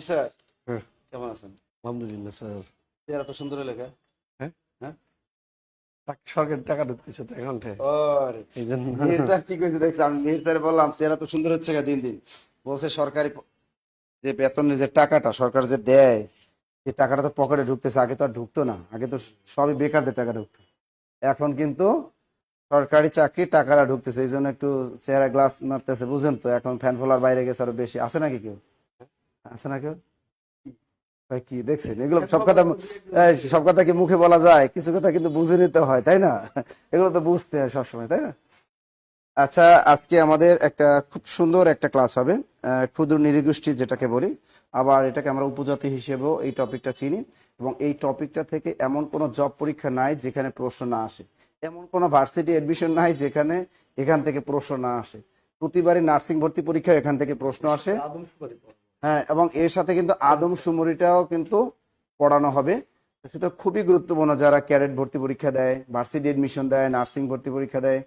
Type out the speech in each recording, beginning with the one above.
Sir হ্যাঁ, কেমন আছেন? আলহামদুলিল্লাহ স্যার। চেহারা তো সুন্দর লেখা। হ্যাঁ, হ্যাঁ, সরকারি টাকা ঢুকতেছে তো অ্যাকাউন্টে, ওরে এই জন্য। মিহির স্যার কি কইছে দেখছি, আমি মিহির স্যার বললাম চেহারা তো সুন্দর হচ্ছে গা দিন দিন। বলছে সরকারি যে বেতনের যে টাকাটা সরকার যে দেয়, যে টাকাটা তো পকেটে ঢুকতেছে, আগে তো আর ঢুকতো না, আগে তো সবই বেকারদের টাকা ঢুকতো। এখন কিন্তু সরকারি চাকরি টাকাটা ঢুকতেছে, এই জন্য একটু চেহারা গ্লাস মারতেছে, বুঝেন তো। এখন ফ্যান ফলোয়ার বাইরে গেছে আরো বেশি। আছে নাকি কেউ? আছে না কেউ? ভাই কি দেখছেন এগুলো সব কথা? সব কথা কি মুখে বলা যায়? কিছু কথা কিন্তু বুঝে নিতে হয়, তাই না? এগুলো তো বুঝতে হয় সবসময়, তাই না? আচ্ছা, আজকে আমাদের একটা খুব সুন্দর একটা ক্লাস হবে, ক্ষুদ্র নৃগোষ্ঠী যেটাকে বলি। আবার এটাকে আমরা উপজাতি হিসেবেও এই টপিকটা চিনি। এবং এই টপিকটা থেকে এমন কোনো জব পরীক্ষা নাই যেখানে প্রশ্ন না আসে। এমন কোনো ভার্সিটি এডমিশন নাই যেখানে এখান থেকে প্রশ্ন না আসে। প্রতিবারই নার্সিং ভর্তি পরীক্ষা এখান থেকে প্রশ্ন আসে। হ্যাঁ, এবং এর সাথে কিন্তু আদমশুমারিটাও কিন্তু পড়ানো হবে। সেটা খুবই গুরুত্বপূর্ণ। যারা ক্যাডেট ভর্তি পরীক্ষা দেয়, ভার্সিটি এডমিশন দেয়, নার্সিং ভর্তি পরীক্ষা দেয়,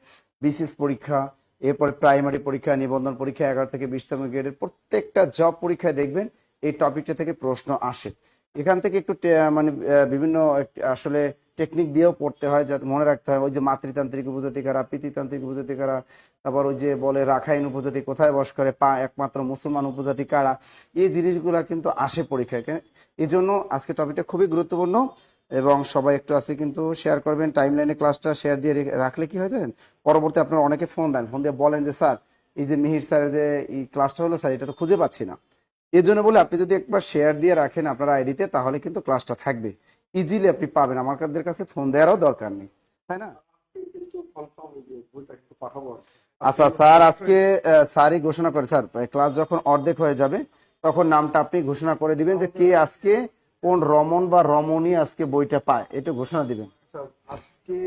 বিসিএস পরীক্ষা, এরপরে প্রাইমারি পরীক্ষা, নিবন্ধন পরীক্ষা, 11 থেকে 20তম গ্রেডের প্রত্যেকটা জব পরীক্ষায় দেখবেন এই টপিকটা থেকে প্রশ্ন আসে। এখান থেকে একটু মানে বিভিন্ন আসলে টেকনিক দিয়েও পড়তে হয়, যাতে মনে রাখতে হয়। ওই যে মাতৃতান্ত্রিক উপজাতি কারা, পিতৃতান্ত্রিক উপজাতি কারা, তারপর ওই যে বলে রাখাইন উপজাতি কোথায় বস করে, একমাত্র মুসলমান উপজাতি কারা, এই জিনিসগুলা কিন্তু আসে পরীক্ষায়। এই জন্য আজকে টপিকটা খুবই গুরুত্বপূর্ণ। এবং সবাই একটু আছে কিন্তু শেয়ার করবেন, টাইম লাইনে ক্লাসটা শেয়ার দিয়ে রাখলে কি হয় জানেন, পরবর্তী আপনারা অনেকে ফোন দেন, ফোন দিয়ে বলেন যে স্যার এই যে মিহির স্যারের যে এই ক্লাসটা হলো স্যার, এটা তো খুঁজে পাচ্ছি না। এর জন্য বলে আপনি যদি একবার শেয়ার দিয়ে রাখেন আপনার আইডিতে, তাহলে কিন্তু ক্লাসটা থাকবে, ইজিলি আপনি পাবেন, আমাদের কাছে ফোন দেওয়ারও দরকার নেই, তাই না? আচ্ছা স্যার, আজকে স্যারই ঘোষণা করে, স্যার ক্লাস যখন অর্ধেক হয়ে যাবে তখন নামটা আপনি ঘোষণা করে দিবেন যে কে আজকে কোন রমন বা রমণী আজকে বইটা পায়, এটা ঘোষণা দিবেন। আচ্ছা, আজকে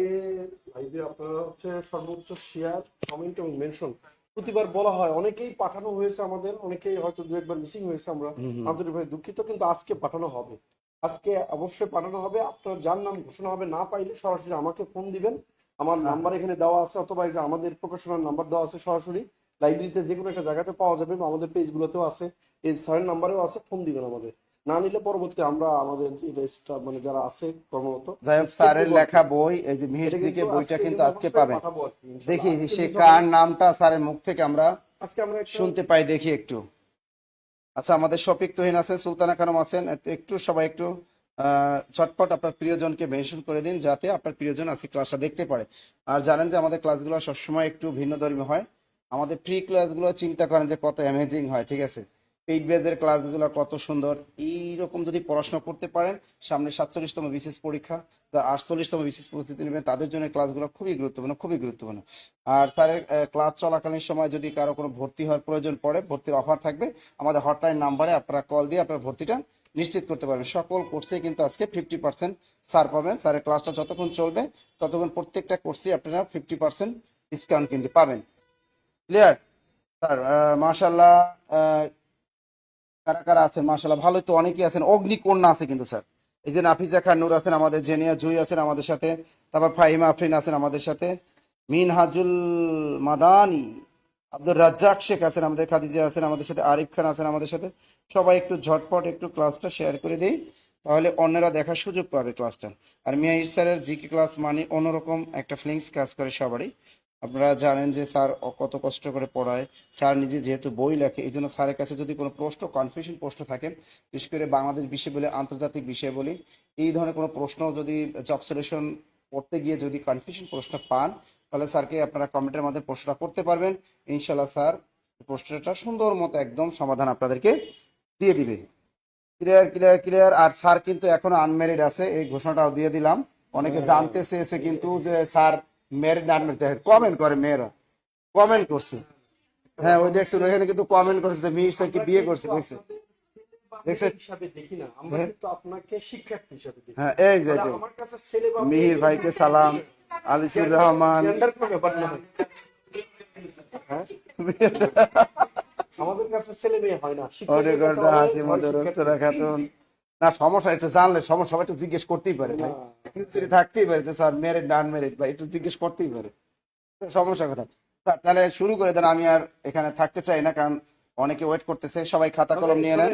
লাইভে আপনারা হচ্ছে সর্বোচ্চ শেয়ার, কমেন্ট এবং মেনশন প্রতিবার বলা হয়, অনেকেই পাঠানো হয়েছে, আমাদের অনেকেই হয়তো দু একবার মিসিং হয়েছে, আমরা আন্তরিকভাবে দুঃখিত, কিন্তু আজকে পাঠানো হবে। আজকে অবশ্যই পাঠানো হবে। আপনার যার নাম ঘোষণা হবে, না পাইলে সরাসরি আমাকে ফোন দিবেন। আমার নাম্বার এখানে দেওয়া আছে, অথবা এই যে আমাদের প্রকাশনার নাম্বার দেওয়া আছে, সরাসরি লাইব্রেরিতে যে কোনো একটা জায়গাতে পাওয়া যাবে, বা আমাদের পেজগুলোতেও আছে, এই স্যারের নাম্বারেও আছে, ফোন দিবেন আমাদের। না নিলে পরবর্তী আমরা আমাদের যে স্টাফ মানে যারা আছে কর্মরত, যাই হোক, স্টেপ স্যারের দেবো আর কি। লেখা বই এই যে মিহির এটা কিন্তু দিকে বইটা আজকে কিন্তু কিন্তু আজকে অবশ্যই পাবেন। পাঠাবো আর কি, ইনশাল্লাহ। দেখি আজকে সে মিস হবে কার না। নামটা স্যারের মুখ থেকে আমরা আজকে আমরা একটা শুনতে পাই, দেখি একটু। আচ্ছা, আমাদের শফিক তুহিন আছে, সুলতানা খানম আছেন, একটু সবাই একটু ঝটপট আপনার প্রিয়জনকে মেনশন করে দিন, যাতে আপনার প্রিয়জন আজকে ক্লাসটা দেখতে পারে। আর জানেন যে আমাদের ক্লাসগুলো সবসময় একটু ভিন্ন ধর্মী হয়। আমাদের ফ্রি ক্লাসগুলো চিন্তা করেন যে কত অ্যামেজিং হয়, ঠিক আছে? পেইড বেজের ক্লাসগুলো কত সুন্দর। এইরকম যদি পড়াশোনা করতে পারেন, সামনে 47তম বিসিএস পরীক্ষা, যারা 48তম বিসিএস প্রস্তুতি নেবেন, তাদের জন্য ক্লাসগুলো খুবই গুরুত্বপূর্ণ, খুবই গুরুত্বপূর্ণ। আর স্যারের ক্লাস চলাকালীন সময় যদি কারো কোনো ভর্তি হওয়ার প্রয়োজন পড়ে, ভর্তির অফার থাকবে, আমাদের হটলাইন নাম্বারে আপনারা কল দিয়ে আপনার ভর্তিটা নিশ্চিত করতে পারবেন। সকল কোর্সে কিন্তু আজকে 50% ছাড় পাবেন। স্যারের ক্লাসটা যতক্ষণ চলবে ততক্ষণ প্রত্যেকটা কোর্সে আপনারা 50% ডিসকাউন্ট কিন্তু পাবেন। ক্লিয়ার? স্যার মাশাল্লাহ, কারা কারা আছেন? মাশাল্লাহ ভালোই তো, অনেকেই আছেন। অগ্নিকন্যা আছে কিন্তু স্যার, এই যে নাফিজা খান নূর আছেন আমাদের, জেনিয়া জুই আছেন আমাদের সাথে, তারপর ফাহিমা আফরিন আছেন আমাদের সাথে, মিনহাজুল মাদানি, আব্দুর রাজ্জাক শেখ আছেন আমাদের, খাদিজা আছেন আমাদের সাথে, আরিফ খান আছেন আমাদের সাথে। সবাই একটু ঝটপট একটু ক্লাসটা শেয়ার করে দিই, তাহলে অন্যরা দেখার সুযোগ পাবে ক্লাসটা। আর মিয়াহির স্যারের জিকে ক্লাস মানে অন্যরকম একটা ফিলিংস কাজ করে সবারই। আপনারা জানেন যে স্যার কত কষ্ট করে পড়ায়। স্যার নিজে যেহেতু বই লেখে, এই জন্য স্যারের কাছে যদি কোনো প্রশ্ন, কনফিউশন প্রশ্ন থাকে, বিশেষ করে বাংলাদেশ বিষয় বলে, আন্তর্জাতিক বিষয় বলি, এই ধরনের কোনো প্রশ্ন যদি জব সিলেকশন পড়তে গিয়ে যদি কনফিউশন প্রশ্ন পান, তাহলে স্যারকে আপনারা কমেন্টের মধ্যে প্রশ্নটা করতে পারবেন। ইনশাল্লাহ স্যার প্রশ্নটা সুন্দর মতো একদম সমাধান আপনাদেরকে দিয়ে দিবে। Clear, clear, clear. আর স্যার কিন্তু এখনো আনম্যারিড আছে, এই ঘোষণাটাও দিয়ে দিলাম। অনেকে জানতে চেয়েছে কিন্তু যে স্যার ম্যারিড না আনম্যারিড, কমেন্ট করে মেয়েরা, কমেন্ট করছে। হ্যাঁ, ওই দেখছেন ওখানে কিন্তু কমেন্ট করছে যে মিহির স্যার কি বিয়ে করছে, দেখছেন? দেখছেন? হিসাবে দেখি না আমরা, হ্যাঁ, কিন্তু আপনাকে শিক্ষার্থী হিসাবে দেখি। হ্যাঁ, এই যে মানে এটাই। আমার কাছে ছেলে বা মেয়ে মিহির ভাইকে সালাম, আলিসুর রহমান। জেন্ডার কোনো ব্যাপার নয়। হ্যাঁ, আমাদের কাছে ছেলে মেয়ে হয় না, শিক্ষকের কাছে অনেকটা হাসি অলওয়েজ হয় মধুর শিক্ষার্থী। অক্ষরা খাতুন। না সমস্যা, একটু জানলে সমস্যা, সবাই একটু জিজ্ঞেস করতেই পারে ভাই। কিউরিওসিটি থাকতেই পারে যে স্যার ম্যারিড না আনম্যারিড, ভাই একটু জিজ্ঞেস করতেই পারে। তো সমস্যা কোথায়? তাহলে শুরু করে দেন, আমি আর এখানে থাকতে চাই না, কারণ অনেকে ওয়েট করতেছে। সবাই খাতা কলম নিয়ে নেন।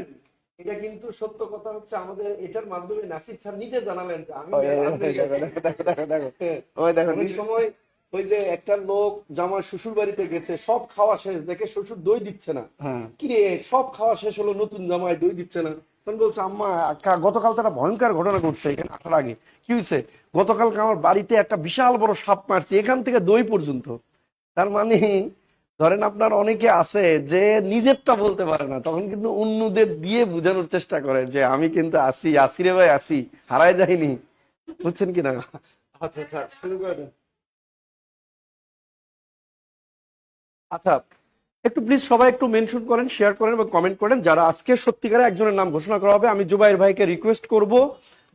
এটা কিন্তু সত্য কথা হচ্ছে, আমাদের এটার মাধ্যমে নাসির স্যার নিজে জানালেন যে আমি ওই আমেরিকা দেখো থেকে। দেখো দেখো দেখো হ্যাঁ, ওই দেখো অনেক সময় ওই যে একটা লোক জামাই শ্বশুর বাড়িতে গেছে, সব খাওয়া শেষ, দেখে শ্বশুর দই দিচ্ছে না। হ্যাঁ কিরে, সব খাওয়া শেষ হলো, নতুন জামাই দই দিচ্ছে না। তখন বলছে, আম্মা গতকাল তো একটা ভয়ঙ্কর ঘটনা ঘটছে এখানে আসার আগে। কি হয়েছে? গতকালকে আমার বাড়িতে একটা বিশাল বড় সাপ মারছে, এখান থেকে দই পর্যন্ত। তার মানে ধরেন আপনার অনেকে আছে যে নিজেরটা বলতে পারে না, তখন কিন্তু অন্যদের দিয়ে বোঝানোর চেষ্টা করে যে আমি কিন্তু আসি, আসি রে ভাই আসি, হারায় যাইনি। বুঝছেন কিনা? আচ্ছা আচ্ছা, শুরু করে দেন। আচ্ছা, একটু প্লিজ সবাই একটু মেনশন করেন, শেয়ার করেন এবং কমেন্ট করেন যারা আজকে সত্যিকারে একজনের নাম ঘোষণা করা হবে। আমি জুবাইর ভাইকে রিকোয়েস্ট করব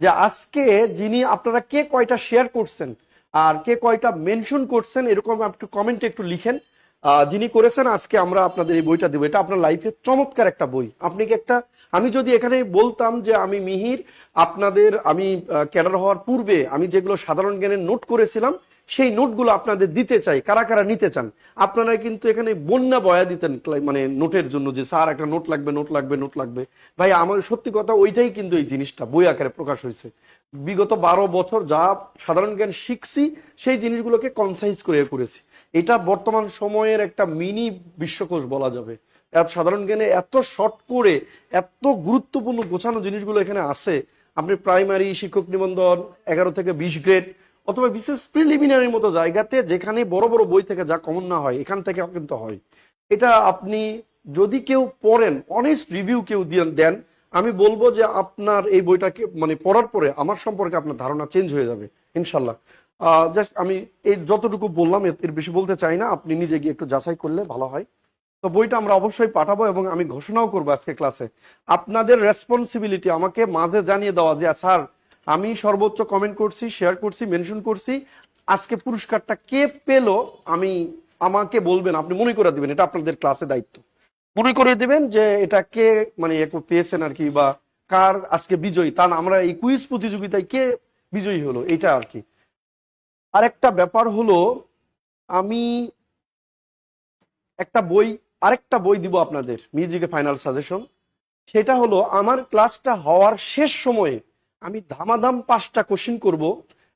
যে আজকে যিনি আপনারা কে কয়টা শেয়ার করছেন আর কে কয়টা মেনশন করছেন, এরকম একটু কমেন্টে একটু লিখেন। যিনি করেছেন আজকে আমরা আপনাদের এই বইটা দেবো। এটা আপনার লাইফে চমৎকার একটা বই। আপনি কি একটা, আমি যদি এখানে বলতাম যে আমি মিহির, আপনাদের আমি ক্যাডার হওয়ার পূর্বে আমি যেগুলো সাধারণ জ্ঞানের নোট করেছিলাম সেই নোটগুলো আপনাদের দিতে চাই, কারা কারা নিতে চান? আপনারা কিন্তু এখানে বন্যা বয়া দিতেন মানে নোটের জন্য, যে স্যার একটা নোট লাগবে, নোট লাগবে, নোট লাগবে। ভাই আমার সত্যি কথা ওইটাই কিন্তু এই জিনিসটা বই আকারে প্রকাশ হয়েছে। বিগত 12 বছর যা সাধারণ জ্ঞান শিখছি সেই জিনিসগুলোকে কনসাইজ করে করেছি। এটা বর্তমান সময়ের একটা মিনি বিশ্বকোষ বলা যাবে। এত সাধারণ জ্ঞানে এত শর্ট করে এত গুরুত্বপূর্ণ গোছানো জিনিসগুলো এখানে আছে। আপনি প্রাইমারি শিক্ষক নিবন্ধন 11 থেকে 20 গ্রেড অথবা বিশেষ প্রিলিমিনারির মতো জায়গাতে যেখানে বড় বড় বই থেকে যা কমন না হয়, এখান থেকে কিন্তু হয়। এটা আপনি যদি কেউ পড়েন, অনেস্ট রিভিউ কেউ দেন, আমি বলবো যে আপনার এই বইটাকে মানে পড়ার পরে আমার সম্পর্কে আপনার ধারণা চেঞ্জ হয়ে যাবে ইনশাল্লাহ। জাস্ট আমি এই যতটুকু বললাম এর বেশি বলতে চাই না, আপনি নিজে গিয়ে একটু যাচাই করলে ভালো হয়। তো বইটা আমরা অবশ্যই পাঠাবো এবং আমি ঘোষণাও করবো আজকে ক্লাসে। আপনাদের রেসপন্সিবিলিটি আমাকে মাঝে জানিয়ে দেওয়া যে স্যার আমি সর্বোচ্চ কমেন্ট করছি, শেয়ার করছি, মেনশন করছি, আজকে পুরস্কারটা কে পেলো আমি, আমাকে বলবেন, আপনি মনে করে দিবেন, এটা আপনাদের ক্লাসে দায়িত্ব। মনে করে দিবেন যে এটা কে মানে পেয়েছেন আর কি, বা কার আজকে বিজয়ী, তা না, আমরা এই কুইজ প্রতিযোগিতায় কে বিজয়ী হলো এটা আর কি। আরেকটা ব্যাপার হলো, আমি একটা বই, আরেকটা বই দিব আপনাদের মিউজিকে ফাইনাল সাজেশন। সেটা হলো আমার ক্লাসটা হওয়ার শেষ সময়ে আমি ধামাধাম 5টা কোশ্চিন করব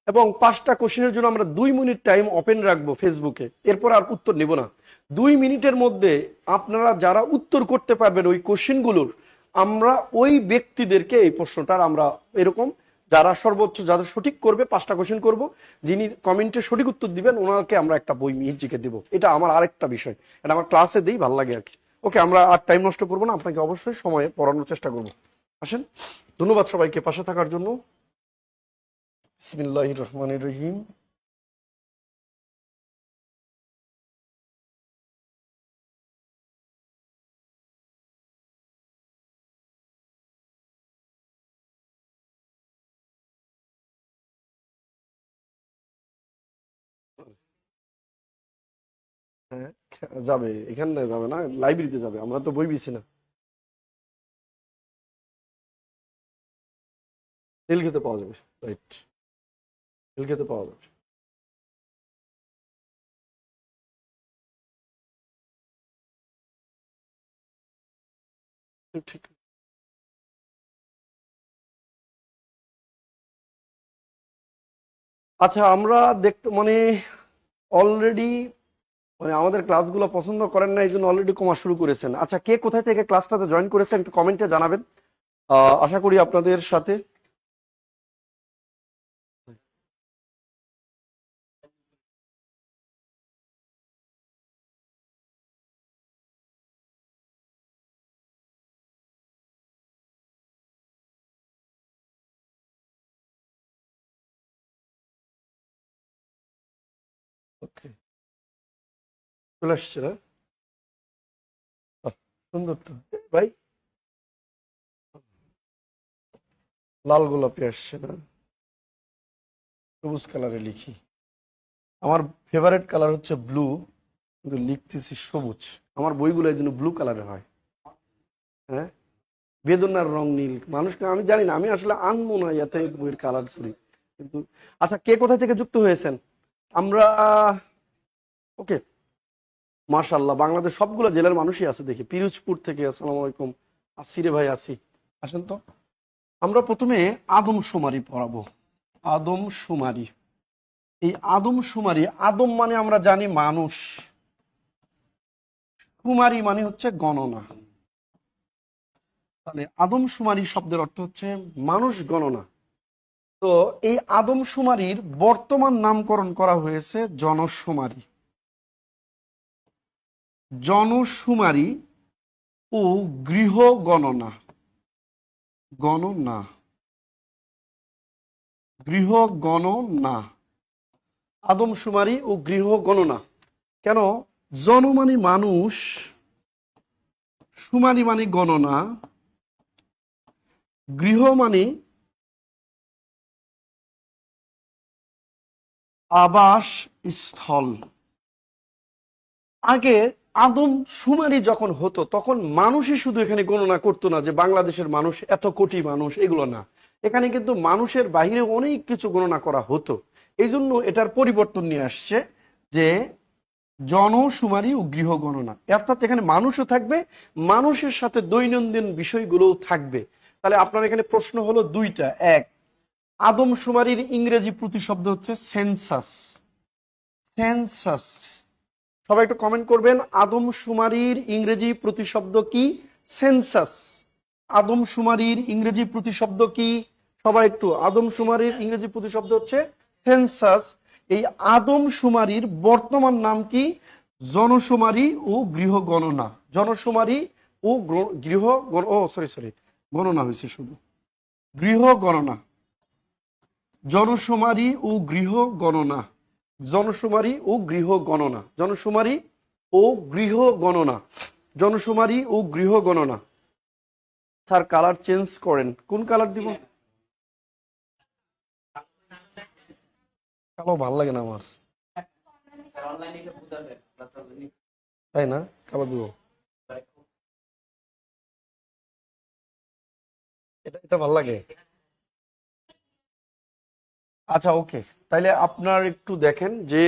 এবং 5টা কোশ্চিনের জন্য আমরা 2 মিনিট টাইম ওপেন রাখবো ফেসবুকে, এরপর আর উত্তর নেব না। 2 মিনিটের মধ্যে আপনারা যারা উত্তর করতে পারবেন ওই কোশ্চিনগুলোর, আমরা ওই ব্যক্তিদেরকে এই প্রশ্নটার আমরা এরকম যারা সর্বোচ্চ যাদের সঠিক করবে 5টা কোশ্চিন করব, যিনি কমেন্টে সঠিক উত্তর দিবেন ওনাকে আমরা একটা বই মিহিরজিকে দেবো। এটা আমার আরেকটা বিষয়, এটা আমার ক্লাসে দিই, ভালো লাগে আর কি। ওকে, আমরা আর টাইম নষ্ট করবো না, আপনাকে অবশ্যই সময়ে পড়ানোর চেষ্টা করব। আসেন, ধন্যবাদ সবাইকে পাশে থাকার জন্য। বিসমিল্লাহির রহমানির রহিম। হ্যাঁ, যাবে, এখানে যাবে না, লাইব্রেরিতে যাবে, আমরা তো বই বিছি না। তেল খেতে পাওয়া যাবে, রাইট, তেল খেতে পাওয়া যাবে। ঠিক। আচ্ছা, আমরা দেখতে মানে অলরেডি মানে আমাদের ক্লাসগুলো পছন্দ করেন না, এই জন্য অলরেডি কমা শুরু করেছেন। আচ্ছা, কে কোথায় থেকে ক্লাসটাতে জয়েন করেছেন একটু কমেন্টে জানাবেন, আশা করি আপনাদের সাথে। ওকে, চলে আসছে না? বাহ, সুন্দর তো ভাই, লাল গোলাপি আসছে না, সবুজ কালারে লিখি। আমার ফেভারিট কালার হচ্ছে ব্লু, কিন্তু লিখতেছি সবুজ। আমার বইগুলো এই জন্য ব্লু কালারের হয়। হ্যাঁ, বেদনার রং নীল, মানুষকে আমি জানি না, আমি আসলে আনবো না ইয়াতে বইয়ের কালার করি কিন্তু। আচ্ছা, কে কোথা থেকে যুক্ত হয়েছেন? আমরা ওকে, মাশাআল্লাহ, বাংলাদেশ সবগুলো জেলার মানুষই আছে দেখি। পিরোজপুর থেকে, আসসালামু আলাইকুম। আসি রে ভাই, আসি। আসেন তো, আমরা প্রথমে আদমশুমারি পড়াবো। আদমশুমারি, এই আদমশুমারি, আদম মানে আমরা জানি মানুষ, শুমারি মানে হচ্ছে গণনা। তাহলে আদমশুমারি শব্দের অর্থ হচ্ছে মানুষ গণনা। তো এই আদমশুমারির বর্তমান নামকরণ করা হয়েছে জনশুমারি। জনশুমারি ও গৃহ গণনা, গণনা, গৃহ গণনা, আদমশুমারি ও গৃহ গণনা। কেন? জন মানে মানুষ, শুমারি মানে গণনা, গৃহ মানে আবাস স্থল। আগে আদম শুমারি যখন হতো তখন মানুষই শুধু এখানে গণনা করতো না যে বাংলাদেশের মানুষ এত কোটি মানুষ, এগুলো না। এখানে কিন্তু মানুষের বাইরে অনেক কিছু গণনা করা হতো। এই জন্য এটার পরিবর্তন নিয়ে আসছে যে জনশুমারি ও গৃহ গণনা, অর্থাৎ এখানে মানুষও থাকবে, মানুষের সাথে দৈনন্দিন বিষয়গুলোও থাকবে। তাহলে আপনার এখানে প্রশ্ন হলো দুইটা। এক, আদমশুমারির ইংরেজি প্রতিশব্দ হচ্ছে সেন্সাস। সেন্সাস, সবাই একটু কমেন্ট করবেন, আদমশুমারির ইংরেজি প্রতিশব্দ কি? সেন্সাস। আদমশুমারির ইংরেজি প্রতিশব্দ কি? সবাই একটু, আদমশুমারির ইংরেজি প্রতিশব্দ হচ্ছে সেন্সাস। এই আদমশুমারির বর্তমান নাম কি? জনশুমারি ও গৃহ গণনা। জনশুমারি ও গৃহ ও সরি সরি, গণনা হয়েছে শুধু, গৃহ গণনা। জনশুমারি ও গৃহ গণনা, জনশুমারি ও গৃহ গণনা, জনশুমারি ও গৃহ গণনা, জনশুমারি ও গৃহ গণনা। স্যার কালার চেঞ্জ করেন, কোন কালার দিব? কালো ভাল লাগে না আমার, তাই না? কালো দিব, এটা এটা ভাল লাগে। আচ্ছা ওকে, তাইলে আপনার একটু দেখেন যে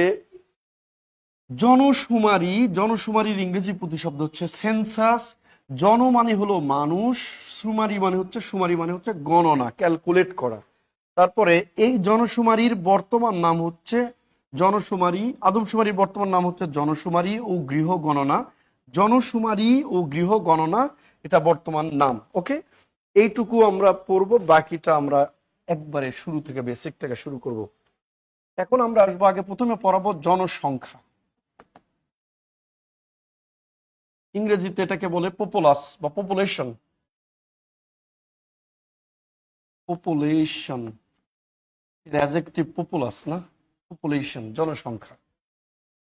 জনশুমারি, জনশুমারির ইংরেজি প্রতিশব্দ হচ্ছে সেন্সাস। জন মানে হলো মানুষ, শুমারি মানে হচ্ছে, শুমারি মানে হচ্ছে গণনা, ক্যালকুলেট করা। তারপরে এই জনশুমারির বর্তমান নাম হচ্ছে জনশুমারি, আদমশুমারির বর্তমান নাম হচ্ছে জনশুমারি ও গৃহ গণনা। জনশুমারি ও গৃহ গণনা এটা বর্তমান নাম। ওকে, এইটুকু আমরা পড়বো, বাকিটা আমরা একবারে শুরু থেকে, বেসিক থেকে শুরু করব। এখন আমরা আসবো, আগে প্রথমে পড়াবো জনসংখ্যা। ইংরেজিতে এটাকে বলে পপুলাস বা পপুলেশন। পপুলেশন, অ্যাডজেক্টিভ পপুলাস না, পপুলেশন, জনসংখ্যা।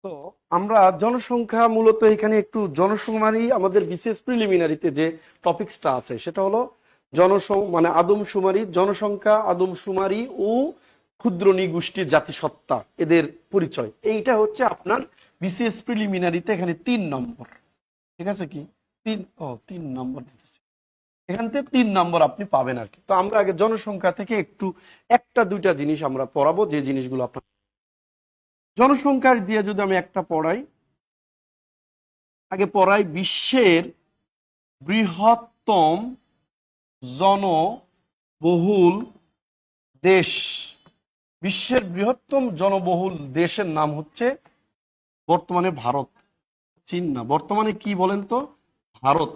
তো আমরা জনসংখ্যা মূলত এখানে একটু জনশুমারি, আমাদের বিশেষ প্রিলিমিনারিতে যে টপিকসটা আছে সেটা হলো মানে আদমশুমারি, জনসংখ্যা, আদমশুমারি ও ক্ষুদ্র নিগোষ্ঠী জাতিসত্তা, এদের পরিচয়। এইটা হচ্ছে আপনার বিসিএস প্রিলিমিনারিতে এখানে 3 নম্বর। ঠিক আছে, কি 3 নম্বর দিতেছি, এখান থেকে 3 নম্বর আপনি পাবেন আর কি। তো আমরা আগে জনসংখ্যা থেকে একটু একটা দুইটা জিনিস আমরা পড়াবো, যে জিনিসগুলো আপনার জনসংখ্যার দিয়ে যদি আমি একটা পড়াই, আগে পড়াই বিশ্বের বৃহত্তম জনবহুল দেশ। বিশ্বের বৃহত্তম জনবহুল দেশের নাম হচ্ছে বর্তমানে ভারত, চীন না, বর্তমানে কি বলেন তো? ভারত।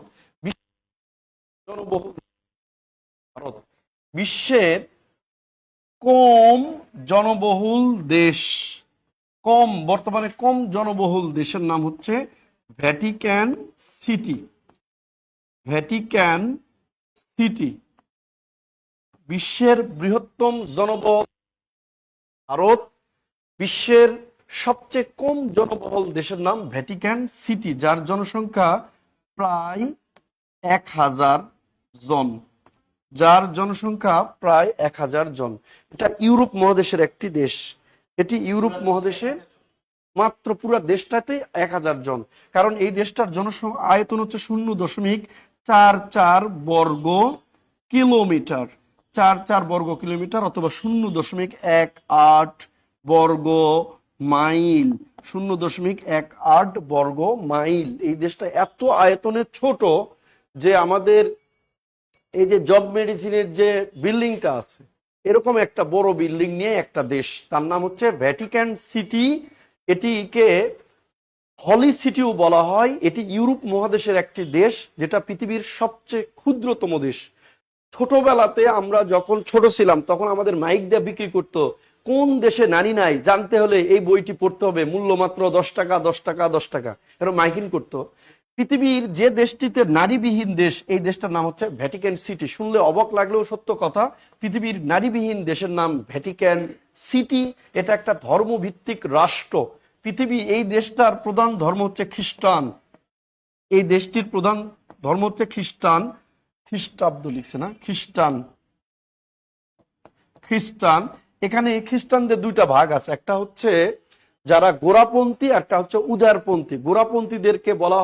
জনবহুল ভারত। বিশ্বের কম জনবহুল দেশ, বর্তমানে কম জনবহুল দেশের নাম হচ্ছে ভ্যাটিকান সিটি। Vatican city. বিশ্বের বৃহত্তম জনবহুল ভারত, বিশ্বের সবচেয়ে কম জনবহুল দেশের নাম ভ্যাটিকান সিটি, যার জনসংখ্যা প্রায় 1000 জন, যার জনসংখ্যা প্রায় 1000 জন। এটা ইউরোপ মহাদেশের একটি দেশ, এটি ইউরোপ মহাদেশে মাত্র পুরো দেশটাতে 1000 জন। কারণ এই দেশটার জনসংখ্যা আয়তন হচ্ছে 0.44 বর্গ কিলোমিটার, 44 বর্গ কিলোমিটার, অথবা 0.18 বর্গ মাইল, 0.18 বর্গ মাইল। এই দেশটা এত আয়তনে ছোট যে আমাদের এই যে জব মেডিসিনের যে বিল্ডিংটা আছে, এরকম একটা বড় বিল্ডিং নিয়ে একটা দেশ, তার নাম হচ্ছে ভ্যাটিকান সিটি। এটিকে হলি সিটিও বলা হয়। এটি ইউরোপ মহাদেশের একটি দেশ, যেটা পৃথিবীর সবচেয়ে ক্ষুদ্রতম দেশ। ছোটবেলাতে আমরা যখন ছোট ছিলাম তখন আমাদের মাইক দিয়ে বিক্রি করতো, কোন দেশে নারী নাই জানতে হলে এই বইটি পড়তে হবে, মূল্য মাত্র 10 টাকা, 10 টাকা, 10 টাকা, এরকম মাইকিং করতো। পৃথিবীর যে দেশটিতে নারীবিহীন দেশ, এই দেশটার নাম হচ্ছে ভ্যাটিকান সিটি। শুনলে অবাক লাগলেও সত্য কথা, পৃথিবীর নারীবিহীন দেশের নাম ভ্যাটিকান সিটি। এটা একটা ধর্মভিত্তিক রাষ্ট্র। এই দেশটার প্রধান ধর্ম হচ্ছে খ্রিস্টান। এই দেশটির প্রধান ধর্ম হচ্ছে খ্রিস্টান। খ্রিস্টাব্দ লিখছে না, খ্রিস্টান। খ্রিস্টান। এখানে খ্রিস্টানদের দুইটা ভাগ আছে, একটা হচ্ছে যারা গোড়াপন্থী, একটা হচ্ছে উদারপন্থী। গোড়াপন্থীদের বলা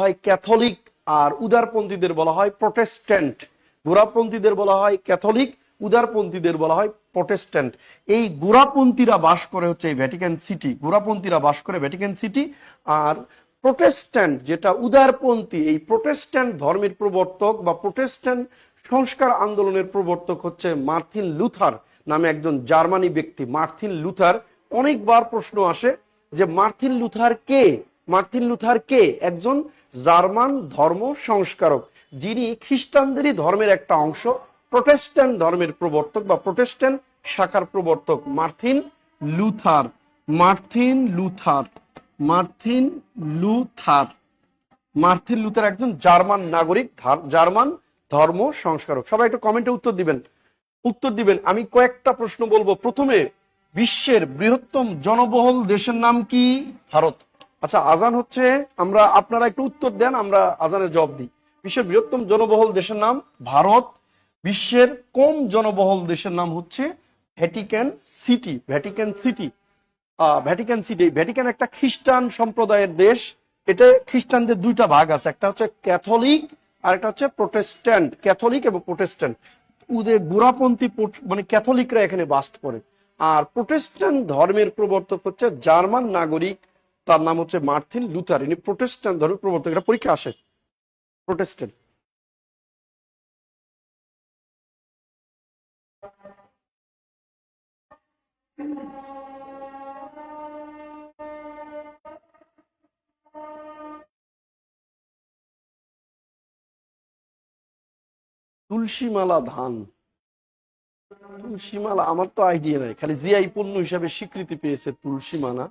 হয় ক্যাথলিক, আর উদারপন্থীদের বলা হয় প্রটেস্ট্যান্ট। গোড়াপন্থীদের বলা হয় ক্যাথলিক, উদারপন্থীদের বলা হয় প্রটেস্ট্যান্ট। এই গোড়াপন্থীরা বাস করে হচ্ছে এই ভ্যাটিকান সিটি, গোড়াপন্থীরা বাস করে ভ্যাটিকান সিটি। আর প্রোটেস্ট্যান্ট যেটা উদারপন্থী, এই প্রোটেস্ট্যান্ট ধর্মের প্রবর্তক বা প্রোটেস্ট্যান্ট সংস্কার আন্দোলনের প্রবর্তক হচ্ছে মার্টিন লুথার নামে একজন জার্মানি ব্যক্তি। মার্টিন লুথার, অনেকবার প্রশ্ন আসে যে মার্টিন লুথার কে। মার্টিন লুথার কে? একজন জার্মান ধর্ম সংস্কারক, যিনি খ্রিস্টানদেরই ধর্মের একটা অংশ, প্রোটেস্ট্যান্ট ধর্মের প্রবর্তক বা প্রোটেস্ট্যান্ট শাখার প্রবর্তক Martin Luther. Martin Luther. Martin Luther. Martin Luther একজন জার্মান নাগরিক, জার্মান ধর্ম সংস্কারক। সবাই একটু কমেন্টে উত্তর দিবেন। আমি কয়েকটা প্রশ্ন বলবো। প্রথমে, বিশ্বের বৃহত্তম জনবহুল দেশের নাম কি? ভারত। আচ্ছা, আজান হচ্ছে, আপনারা একটু উত্তর দেন, আমরা আজানের জবাব দিই। বিশ্বের বৃহত্তম জনবহুল দেশের নাম ভারত। বিশ্বের কম জনবহুল দেশের নাম হচ্ছে Vatican city. Vatican city. Vatican city, Vatican একটা খ্রিস্টান সম্প্রদায়ের দেশ। এটা খ্রিস্টানদের দুইটা ভাগ আছে, একটা হচ্ছে ক্যাথলিক আর একটা হচ্ছে প্রোটেস্ট্যান্ট। ক্যাথলিক এবং প্রোটেস্ট্যান্ট। ওদের গোড়াপন্থী মানে ক্যাথলিকরা এখানে বাস করে। আর প্রোটেস্ট্যান্ট ধর্মের প্রবর্তক হচ্ছে জার্মান নাগরিক, তার নাম হচ্ছে মার্টিন লুথার। ইনি প্রোটেস্ট্যান্ট ধর্মের প্রবর্তক। এটা পরীক্ষা আসে, প্রোটেস্ট্যান্ট। তুলসী মালা ধান। তুলসী মালা আমার তো আইডিয়া নাই, খালি জিআই পণ্য হিসাবে স্বীকৃতি পেয়েছে তুলসী মালা।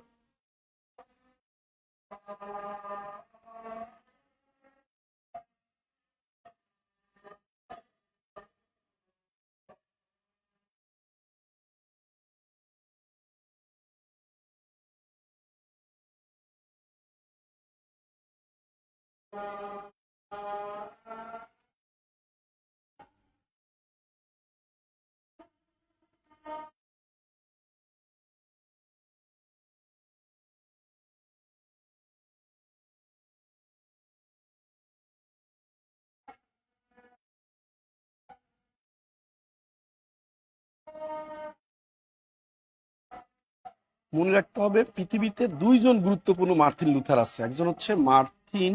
মনে রাখতে হবে, পৃথিবীতে দুইজন গুরুত্বপূর্ণ মার্টিন লুথার আছে। একজন হচ্ছে Martin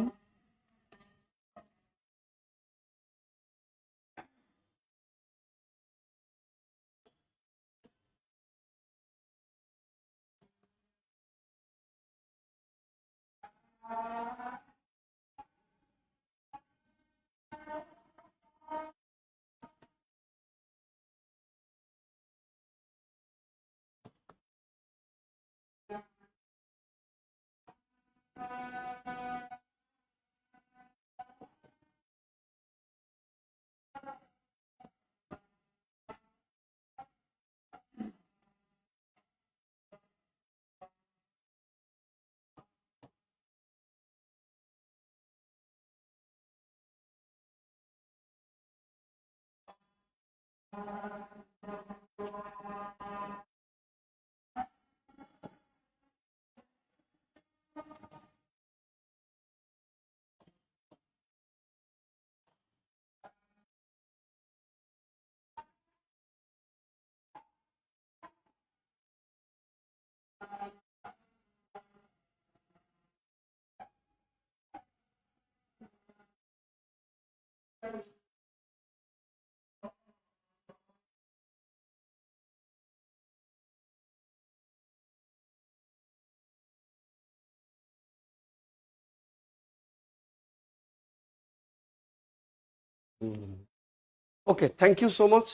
okay, thank you so much.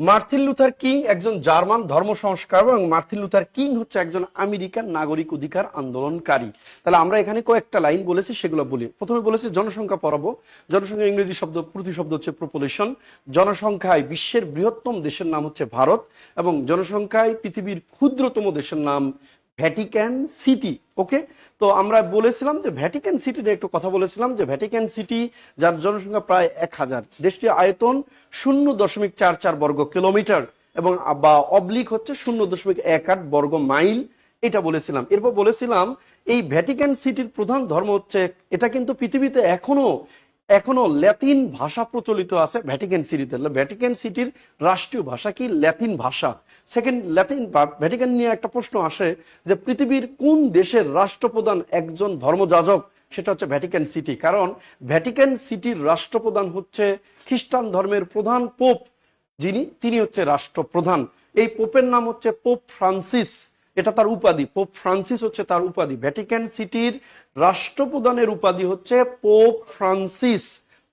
Martin Luther King একজন জার্মান ধর্ম সংস্কারক এবং মার্টিন লুথার কিং হচ্ছে একজন আমেরিকান নাগরিক অধিকার আন্দোলনকারী। তাহলে আমরা এখানে কয়েকটা লাইন বলেছি, সেগুলো বলি। প্রথমে বলেছি জনসংখ্যা পড়াবো। জনসংখ্যা ইংরেজি শব্দ, প্রতিশব্দ হচ্ছে পপুলেশন। জনসংখ্যায় বিশ্বের বৃহত্তম দেশের নাম হচ্ছে ভারত, এবং জনসংখ্যায় পৃথিবীর ক্ষুদ্রতম দেশের নাম ভ্যাটিকান সিটি। ওকে, তো আমরা বলেছিলাম যে ভ্যাটিকান সিটির একটু কথা বলেছিলাম, যে ভ্যাটিকান সিটি যার জনসংখ্যা প্রায় 1000, দেশটির আয়তন 0.44 বর্গ কিলোমিটার এবং বা অবলিক হচ্ছে 0.18 বর্গ মাইল, এটা বলেছিলাম। এরপর বলেছিলাম এই ভ্যাটিকান সিটির প্রধান ধর্ম হচ্ছে, এটা কিন্তু পৃথিবীতে এখনো ল্যাতিন ভাষা প্রচলিত আছে ভ্যাটিকান সিটিতে। ভ্যাটিকান সিটির রাষ্ট্রীয় ভাষা কি? ল্যাতিন ভাষা। সেকেন্ড, ল্যাতিন ভ্যাটিকান নিয়ে একটা প্রশ্ন আসে যে পৃথিবীর কোন দেশের রাষ্ট্রপ্রধান একজন ধর্মযাজক? সেটা হচ্ছে ভ্যাটিকান সিটি, কারণ ভ্যাটিকান সিটির রাষ্ট্রপ্রধান হচ্ছে খ্রিস্টান ধর্মের প্রধান পোপ, তিনি হচ্ছে রাষ্ট্রপ্রধান। এই পোপের নাম হচ্ছে পোপ ফ্রান্সিস, এটা তার উপাধি। পোপ ফ্রান্সিস হচ্ছে তার উপাধি। ভ্যাটিকান সিটির রাষ্ট্রপ্রধানের উপাধি হচ্ছে পোপ ফ্রান্সিস।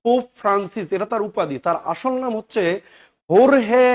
পোপ ফ্রান্সিস এটা তার উপাধি। তার আসল নাম হচ্ছে হোরহে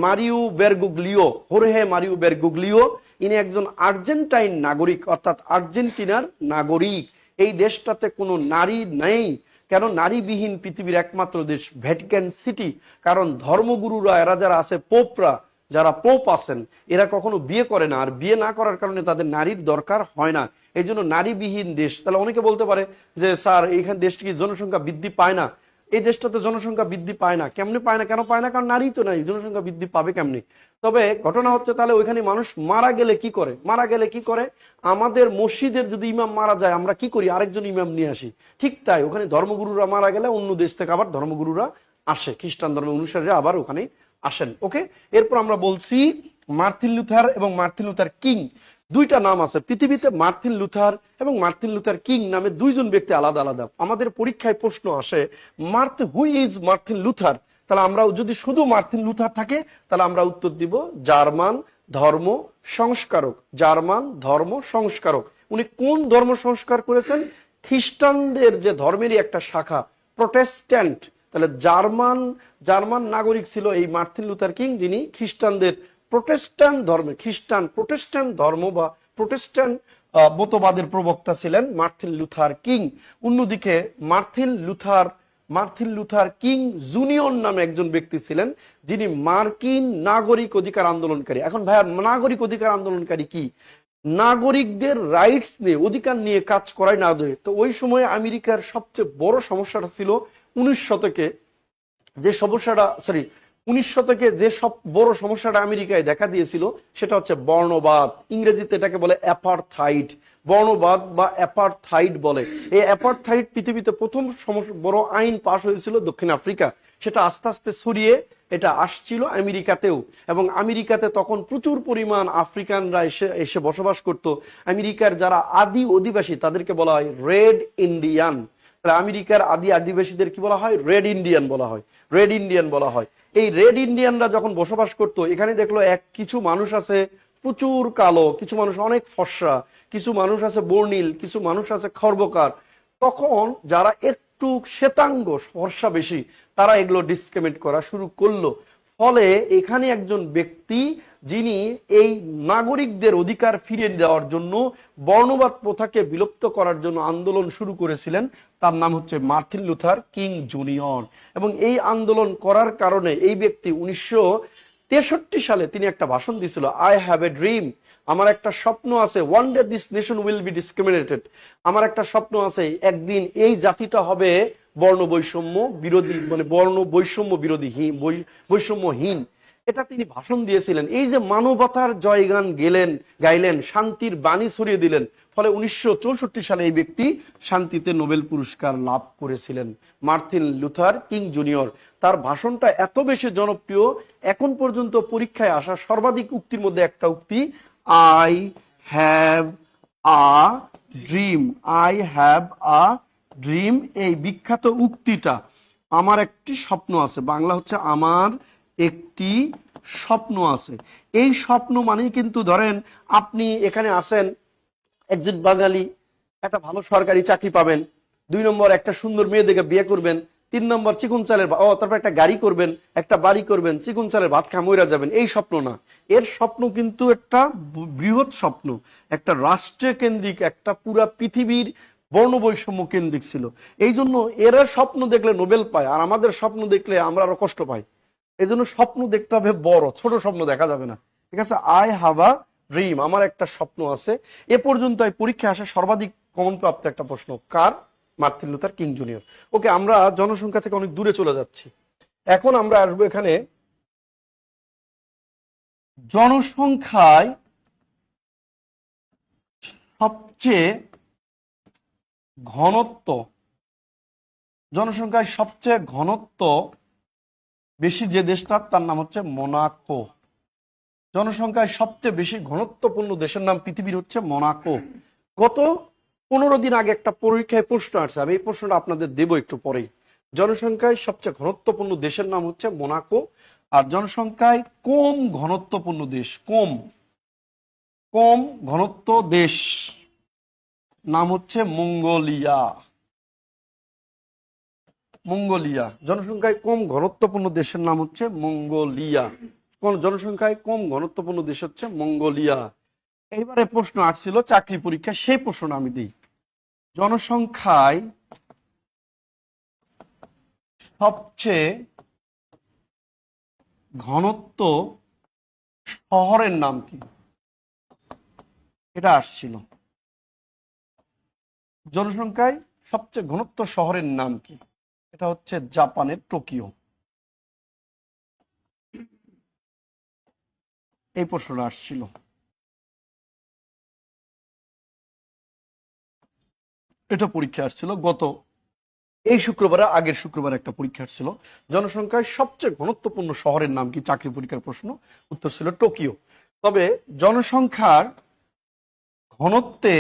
মারিও বেরগুগলিও। হোরহে মারিও বেরগুগলিও ইনি একজন আর্জেন্টাইন নাগরিক, অর্থাৎ আর্জেন্টিনার নাগরিক। এই দেশটাতে কোনো নারী নেই। কেন? নারীবিহীন পৃথিবীর একমাত্র দেশ ভ্যাটিকান সিটি। কারণ ধর্মগুরুরা, এরা যারা আছে পোপরা, যারা পোপ আছেন, এরা কখনো বিয়ে করে না, আর বিয়ে না করার কারণে তাদের নারীর দরকার হয় না, এই জন্য নারীবিহীন দেশ। তাহলে অনেকে বলতে পারে যে স্যার এইখানে দেশটি কি জনসংখ্যা বৃদ্ধি পায় না? এই দেশটাতে জনসংখ্যা বৃদ্ধি পায় না। কেমনে পায় না? কেন পায় না? কারণ নারী তো নাই, জনসংখ্যা বৃদ্ধি পাবে কেমনি? তবে ঘটনা হচ্ছে, তাহলে ওইখানে মানুষ মারা গেলে কি করে? আমাদের মসজিদের যদি ইমাম মারা যায়, আমরা কি করি? আরেকজন ইমাম নিয়ে আসি। ঠিক তাই ওখানে ধর্মগুরুরা মারা গেলে অন্য দেশ থেকে আবার ধর্মগুরুরা আসে, খ্রিস্টান ধর্মের অনুসারীরা আবার ওখানে আসেন। ওকে, এরপর আমরা বলছি মার্টিন লুথার এবং মার্টিন লুথার কিং, দুইটা নাম আছে পৃথিবীতে। মার্টিন লুথার এবং মার্টিন লুথার কিং নামে দুইজন ব্যক্তি আলাদা আলাদা। আমাদের পরীক্ষায় প্রশ্ন আসে, হু ইজ মার্টিন লুথার? তাহলে আমরা যদি শুধু মার্টিন লুথার থাকে, তাহলে আমরা উত্তর দিব জার্মান ধর্ম সংস্কারক। জার্মান ধর্ম সংস্কারক। উনি কোন ধর্ম সংস্কার করেছেন? খ্রিস্টানদের যে ধর্মেরই একটা শাখা, প্রটেস্ট্যান্ট। তাহলে জার্মান নাগরিক ছিল এই মার্টিন লুথার কিং, যিনি খ্রিস্টানদের প্রোটেস্ট্যান্ট ধর্মে, প্রোটেস্ট্যান্ট ধর্ম বা প্রোটেস্ট্যান্ট মতবাদের প্রবক্তা ছিলেন মার্টিন লুথার কিং। অন্যদিকে মার্টিন লুথার কিং জুনিয়র নামে একজন ব্যক্তি ছিলেন, যিনি মার্কিন নাগরিক অধিকার আন্দোলনকারী। এখন ভাইয়া, নাগরিক অধিকার আন্দোলনকারী কি? নাগরিকদের রাইটস নিয়ে, অধিকার নিয়ে কাজ করায় নাগরিক। তো ওই সময় আমেরিকার সবচেয়ে বড় সমস্যাটা ছিল 19 শতকে যে সব বড় সমস্যাটা আমেরিকায় দেখা দিয়েছিল, সেটা হচ্ছে বর্ণবাদ। ইংরেজিতে এটাকে বলে অ্যাপারথাইড। বর্ণবাদ বা অ্যাপারথাইড বলে। এই অ্যাপারথাইড পৃথিবীতে প্রথম বড় আইন পাশ হয়েছিল দক্ষিণ আফ্রিকা। সেটা আস্তে আস্তে ছড়িয়ে এটা আসছিল আমেরিকাতেও, এবং আমেরিকাতে তখন প্রচুর পরিমাণ আফ্রিকানরা এসে বসবাস করত। আমেরিকার যারা আদি অধিবাসী, তাদেরকে বলা হয় রেড ইন্ডিয়ান। আমেরিকার আদি আদিবাসীদের কি বলা হয়? রেড ইন্ডিয়ান বলা হয়। এই রেড ইন্ডিয়ানরা যখন বসবাস করতো, এখানে দেখলো কিছু মানুষ আছে প্রচুর কালো, কিছু মানুষ অনেক ফর্সা, কিছু মানুষ আছে বর্ণিল, কিছু মানুষ আছে খর্বকার। তখন যারা একটু শ্বেতাঙ্গ, ফর্সা বেশি, তারা এগুলো ডিসক্রিমিনেট করা শুরু করলো। ফলে এখানে একজন ব্যক্তি, যিনি এই নাগরিকদের অধিকার ফিরিয়ে দেওয়ার জন্য, বর্ণবাদ প্রথাকে বিলুপ্ত করার জন্য আন্দোলন শুরু করেছিলেন, তার নাম হচ্ছে মার্টিন লুথার কিং জুনিয়র। এবং এই আন্দোলন করার কারণে এই ব্যক্তি 1963 সালে তিনি একটা ভাষণ দিয়েছিল, আই হ্যাভ এ ড্রিম। আমার একটা স্বপ্ন আছে, one day this nation will be discriminated. আমার একটা স্বপ্ন আছে, একদিন এই জাতিটা হবে বর্ণ বৈষম্য বিরোধী, মানে বর্ণ বৈষম্য বিরোধী, বৈষম্যহীন। এটা তিনি ভাষণ দিয়েছিলেন। এই যে মানবতার জয়গান গাইলেন, শান্তির বাণী ছড়িয়ে দিলেন, ফলে 1964 সালে এই ব্যক্তি শান্তিতে নোবেল পুরস্কার লাভ করেছিলেন, মার্টিন লুথার কিং জুনিয়র। তার ভাষণটা এত বেশি জনপ্রিয়, এখন পর্যন্ত পরীক্ষায় আসা সর্বাধিক উক্তির মধ্যে একটা উক্তি, I have a dream. I have a dream, এই বিখ্যাত উক্তিটা, আমার একটি স্বপ্ন আছে, বাংলা হচ্ছে আমার একটি স্বপ্ন আছে। এই স্বপ্ন মানেই কিন্তু ধরেন আপনি এখানে আছেন, একজন বাঙালি, একটা ভালো সরকারি চাকরি পাবেন, 2 নম্বর একটা সুন্দর মেয়ে দেখে বিয়ে করবেন, 3 নম্বর চিকন চালের তারপর একটা গাড়ি করবেন, একটা বাড়ি করবেন, চিকন চালের ভাত খা মইরা যাবেন, এই স্বপ্ন না। এর স্বপ্ন কিন্তু একটা বৃহৎ স্বপ্ন, একটা রাষ্ট্র কেন্দ্রিক, একটা পুরা পৃথিবীর বর্ণবৈষম্য কেন্দ্রিক ছিল। এই জন্য এরা স্বপ্ন দেখলে নোবেল পায়, আর আমাদের স্বপ্ন দেখলে আমরা আরো কষ্ট পাই। এই জন্য স্বপ্ন দেখতে হবে বড়, ছোট স্বপ্ন দেখা যাবে না। ঠিক আছে, আই হ্যাভ আ ড্রিম, আমার একটা স্বপ্ন আছে। এ পর্যন্ত এই পরীক্ষায় আসা সর্বাধিক কমন প্রাপ্ত একটা প্রশ্ন কার? Martin Luther King junior. Okay, আমরা জনসংখ্যা থেকে অনেক দূরে চলে যাচ্ছি। এখন আমরা আসবো এখানে জনসংখ্যায় সবচেয়ে ঘনত্ব, জনসংখ্যায় সবচেয়ে ঘনত্ব বেশি যে দেশটা, তার নাম হচ্ছে মোনাকো। জনসংখ্যায় সবচেয়ে বেশি ঘনত্বপূর্ণ দেশের নাম পৃথিবীর হচ্ছে মোনাকো। গত 15 দিন আগে একটা পরীক্ষায় প্রশ্ন আসছে, আমি এই প্রশ্নটা আপনাদের দেবো একটু পরেই। জনসংখ্যায় সবচেয়ে ঘনত্বপূর্ণ দেশের নাম হচ্ছে মোনাকো। আর জনসংখ্যায় কম ঘনত্বপূর্ণ দেশ, কম কম ঘনত্ব দেশ নাম হচ্ছে মঙ্গোলিয়া। মঙ্গোলিয়া জনসংখ্যায় কম ঘনত্বপূর্ণ দেশের নাম হচ্ছে মঙ্গোলিয়া। কোন জনসংখ্যায় কম ঘনত্বপূর্ণ দেশ হচ্ছে মঙ্গোলিয়া। এইবারে প্রশ্ন আসছিল চাকরি পরীক্ষা, সেই প্রশ্নটা আমি দিই। জনসংখ্যায় সবচেয়ে ঘনত্ব শহরের নাম কি? এটা আসছিল। জনসংখ্যায় সবচেয়ে ঘনত্ব শহরের নাম কি? এটা হচ্ছে জাপানের টোকিও। এই প্রশ্নটা আসছিল। এটা পরীক্ষা আসছিল গত এই শুক্রবারে, আগের শুক্রবারে একটা পরীক্ষা আসছিল। জনসংখ্যায় সবচেয়ে ঘনত্বপূর্ণ শহরের নাম কি? চাকরি পরীক্ষার প্রশ্ন, উত্তর ছিল টোকিও। তবে জনসংখ্যার ঘনত্বে,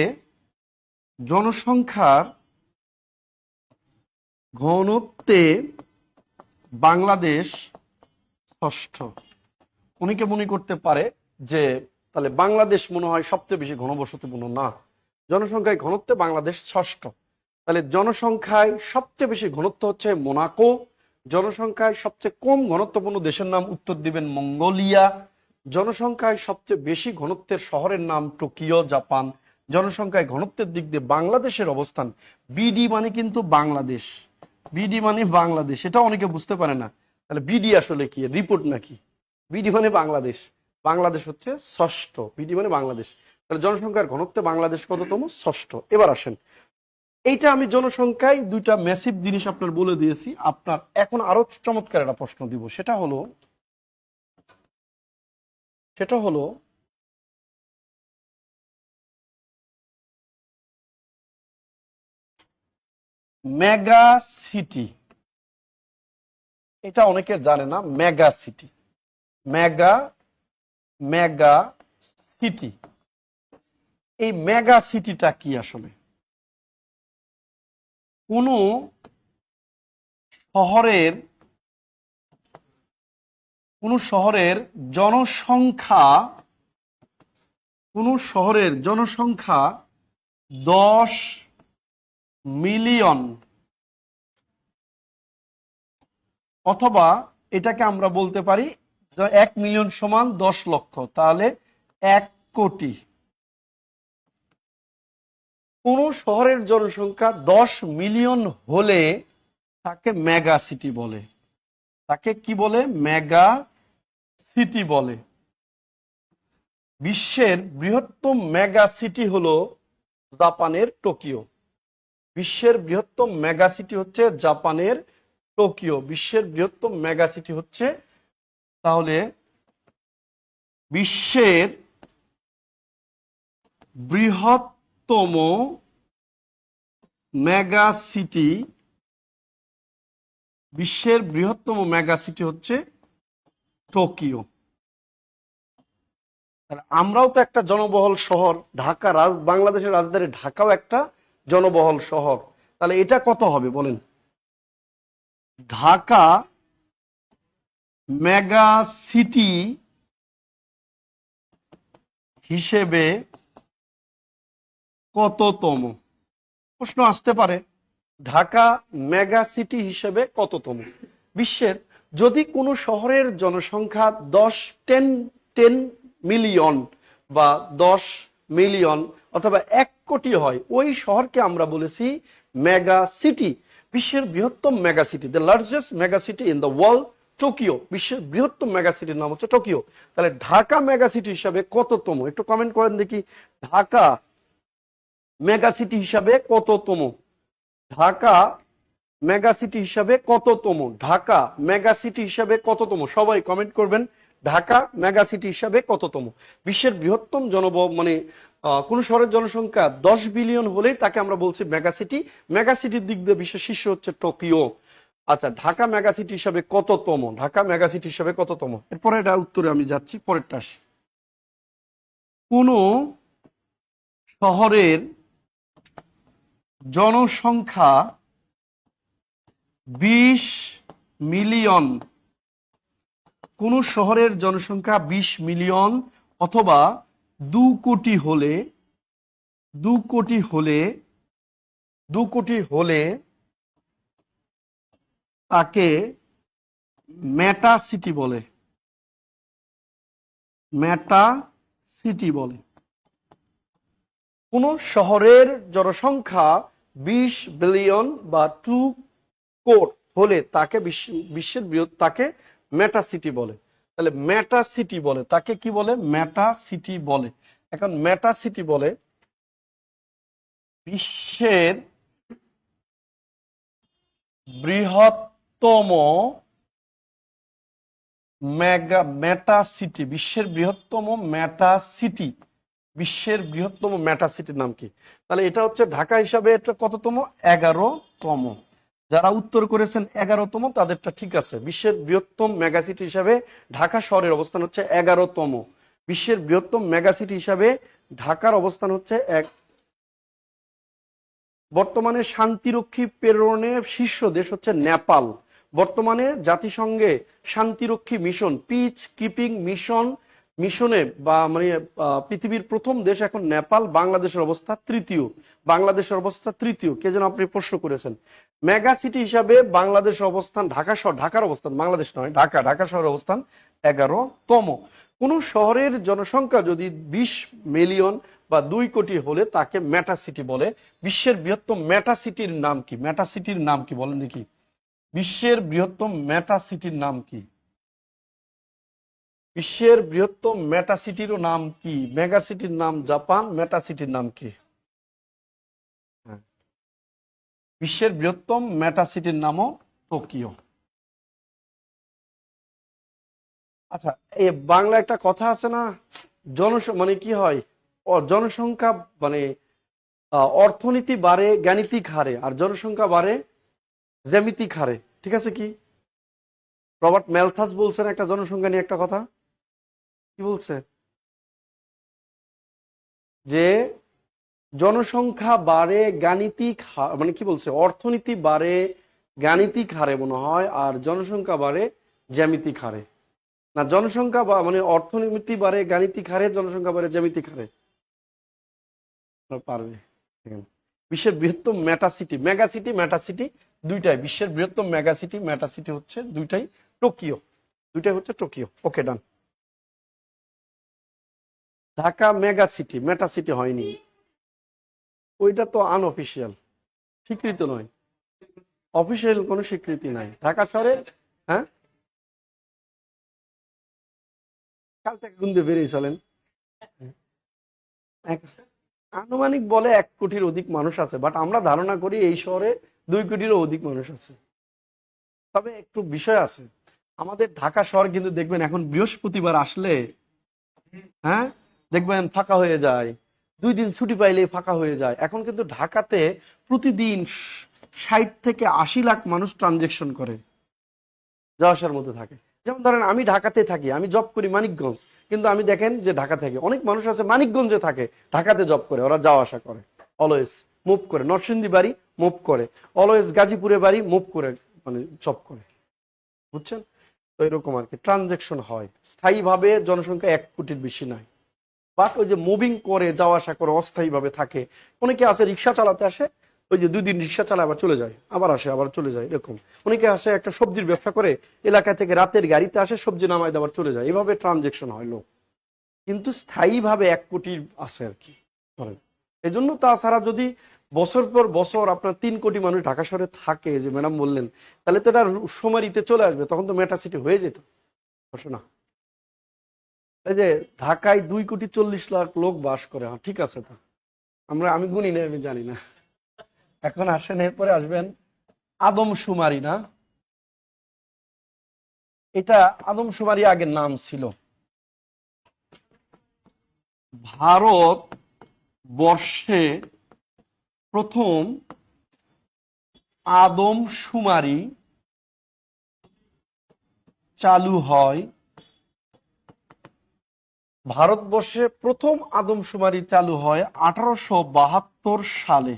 জনসংখ্যার ঘনত্বে বাংলাদেশ ষষ্ঠ। অনেকে মনে করতে পারে যে তাহলে বাংলাদেশ মনে হয় সবচেয়ে বেশি ঘনবসতিপূর্ণ। না, জনসংখ্যায় ঘনত্বে বাংলাদেশ ষষ্ঠ। তাহলে জনসংখ্যায় সবচেয়ে বেশি ঘনত্ব হচ্ছে মোনাকো। জনসংখ্যায় সবচেয়ে কম ঘনত্বপূর্ণ দেশের নাম উত্তর দিবেন মঙ্গোলিয়া। জনসংখ্যায় সবচেয়ে বেশি ঘনত্বের শহরের নাম টোকিও, জাপান। জনসংখ্যায় ঘনত্বের দিক দিয়ে বাংলাদেশের অবস্থান, বিডি মানে কিন্তু বাংলাদেশ, বিডি মানে বাংলাদেশ, এটা অনেকে বুঝতে পারে না। তাহলে বিডি আসলে কি, রিপোর্ট নাকি? বিডি মানে বাংলাদেশ, বাংলাদেশ হচ্ছে ষষ্ঠ, বিডি মানে বাংলাদেশ। তাহলে জনসংখ্যার ঘনত্বে বাংলাদেশ কততম? ষষ্ঠ। এবার আসেন, এইটা আমি জনসংখ্যায় দুইটা ম্যাসিভ জিনিস আপনার বলে দিয়েছি। আপনার এখন আরো চমৎকার একটা প্রশ্ন দিব, সেটা হলো মেগা সিটি। এটা অনেকে জানে না, mega city, mega mega city. এই মেগা সিটিটা কি আসলে? কোন শহরের জনসংখ্যা, কোন শহরের জনসংখ্যা 10 মিলিয়ন, অথবা এটাকে আমরা বলতে পারি 1 মিলিয়ন সমান 10 লক্ষ, তাহলে 1 কোটি। কোন শহরের জনসংখ্যা 10 মিলিয়ন হলে তাকে মেগা সিটি বলে। তাকে কি বলে? মেগা সিটি বলে। বিশ্বের বৃহত্তম মেগা সিটি হলো জাপানের টোকিও। বিশ্বের বৃহত্তম মেগা সিটি হচ্ছে জাপানের টোকিও। বিশ্বের বৃহত্তম মেগা সিটি হচ্ছে, তাহলে বিশ্বের বৃহত্তম মেগা সিটি, বিশ্বের বৃহত্তম মেগা সিটি হচ্ছে টোকিও। আমরাও তো একটা জনবহুল শহর, ঢাকা, বাংলাদেশের রাজধানী ঢাকাও একটা জনবহুল শহর। তাহলে এটা কত হবে বলেন? ঢাকা মেগা সিটি হিসেবে কততম? প্রশ্ন আসতে পারে ঢাকা মেগা সিটি হিসেবে কততম? বিশ্বের যদি কোনো শহরের জনসংখ্যা 10 মিলিয়ন বা 10 মিলিয়ন অথবা 1 কোটি হয়, ওই শহরকে আমরা বলেছি মেগা সিটি। বিশ্বের বৃহত্তম mega city, the largest mega city in the world, Tokyo. বিশ্বের বৃহত্তম মেগা সিটির নাম হচ্ছে টোকিও। তাহলে ঢাকা মেগা সিটি হিসাবে কততম? একটু কমেন্ট করেন দেখি, ঢাকা মেগা সিটি হিসাবে কততম? ঢাকা মেগা সিটি হিসাবে কততম? ঢাকা মেগা সিটি হিসাবে কততম? সবাই কমেন্ট করবেন, ঢাকা মেগা সিটি হিসাবে কততম? বিশ্বের বৃহত্তম মানে কোন শহরের জনসংখ্যা 10 বিলিয়ন হলেই তাকে আমরা বলছি মেগা সিটি। মেগা সিটির দিক দিয়ে বিশ্বের শীর্ষ হচ্ছে টোকিও। আচ্ছা, ঢাকা মেগা সিটি হিসাবে কততম? ঢাকা মেগা সিটি হিসাবে কততম? এরপরে এটা উত্তরে আমি যাচ্ছি, পরেরটা আসি। কোন শহরের জনসংখ্যা 20 মিলিয়ন, কোন শহরের জনসংখ্যা 20 মিলিয়ন অথবা 2 কোটি হলে, 2 কোটি হলে তাকে মেটা সিটি বলে। মেটা সিটি বলে। কোন শহরের জনসংখ্যা 20 বিলিয়ন বা 2 কোট হলে তাকে বিশ্বের তাকে মেটা সিটি বলে। তাহলে মেটা সিটি বলে, তাকে কি বলে? মেটা সিটি বলে। এখন মেটা সিটি বলে বিশ্বের বৃহত্তম মেটা সিটি। বিশ্বের বৃহত্তম মেটা সিটি, বিশ্বের বৃহত্তম মেটা সিটির নাম কি? তাহলে এটা হচ্ছে ঢাকা হিসাবে এটা কততম? 11তম। যারা উত্তর করেছেন 11তম তাদেরটা ঠিক আছে। বিশ্বের বৃহত্তম মেগা সিটি হিসাবে ঢাকা শহরের অবস্থান হচ্ছে 11তম। বিশ্বের বৃহত্তম মেগা সিটি হিসাবে ঢাকার অবস্থান হচ্ছে বর্তমানে শান্তিরক্ষী প্রেরণে শীর্ষ দেশ হচ্ছে নেপাল। বর্তমানে জাতিসংঘে শান্তিরক্ষী মিশন, পিস কিপিং মিশনে বা মানে পৃথিবীর প্রথম দেশ এখন নেপাল। বাংলাদেশের অবস্থা তৃতীয়। বাংলাদেশের অবস্থা তৃতীয়। কে যেন আপনি প্রশ্ন করেছেন। মেগা সিটি হিসাবে বাংলাদেশের অবস্থান, ঢাকার অবস্থান, বাংলাদেশ নয়, ঢাকা শহরের অবস্থান 11তম। কোন শহরের জনসংখ্যা যদি 20 মিলিয়ন বা 2 কোটি হলে তাকে মেটা সিটি বলে। বিশ্বের বৃহত্তম মেটা সিটির নাম কি? মেটা সিটির নাম কি বলেন দেখি? বিশ্বের বৃহত্তম মেটা সিটির নাম কি? বিশ্বের বৃহত্তম মেটা সিটিরও নাম কি? মেগা সিটির নাম জাপান, মেটা সিটির নাম কি? হ্যাঁ, বিশ্বের বৃহত্তম মেটা সিটির নামও টোকিও। আচ্ছা, এই বাংলা একটা কথা আছে না, মানে কি হয়, জনসংখ্যা মানে অর্থনীতি বাড়ে গাণিতিক হারে, আর জনসংখ্যা বাড়ে জ্যামিতিক হারে। ঠিক আছে কি? রবার্ট ম্যালথাস বলছেন একটা জনসংখ্যা নিয়ে একটা কথা, কি বলছে? যে জনসংখ্যা বাড়ে গাণিতিক মানে কি বলছে, অর্থনীতি বাড়ে গাণিতিক হারে মনে হয়, আর জনসংখ্যা বাড়ে জ্যামিতিক হারে। না, জনসংখ্যা মানে অর্থনীতি বাড়ে গাণিতিক হারে, জনসংখ্যা বাড়ে জ্যামিতিক হারে। পারবে। বিশ্বের বৃহত্তম মেটা সিটি, মেগা সিটি মেটা সিটি দুইটাই। বিশ্বের বৃহত্তম মেগা সিটি মেটা সিটি হচ্ছে দুইটাই টোকিও। দুইটাই হচ্ছে টোকিও। ওকে, ডান। ঢাকা মেগা সিটি, মেটা সিটি হয়নি, ওইটা তো আনঅফিসিয়াল, স্বীকৃত নয়। অফিসিয়াল কোনো স্বীকৃতি নাই ঢাকা শহরে। হ্যাঁ, কাল থেকে গুনতে বেরিয়ে চলেন। আনুমানিক বলে 1 কোটির অধিক মানুষ আছে, বাট আমরা ধারণা করি এই শহরে 2 কোটিরও অধিক মানুষ আছে। তবে একটু বিষয় আছে, আমাদের ঢাকা শহর কিন্তু দেখবেন এখন বৃহস্পতিবার আসলে, হ্যাঁ, দেখবেন ফাঁকা হয়ে যায়। 2 দিন ছুটি পাইলেই ফাঁকা হয়ে যায়। এখন কিন্তু ঢাকাতে প্রতিদিন 60 থেকে 80 লাখ মানুষ ট্রানজেকশন করে, যাওয়া আসার মধ্যে থাকে। যেমন ধরেন আমি ঢাকাতে থাকি, আমি জব করি মানিকগঞ্জ, কিন্তু আমি দেখেন যে ঢাকা থেকে অনেক মানুষ আছে মানিকগঞ্জে থাকে, ঢাকাতে জব করে, ওরা যাওয়া আসা করে, অলওয়েজ মুভ করে। নরসিংদী বাড়ি মুভ করে, অলওয়েজ গাজীপুরে বাড়ি মুভ করে, মানে জব করে, বুঝছেন? তো এরকম আর কি ট্রানজেকশন হয়। স্থায়ীভাবে জনসংখ্যা 1 কোটির বেশি নাই, বাট ওই যে মুভিং করে, যাওয়া আসা করে, অস্থায়ীভাবে থাকে। অনেকে আছে রিক্সা চালাতে আসে, ওই যে 2 দিন রিক্সা চালায় আবার চলে যায়, আবার আসে আবার চলে যায়, এরকম। অনেকে আসে একটা সবজির ব্যবসা করে, এলাকা থেকে রাতের গাড়িতে আসে, সবজি নামায় আবার চলে যায়, এভাবে ট্রানজেকশন হয় লোক। কিন্তু স্থায়ীভাবে 1 কোটি আছে আর কি ধরেন। এই জন্য তাছাড়া যদি বছর পর বছর আপনার 3 কোটি মানুষ ঢাকা শহরে থাকে, যে ম্যাডাম বললেন, তাহলে তো এটা সুমারিতে চলে আসবে, তখন তো মেটা সিটি হয়ে যেত। না, এই যে ঢাকায় 2,40,00,000 লোক বাস করে, হ্যাঁ ঠিক আছে, তো আমি গুনি না, আমি জানি না। এখন আসেন, এরপরে আসবেন আদমশুমারি। না, এটা আদমশুমারি আগের নাম ছিল। ভারত বর্ষে প্রথম আদমশুমারি চালু হয়, ভারতবর্ষে প্রথম আদমশুমারি চালু হয় 1872 সালে।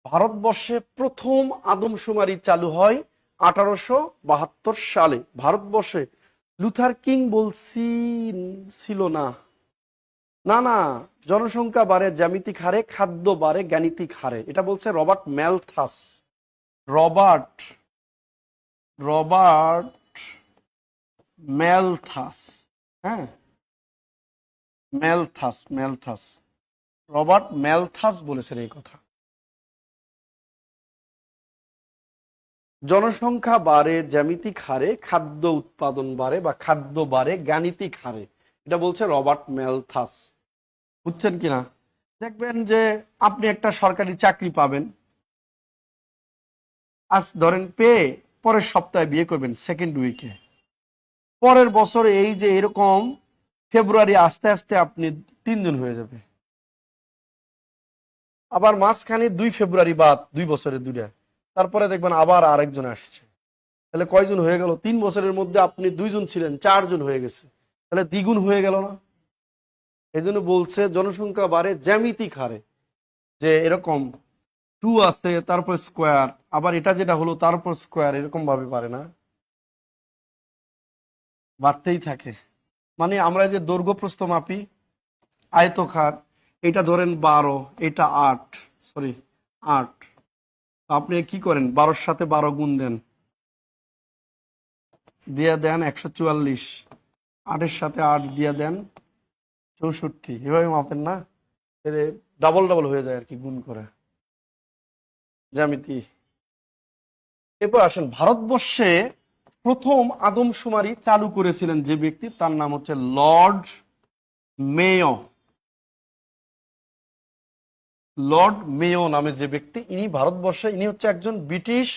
ভারতবর্ষে প্রথম আদমশুমারি চালু হয় 1872 সালে ভারতবর্ষে। লুথার কিং বলছি ছিল না, না না, জনসংখ্যা বাড়ে জ্যামিতিক হারে, খাদ্য বাড়ে গাণিতিক হারে, এটা বলছে Robert Malthus. Robert Robert Malthus, হ্যাঁ, ম্যালথাস, রবার্ট ম্যালথাস বলেছেন এই কথা। জনসংখ্যা বাড়ে জ্যামিতিক হারে, খাদ্য উৎপাদন বাড়ে বা খাদ্য বাড়ে গাণিতিক হারে, এটা বলছে রবার্ট ম্যালথাস। বুঝছেন কিনা? দেখবেন যে আপনি একটা সরকারি চাকরি পাবেন, আজ ধরেন পেয়ে পরের সপ্তাহে বিয়ে করবেন, সেকেন্ড উইকে, পরের বছর এই যে এরকম ফেব্রুয়ারি আস্তে আস্তে আপনি 3 জন হয়ে যাবে, আবার মাঝখানে 2 ফেব্রুয়ারি বাদ 2 বছরে 2টা, তারপরে দেখবেন আবার আরেকজন আসছে, তাহলে কয়জন হয়ে গেল? 3 বছরের মধ্যে আপনি 2 জন ছিলেন, 4 জন হয়ে গেছে, তাহলে দ্বিগুণ হয়ে গেল না? এই জন্য বলছে জনসংখ্যা বাড়ে জ্যামিতিক হারে, যে এরকম 2 আছে তারপর স্কোয়ার, আবার এটা যেটা হলো তারপর স্কোয়ার, এরকম ভাবে পারে না, বাড়তেই থাকে। মানে আমরা যে দৈর্ঘ্য প্রস্থ মাপি, আয়তকার, এটা ধরেন 12, এটা 8, সরি 8, আপনি কি করেন, 12-র সাথে 12 গুণ দেন, দিয়ে দেন 144, 8-এর সাথে 8 দিয়ে দেন 64, এভাবে মাপেন না, ডাবল ডাবল হয়ে যায় আর কি গুণ করে, জ্যামিতি। এরপর আসেন, ভারতবর্ষে প্রথম আদমশুমারি চালু করেছিলেন যে ব্যক্তি, তার নাম হচ্ছে লর্ড মেয়ো। লর্ড মেয়ো নামে যে ব্যক্তি, ইনি ভারতবর্ষে, ইনি হচ্ছে একজন ব্রিটিশ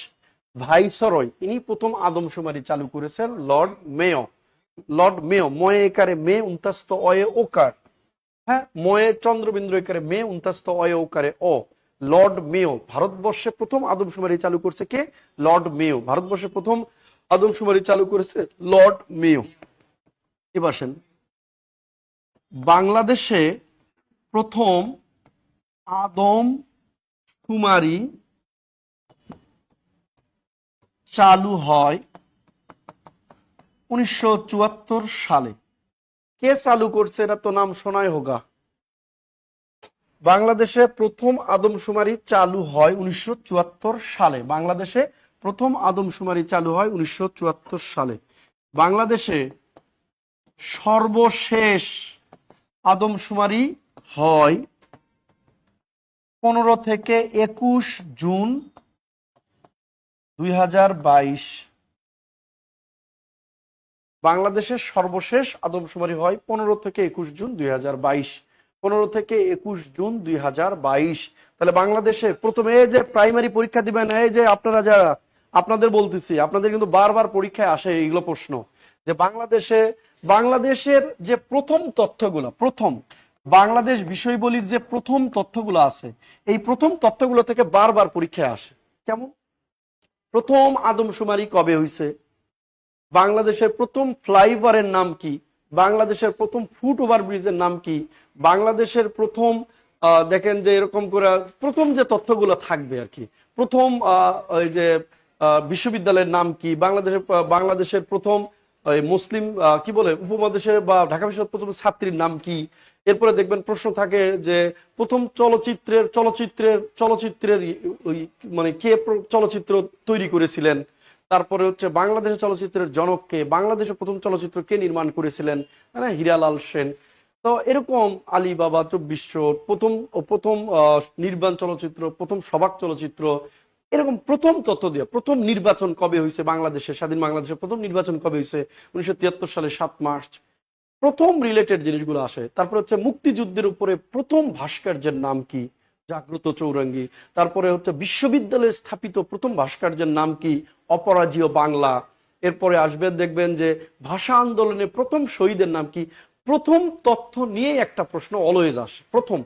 ভাইসরয়, ইনি প্রথম আদমশুমারি চালু করেছেন, লর্ড মেয়ো। লর্ড মেয়ো, ময়ে একারে মে উন্তাস্ত অয়ে ওকার, হ্যাঁ, ময়ে চন্দ্রবিন্দু একারে মে উন্তাস্ত অয়ে ওকারে ও, লর্ড মেয়ো। ভারতবর্ষে প্রথম আদমশুমারি চালু করছে কে? Lord Mayo. ভারতবর্ষে প্রথম আদমশুমারি চালু করেছে লর্ড মেয়ো। এবার আসেন, বাংলাদেশে প্রথম আদমশুমারি চালু হয় 1974 সালে। কে চালু করছে? এটা তো নাম শোনাই হোগা। বাংলাদেশে প্রথম আদমশুমারি চালু হয় 1974 সালে। বাংলাদেশে প্রথম আদমশুমারি চালু হয় 1974 সালে। বাংলাদেশে সর্বশেষ আদমশুমারি হয় 15 থেকে 21 জুন 2022। বাংলাদেশের সর্বশেষ আদমশুমারি হয় 15 থেকে 21 জুন 2022। 15 থেকে 21 জুন 2022। তাহলে বাংলাদেশে প্রথমে এই যে প্রাইমারি পরীক্ষা দিবেন, এই যে আপনারা যারা, আপনাদের বলতেছি, আপনাদের কিন্তু বারবার পরীক্ষায় আসে এইগুলো প্রশ্ন, যে বাংলাদেশের যে প্রথম তথ্যগুলো, প্রথম বাংলাদেশ বিষয়বলির যে প্রথম তথ্যগুলো আছে, এই প্রথম তথ্যগুলো থেকে বারবার পরীক্ষায় আসে। কেমন? প্রথম আদমশুমারি কবে হয়েছে, বাংলাদেশের প্রথম ফ্লাইওভারের নাম কি, বাংলাদেশের প্রথম ফুট ওভার ব্রিজের নাম কি, বাংলাদেশের প্রথম দেখেন যে এরকম করে প্রথম যে তথ্যগুলো থাকবে আর কি, প্রথম ওই যে বিশ্ববিদ্যালয়ের নাম কি, বাংলাদেশের প্রথম ওই মুসলিম কি বলে উপমহাদেশের বা ঢাকা বিশ্ববিদ্যালয়ের প্রথম ছাত্রীর নাম কি। এরপরে দেখবেন প্রশ্ন থাকে যে প্রথম চলচ্চিত্রের ওই মানে কে চলচ্চিত্র তৈরি করেছিলেন। তারপরে হচ্ছে বাংলাদেশের চলচ্চিত্রের জনক কে, বাংলাদেশের প্রথম চলচ্চিত্র কে নির্মাণ করেছিলেন, হ্যাঁ হীরালাল সেন। তো এরকম আলী বাবা 24 প্রথম নির্বাণ চলচ্চিত্র, প্রথম সবাক চলচ্চিত্র, এরকম প্রথম তথ্য দিয়ে প্রথম নির্বাচন কবে হয়েছে বাংলাদেশে, স্বাধীন বাংলাদেশের প্রথম নির্বাচন কবে হয়েছে 1973 সালে 7 মার্চ, প্রথম রিলেটেড জিনিসগুলো আসে। তারপরে হচ্ছে মুক্তিযুদ্ধের উপরে প্রথম ভাস্কর্যের নাম কি, জাগ্রত চৌরঙ্গী। তারপরে হচ্ছে বিশ্ববিদ্যালয়ে স্থাপিত প্রথম ভাস্কর্যের নাম কি, অপরাজীয় বাংলা। এরপরে আসবে দেখবেন যে ভাষা আন্দোলনে প্রথম শহীদের নাম কি। প্রথম তথ্য নিয়ে একটা প্রশ্ন অলওয়েজ আসে, প্রথম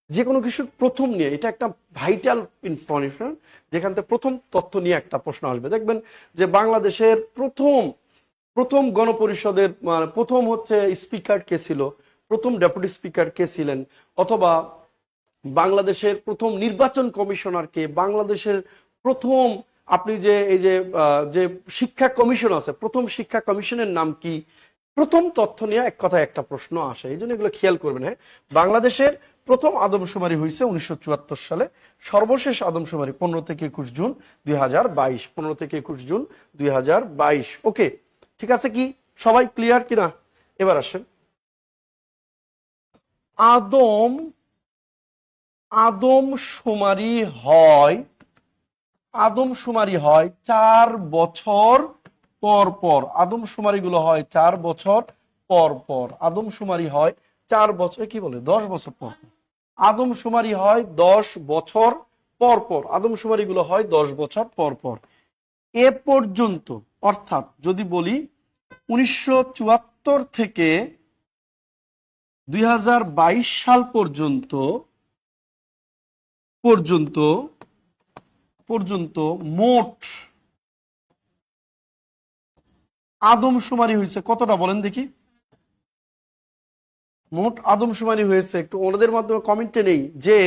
যে কোনো কিছুর প্রথম নিয়ে, এটা একটা ভাইটাল ইনফরমেশন, যেখান থেকে প্রথম তথ্য নিয়ে একটা প্রশ্ন আসবে। দেখবেন যে বাংলাদেশের প্রথম গণপরিষদের মানে প্রথম হচ্ছে স্পিকার কে ছিল, প্রথম ডেপুটি স্পিকার কে ছিলেন, অথবা বাংলাদেশের প্রথম নির্বাচন কমিশনার কে, বাংলাদেশের প্রথম আপনি যে এই যে শিক্ষা কমিশন আছে, প্রথম শিক্ষা কমিশনের নাম কি। প্রথম তথ্য নিয়ে এক কথায় একটা প্রশ্ন আসে, এই জন্য এগুলো খেয়াল করবেন। হ্যাঁ, বাংলাদেশের প্রথম আদমশুমারি হয়েছে 1974 সালে, সর্বশেষ আদমশুমারি 15 থেকে 21 জুন 2022, 15 থেকে 21 জুন 2022। ওকে, ঠিক আছে, কি সবাই ক্লিয়ার কিনা? এবার আসেন, আদমশুমারি হয়, আদমশুমারি হয় 4 বছর পর পর। আদমশুমারি গুলো হয় 4 বছর পর পর। আদমশুমারি হয় 4 বছর, কি বলে 10 বছর পর। আদমশুমারি হয় 10 বছর পর পর। আদমশুমারি গুলো হয় 10 বছর পর পর। এ পর্যন্ত, অর্থাৎ যদি বলি 1974 থেকে 2022 সাল পর্যন্ত পর্যন্ত পর্যন্ত মোট আদমশুমারি হয়েছে কতটা বলেন দেখি? মোট আদমশুমারি হয়েছে, একটু ওনাদের মাধ্যমে কমেন্টে নেই যে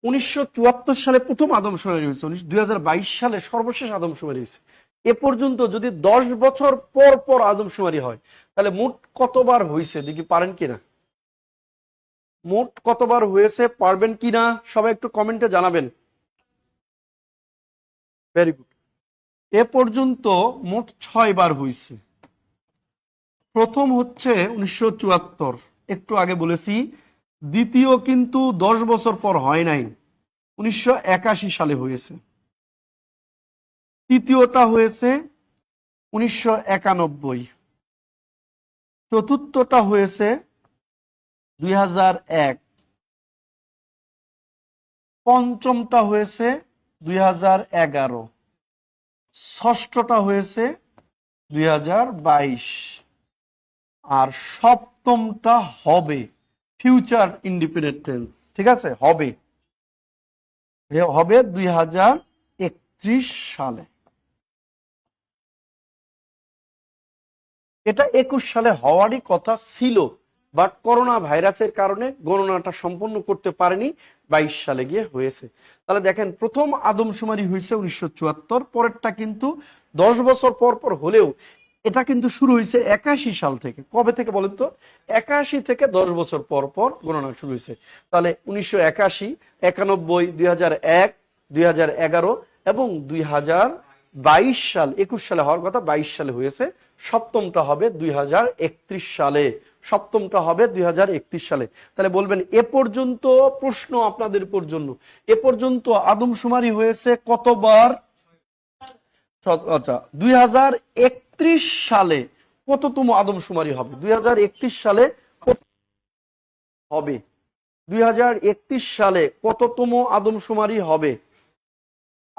1974 সালে প্রথম আদমশুমারি হয়েছে, 2022 সালে সর্বশেষ আদমশুমারি হয়েছে। এ পর্যন্ত যদি 10 বছর পর পর আদমশুমারি হয়, তাহলে মোট কতবার হয়েছে দেখি, পারেন কিনা? মোট কতবার হয়েছে পারবেন কিনা সবাই একটু কমেন্টে জানাবেন। Very good. এ পর্যন্ত মোট 6 বার হয়েছে। প্রথম হচ্ছে 1974, একটু আগে বলেছি। দ্বিতীয় কিন্তু 10 বছর পর হয় নাই, 1981 সালে হয়েছে। তৃতীয়টা হয়েছে 1991। চতুর্থটা হয়েছে 2001। পঞ্চমটা হয়েছে 2011। ষষ্ঠটা হয়েছে 2022। আর সপ্তমটা হবে ফিউচার ইন্ডিপেন্ডেন্স, ঠিক আছে, হবে 2031 সালে। এটা 21 সালে হওয়ারই কথা ছিল, বাট করোনা ভাইরাসের কারণে গণনাটা সম্পন্ন করতে পারেনি, 22 সালে গিয়ে হয়েছে। তাহলে দেখেন, প্রথম আদমশুমারি হয়েছে 1974, পরেরটা কিন্তু 10 বছর পর পর হলেও এটা কিন্তু শুরু হয়েছে 81 সাল থেকে। কবে থেকে বলেন তো? 81 থেকে 10 বছর পর পর গণনা শুরু হয়েছে। তাহলে 1981, 91, 2001, 2011 এবং 2022 সাল, 21 সালে হওয়ার কথা, 22 সালে হয়েছে। সপ্তমটা হবে 2031 সালে। সপ্তমটা হবে 2031 সালে। তাহলে বলবেন এ পর্যন্ত, প্রশ্ন আপনাদের জন্য, এ পর্যন্ত আদমশুমারি হয়েছে কতবার? আচ্ছা, 2031 সালে কততম আদমশুমারি হবে? 2031 সালে হবে, 2031 সালে কততম আদমশুমারি হবে?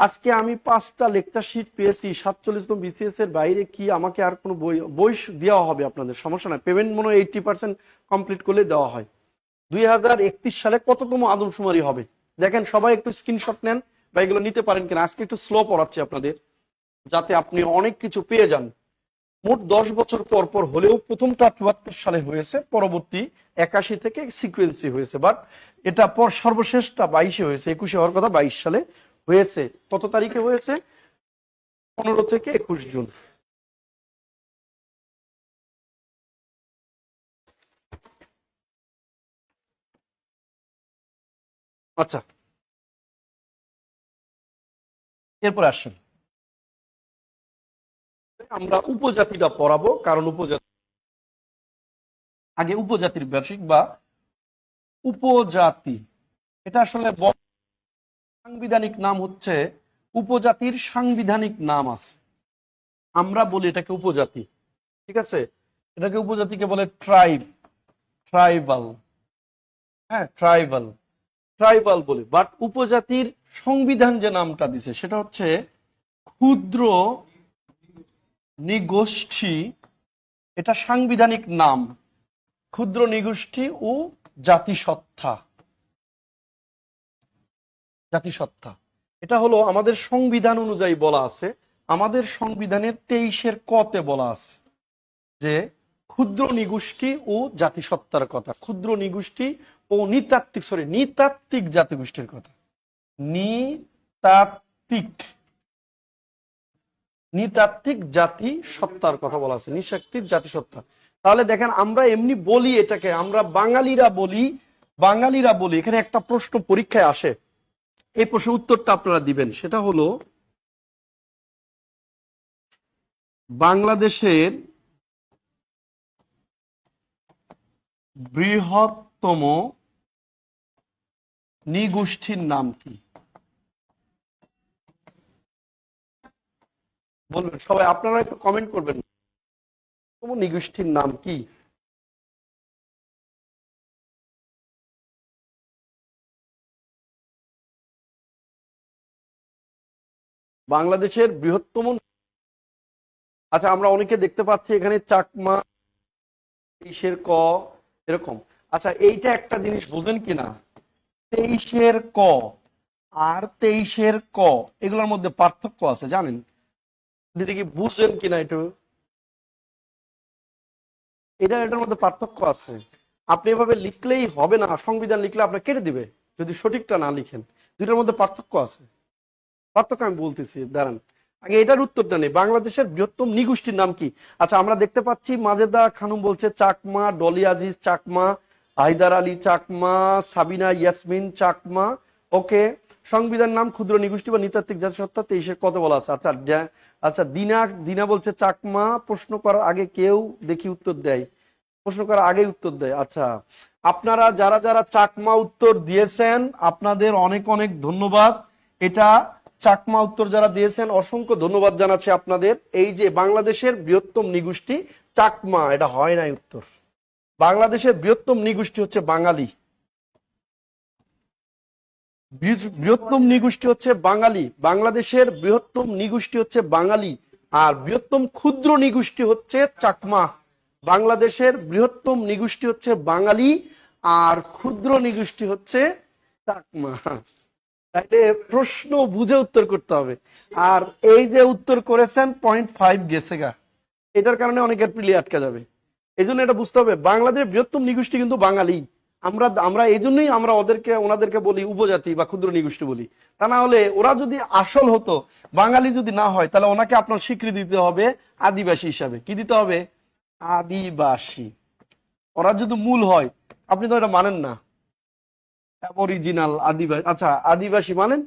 আজকে আমি 5টা লেকচার শিট পেয়েছি 47তম বিসিএস এর বাইরে। কি আমাকে আর কোনো বই দেওয়া হবে আপনাদের? সমস্যা নাই, পেমেন্ট মনে হয় 80% কমপ্লিট করলে দেওয়া হয়। 2031 সালে কততম আদমশুমারি হবে? দেখেন, সবাই একটু স্ক্রিনশট নেন বা এগুলো নিতে পারেন কিনা। আজকে একটু স্লো পড়াচ্ছি আপনাদের, যাতে আপনি অনেক কিছু পেয়ে যান। মোট 10 বছর পর পর হলেও প্রথমটা 74 সালে হয়েছে, পরবর্তী 81 থেকে সিকুয়েন্সি হয়েছে, বাট এটা পর সর্বশেষটা 22-এ হয়েছে। 21-এ হওয়ার কথা, 22 সালে হয়েছে। কত তারিখে হয়েছে? 15 থেকে 21 জুন। আচ্ছা, এরপর আসেন আমরা উপজাতিটা পড়াবো, কারণ উপজাতি আগে উপজাতির বেসিক বা উপজাতি, এটা আসলে সাংবিধানিক নাম হচ্ছে, উপজাতির সাংবিধানিক নাম আছে, আমরা বলি এটাকে উপজাতি। ঠিক আছে, এটাকে উপজাতিকে বলে ট্রাইব, ট্রাইবাল। হ্যাঁ, ট্রাইবাল, ট্রাইবাল বলি। বাট উপজাতির সংবিধান যে নামটা দিছে সেটা হচ্ছে ক্ষুদ্র নিগোষ্ঠী, এটা সাংবিধানিক নাম, ক্ষুদ্র নিগোষ্ঠী ও জাতিসত্তা। জাতিসত্তা এটা হলো আমাদের সংবিধান অনুযায়ী বলা আছে, আমাদের সংবিধানের 23-এর ক-তে বলা আছে যে ক্ষুদ্র নিগোষ্ঠী ও জাতিসত্তার কথা, ক্ষুদ্র নিগোষ্ঠী ও নৃতাত্ত্বিক জাতিগোষ্ঠীর কথা, নৃতাত্ত্বিক জাতিসত্তার কথা বলা আছে, নৃতাত্ত্বিক জাতিসত্তা। তাহলে দেখেন আমরা এমনি বলি, এটাকে আমরা বাঙালিরা বলি। এখানে একটা প্রশ্ন পরীক্ষায় আসে, এই প্রশ্নের উত্তরটা আপনারা দিবেন, সেটা হলো বাংলাদেশের বৃহত্তম নৃগোষ্ঠীর নাম কি? বলবেন সবাই, আপনারা একটু কমেন্ট করবেন, নৃগোষ্ঠীর নাম কি? বাংলাদেশের বৃহত্তম, আচ্ছা আমরা অনেকে দেখতে পাচ্ছি এখানে চাকমা, 23-এর ক এরকম। আচ্ছা এইটা একটা জিনিস বুঝেন কিনা, 23-এর ক আর 23-এর ক এগুলোর মধ্যে পার্থক্য আছে জানেন? যদি কি বুঝেন কিনা একটু, এটার মধ্যে পার্থক্য আছে। আপনি এভাবে লিখলেই হবে না, সংবিধান লিখলে আপনার কেটে দিবে যদি সঠিকটা না লিখেন। দুইটার মধ্যে পার্থক্য আছে, পার্থক্য আমি বলতেছি, দাঁড়ান আগে এটার উত্তরটা নেই। বাংলাদেশের বৃহত্তম নৃগোষ্ঠীর নাম কি? আচ্ছা আমরা দেখতে পাচ্ছি মাজেদা খানম বলছে চাকমা, ডলি আজিজ চাকমা, হায়দার আলী চাকমা, সাবিনা ইয়াসমিন চাকমা। ওকে, সংবিধান নাম ক্ষুদ্র নিগোষ্ঠী বা নৃতাত্ত্বিক জাতিসত্তা, 23-এর কত বলা আছে? আচ্ছা আচ্ছা দিনা বলছে চাকমা, প্রশ্ন করার আগে কেউ দেখি উত্তর দেয়, প্রশ্ন করার আগে উত্তর দেয়। আচ্ছা আপনারা যারা যারা চাকমা উত্তর দিয়েছেন আপনাদের অনেক অনেক ধন্যবাদ। এটা চাকমা উত্তর যারা দিয়েছেন অসংখ্য ধন্যবাদ জানাচ্ছি আপনাদের। এই যে বাংলাদেশের বৃহত্তম নৃগোষ্ঠী চাকমা, এটা হয় নাই উত্তর। বাংলাদেশের বৃহত্তম নৃগোষ্ঠী হচ্ছে বাঙালি, বৃহত্তম নৃগোষ্ঠী হচ্ছে বাঙালি, বাংলাদেশের বৃহত্তম নৃগোষ্ঠী হচ্ছে বাঙালি, আর বৃহত্তম ক্ষুদ্র নৃগোষ্ঠী হচ্ছে চাকমা। বাংলাদেশের বৃহত্তম নৃগোষ্ঠী হচ্ছে বাঙালি আর ক্ষুদ্র নৃগোষ্ঠী হচ্ছে চাকমা। তাইলে প্রশ্ন বুঝে উত্তর করতে হবে। আর এই যে উত্তর করেছেন 0.5 গেছে গা, এটার কারণে অনেকের প্রিলি আটকে যাবে। এই জন্য এটা বুঝতে হবে বাংলাদেশের বৃহত্তম নৃগোষ্ঠী কিন্তু বাঙালি। আমরা এই জন্যই আমরা ওনাদেরকে বলি উপজাতি বা ক্ষুদ্র নৃগোষ্ঠী বলি। তা না হলে ওরা যদি আসল হতো, বাঙালি যদি না হয়, তাহলে ওনাকে আপনার স্বীকৃতি দিতে হবে আদিবাসী হিসাবে। কি দিতে হবে? আদিবাসী। ওরা যদি মূল হয়, আপনি তো এটা মানেন না, অরিজিনাল আদিবাসী। আচ্ছা আদিবাসী মানেন?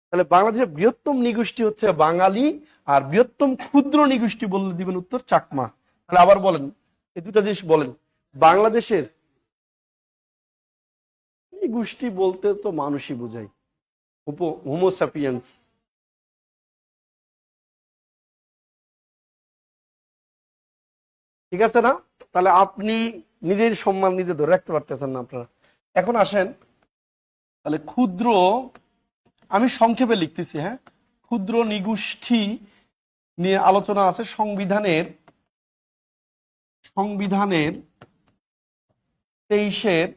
তাহলে বাংলাদেশের বৃহত্তম নৃগোষ্ঠী হচ্ছে বাঙালি, আর বৃহত্তম ক্ষুদ্র নৃগোষ্ঠী বললে দিবেন উত্তর চাকমা। তাহলে আবার বলেন, এই দুটা জিনিস বলেন। বাংলাদেশের নৃগোষ্ঠী বলতে তো মানুষই বোঝায়, হোমোস্যাপিয়েন্স। ঠিক আছে না? তাহলে আপনি নিজের সম্মান নিজে ধরে রাখতে পারতেছেন না আপনারা। এখন আসেন তাহলে ক্ষুদ্র, আমি সংক্ষেপে লিখতেছি, হ্যাঁ, ক্ষুদ্র নৃগোষ্ঠী নিয়ে আলোচনা আছে সংবিধানের 23-এর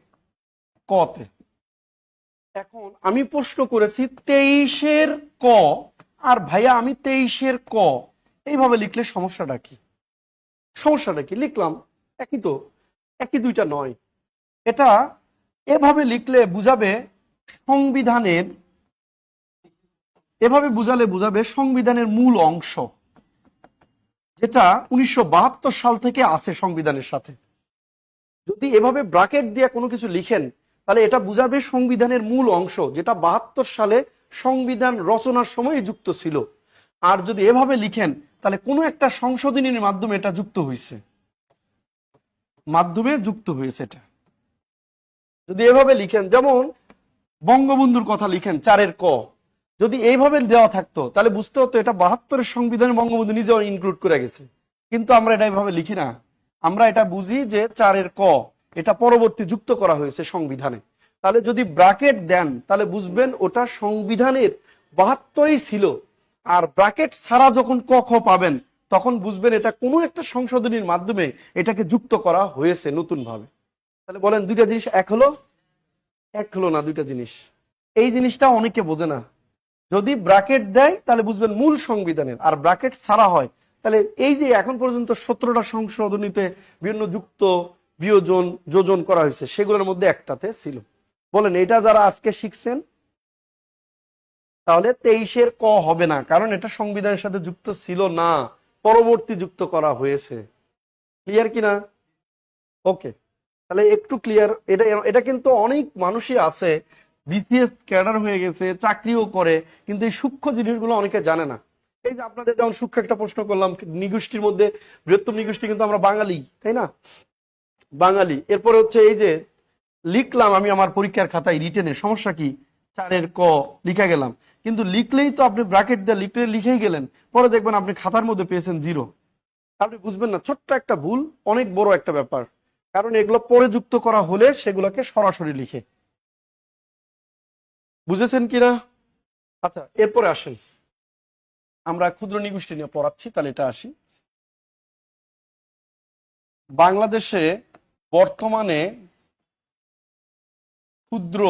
ক-তে। এখন আমি প্রশ্ন করেছি 23-এর ক, আর ভাইয়া আমি 23-এর ক এইভাবে লিখলে সমস্যাটা কি? সমস্যাটা কি? লিখলাম একই তো, একই দুইটা নয়। এটা এভাবে লিখলে বুঝাবে সংবিধানের, এভাবে বুঝাবে সংবিধানের মূল অংশ, যেটা 1972 সাল থেকে আছে সংবিধানের সাথে। যদি এভাবে ব্র্যাকেট দিয়ে কোনো কিছু লিখেন তাহলে এটা বুঝাবে সংবিধানের মূল অংশ, যেটা 72 সালে সংবিধান রচনার সময় যুক্ত ছিল। আর যদি এভাবে লিখেন তাহলে কোনো একটা সংশোধনীর মাধ্যমে এটা যুক্ত হয়েছে, এটা যদি এভাবে লিখেন, যেমন বঙ্গবন্ধুর কথা লিখেন 4 ক, যদি এইভাবে দেওয়া থাকতো তাহলে বুঝতে হতো এটা 72-এর সংবিধানে বঙ্গবন্ধু নিজেও ইনক্লুড করে গেছে। কিন্তু আমরা এটা এইভাবে লিখি না, আমরা এটা বুঝি যে 4 ক এটা পরবর্তী যুক্ত করা হয়েছে সংবিধানে। তাহলে যদি ব্র্যাকেট দেন তাহলে বুঝবেন ওটা সংবিধানের 72-ই ছিল। আর ব্র্যাকেট ছাড়া যখন ক খ পাবেন তখন বুঝবেন এটা কোনো একটা সংশোধনীর মাধ্যমে এটাকে যুক্ত করা হয়েছে নতুন ভাবে। তাহলে বলেন দুইটা জিনিস এক হলো? এক হলো না, দুইটা জিনিস। এই জিনিসটা অনেকে বোঝে না। যদি ব্র্যাকেট দেয় তাহলে বুঝবেন মূল সংবিধানের, আর ব্র্যাকেট ছাড়া হয় তাহলে এই যে এখন পর্যন্ত 17টা সংশোধনীতে বিভিন্ন যুক্ত, বিয়োজন, যোজন করা হয়েছে সেগুলোর মধ্যে একটাতে ছিল। বলেন এটা যারা আজকে শিখছেন তাহলে 23-এর ক হবে না, কারণ এটা সংবিধানের সাথে যুক্ত ছিল না, পরবর্তী যুক্ত করা হয়েছে। ক্লিয়ার কিনা? ওকে, তাহলে একটু ক্লিয়ার। এটা এটা কিন্তু অনেক মানুষই আছে বিসিএস ক্যাডার হয়ে গেছে, চাকরিও করে, কিন্তু এই সূক্ষ্ম জিনিসগুলো অনেকে জানে না। এই যে আপনাদের যেমন সূক্ষ্ম একটা প্রশ্ন করলাম, নিগোষ্ঠীর মধ্যে বৃহত্তম নিগোষ্ঠী কিন্তু আমরা বাঙালি, তাই না? বাঙালি। এরপরে হচ্ছে এই যে লিখলাম আমি আমার পরীক্ষার খাতায় রিটেনে, সমস্যা কি? 4 ক লিখে গেলাম, কিন্তু লিখলেই তো আপনি ব্র্যাকেট দিয়ে লিখলে লিখেই গেলেন, পরে দেখবেন আপনি খাতার মধ্যে পেয়েছেন 0। আপনি বুঝবেন না, ছোট্ট একটা ভুল অনেক বড় একটা ব্যাপার, কারণ এগুলো পরে যুক্ত করা হলে সেগুলোকে সরাসরি লিখে। বুঝেছেন কিনা? আচ্ছা, এরপরে আসেন, আমরা ক্ষুদ্র নিগোষ্ঠী নিয়ে পড়াচ্ছি, তাহলে এটা আসি। বাংলাদেশে বর্তমানে ক্ষুদ্র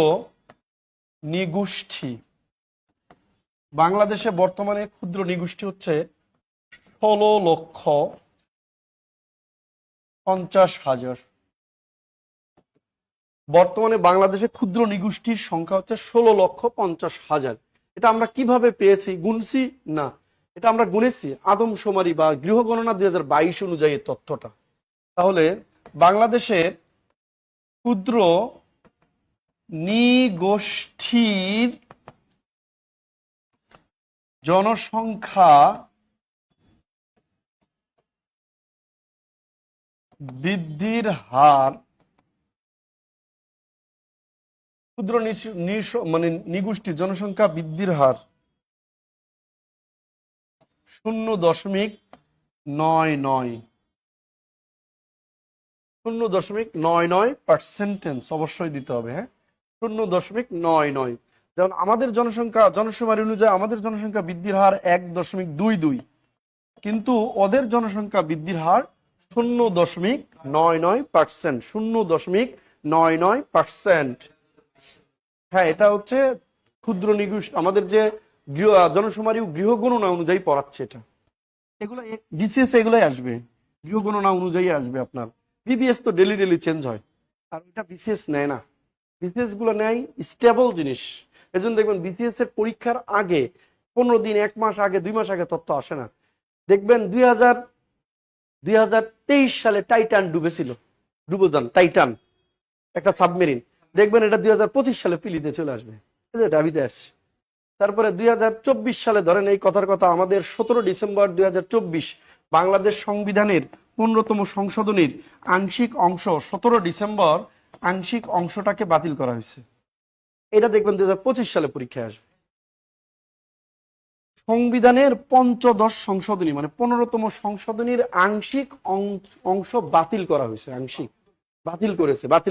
নিগোষ্ঠী, বাংলাদেশে বর্তমানে ক্ষুদ্র নিগোষ্ঠী হচ্ছে 16,50,000। বর্তমানে বাংলাদেশে ক্ষুদ্র নিগোষ্ঠীর সংখ্যা হচ্ছে 16,50,000। এটা আমরা কিভাবে পেয়েছি? গুনছি না, এটা আমরা গুনেছি আদমশুমারি বা গৃহগণনা 2022 অনুযায়ী তথ্যটা। তাহলে বাংলাদেশের ক্ষুদ্র নিগোষ্ঠীর জনসংখ্যা বৃদ্ধির হার, ক্ষুদ্র মানে নিগোষ্ঠীর জনসংখ্যা বৃদ্ধির হার 0.99, 0.99% অবশ্যই দিতে হবে, হ্যাঁ, 0.99। যেমন আমাদের জনসংখ্যা, জনশুমারি অনুযায়ী আমাদের জনসংখ্যা বৃদ্ধির হার 1.22, কিন্তু ওদের জনসংখ্যা বৃদ্ধির হার 0.99%, 0.99%। হ্যাঁ, এটা হচ্ছে ক্ষুদ্র নিগোষ্ঠী, আমাদের যে জনশুমারি ও গৃহগণনা অনুযায়ী পড়াচ্ছে এটা। এগুলো বিসিএস এগুলোই আসবে, গৃহগণনা অনুযায়ী আসবে আপনার। বিবিএস তো ডেলি ডেলি চেঞ্জ হয়, আর ওটা বিসিএস নেয় না। বিসিএস গুলো নেয় স্টেবল জিনিস। এজন্য দেখবেন বিসিএস এর পরীক্ষার আগে 15 দিন, 1 মাস আগে, 2 মাস আগে তথ্য আসে না। দেখবেন 2023 সালে টাইটান ডুবেছিল, ডুবোজান টাইটান, একটা সাবমেরিন। দেখবেন এটা 2025 সালে পিলিতে চলে আসবে, ডাবিতে আসছে। তারপরে 2024 সালে ধরেন এই কথার কথা, আমাদের 17 ডিসেম্বর 2024 বাংলাদেশ সংবিধানের 15তম সংশোধনীর আংশিক অংশ 17 ডিসেম্বর আংশিক অংশটাকে বাতিল করা হয়েছে। এটা দেখবেন 2025 সালে পরীক্ষায় আসবে। সংবিধানের 15ম সংশোধনী মানে 15তম সংশোধনীর আংশিক অংশ বাতিল করা হয়েছে, আংশিক বাতিল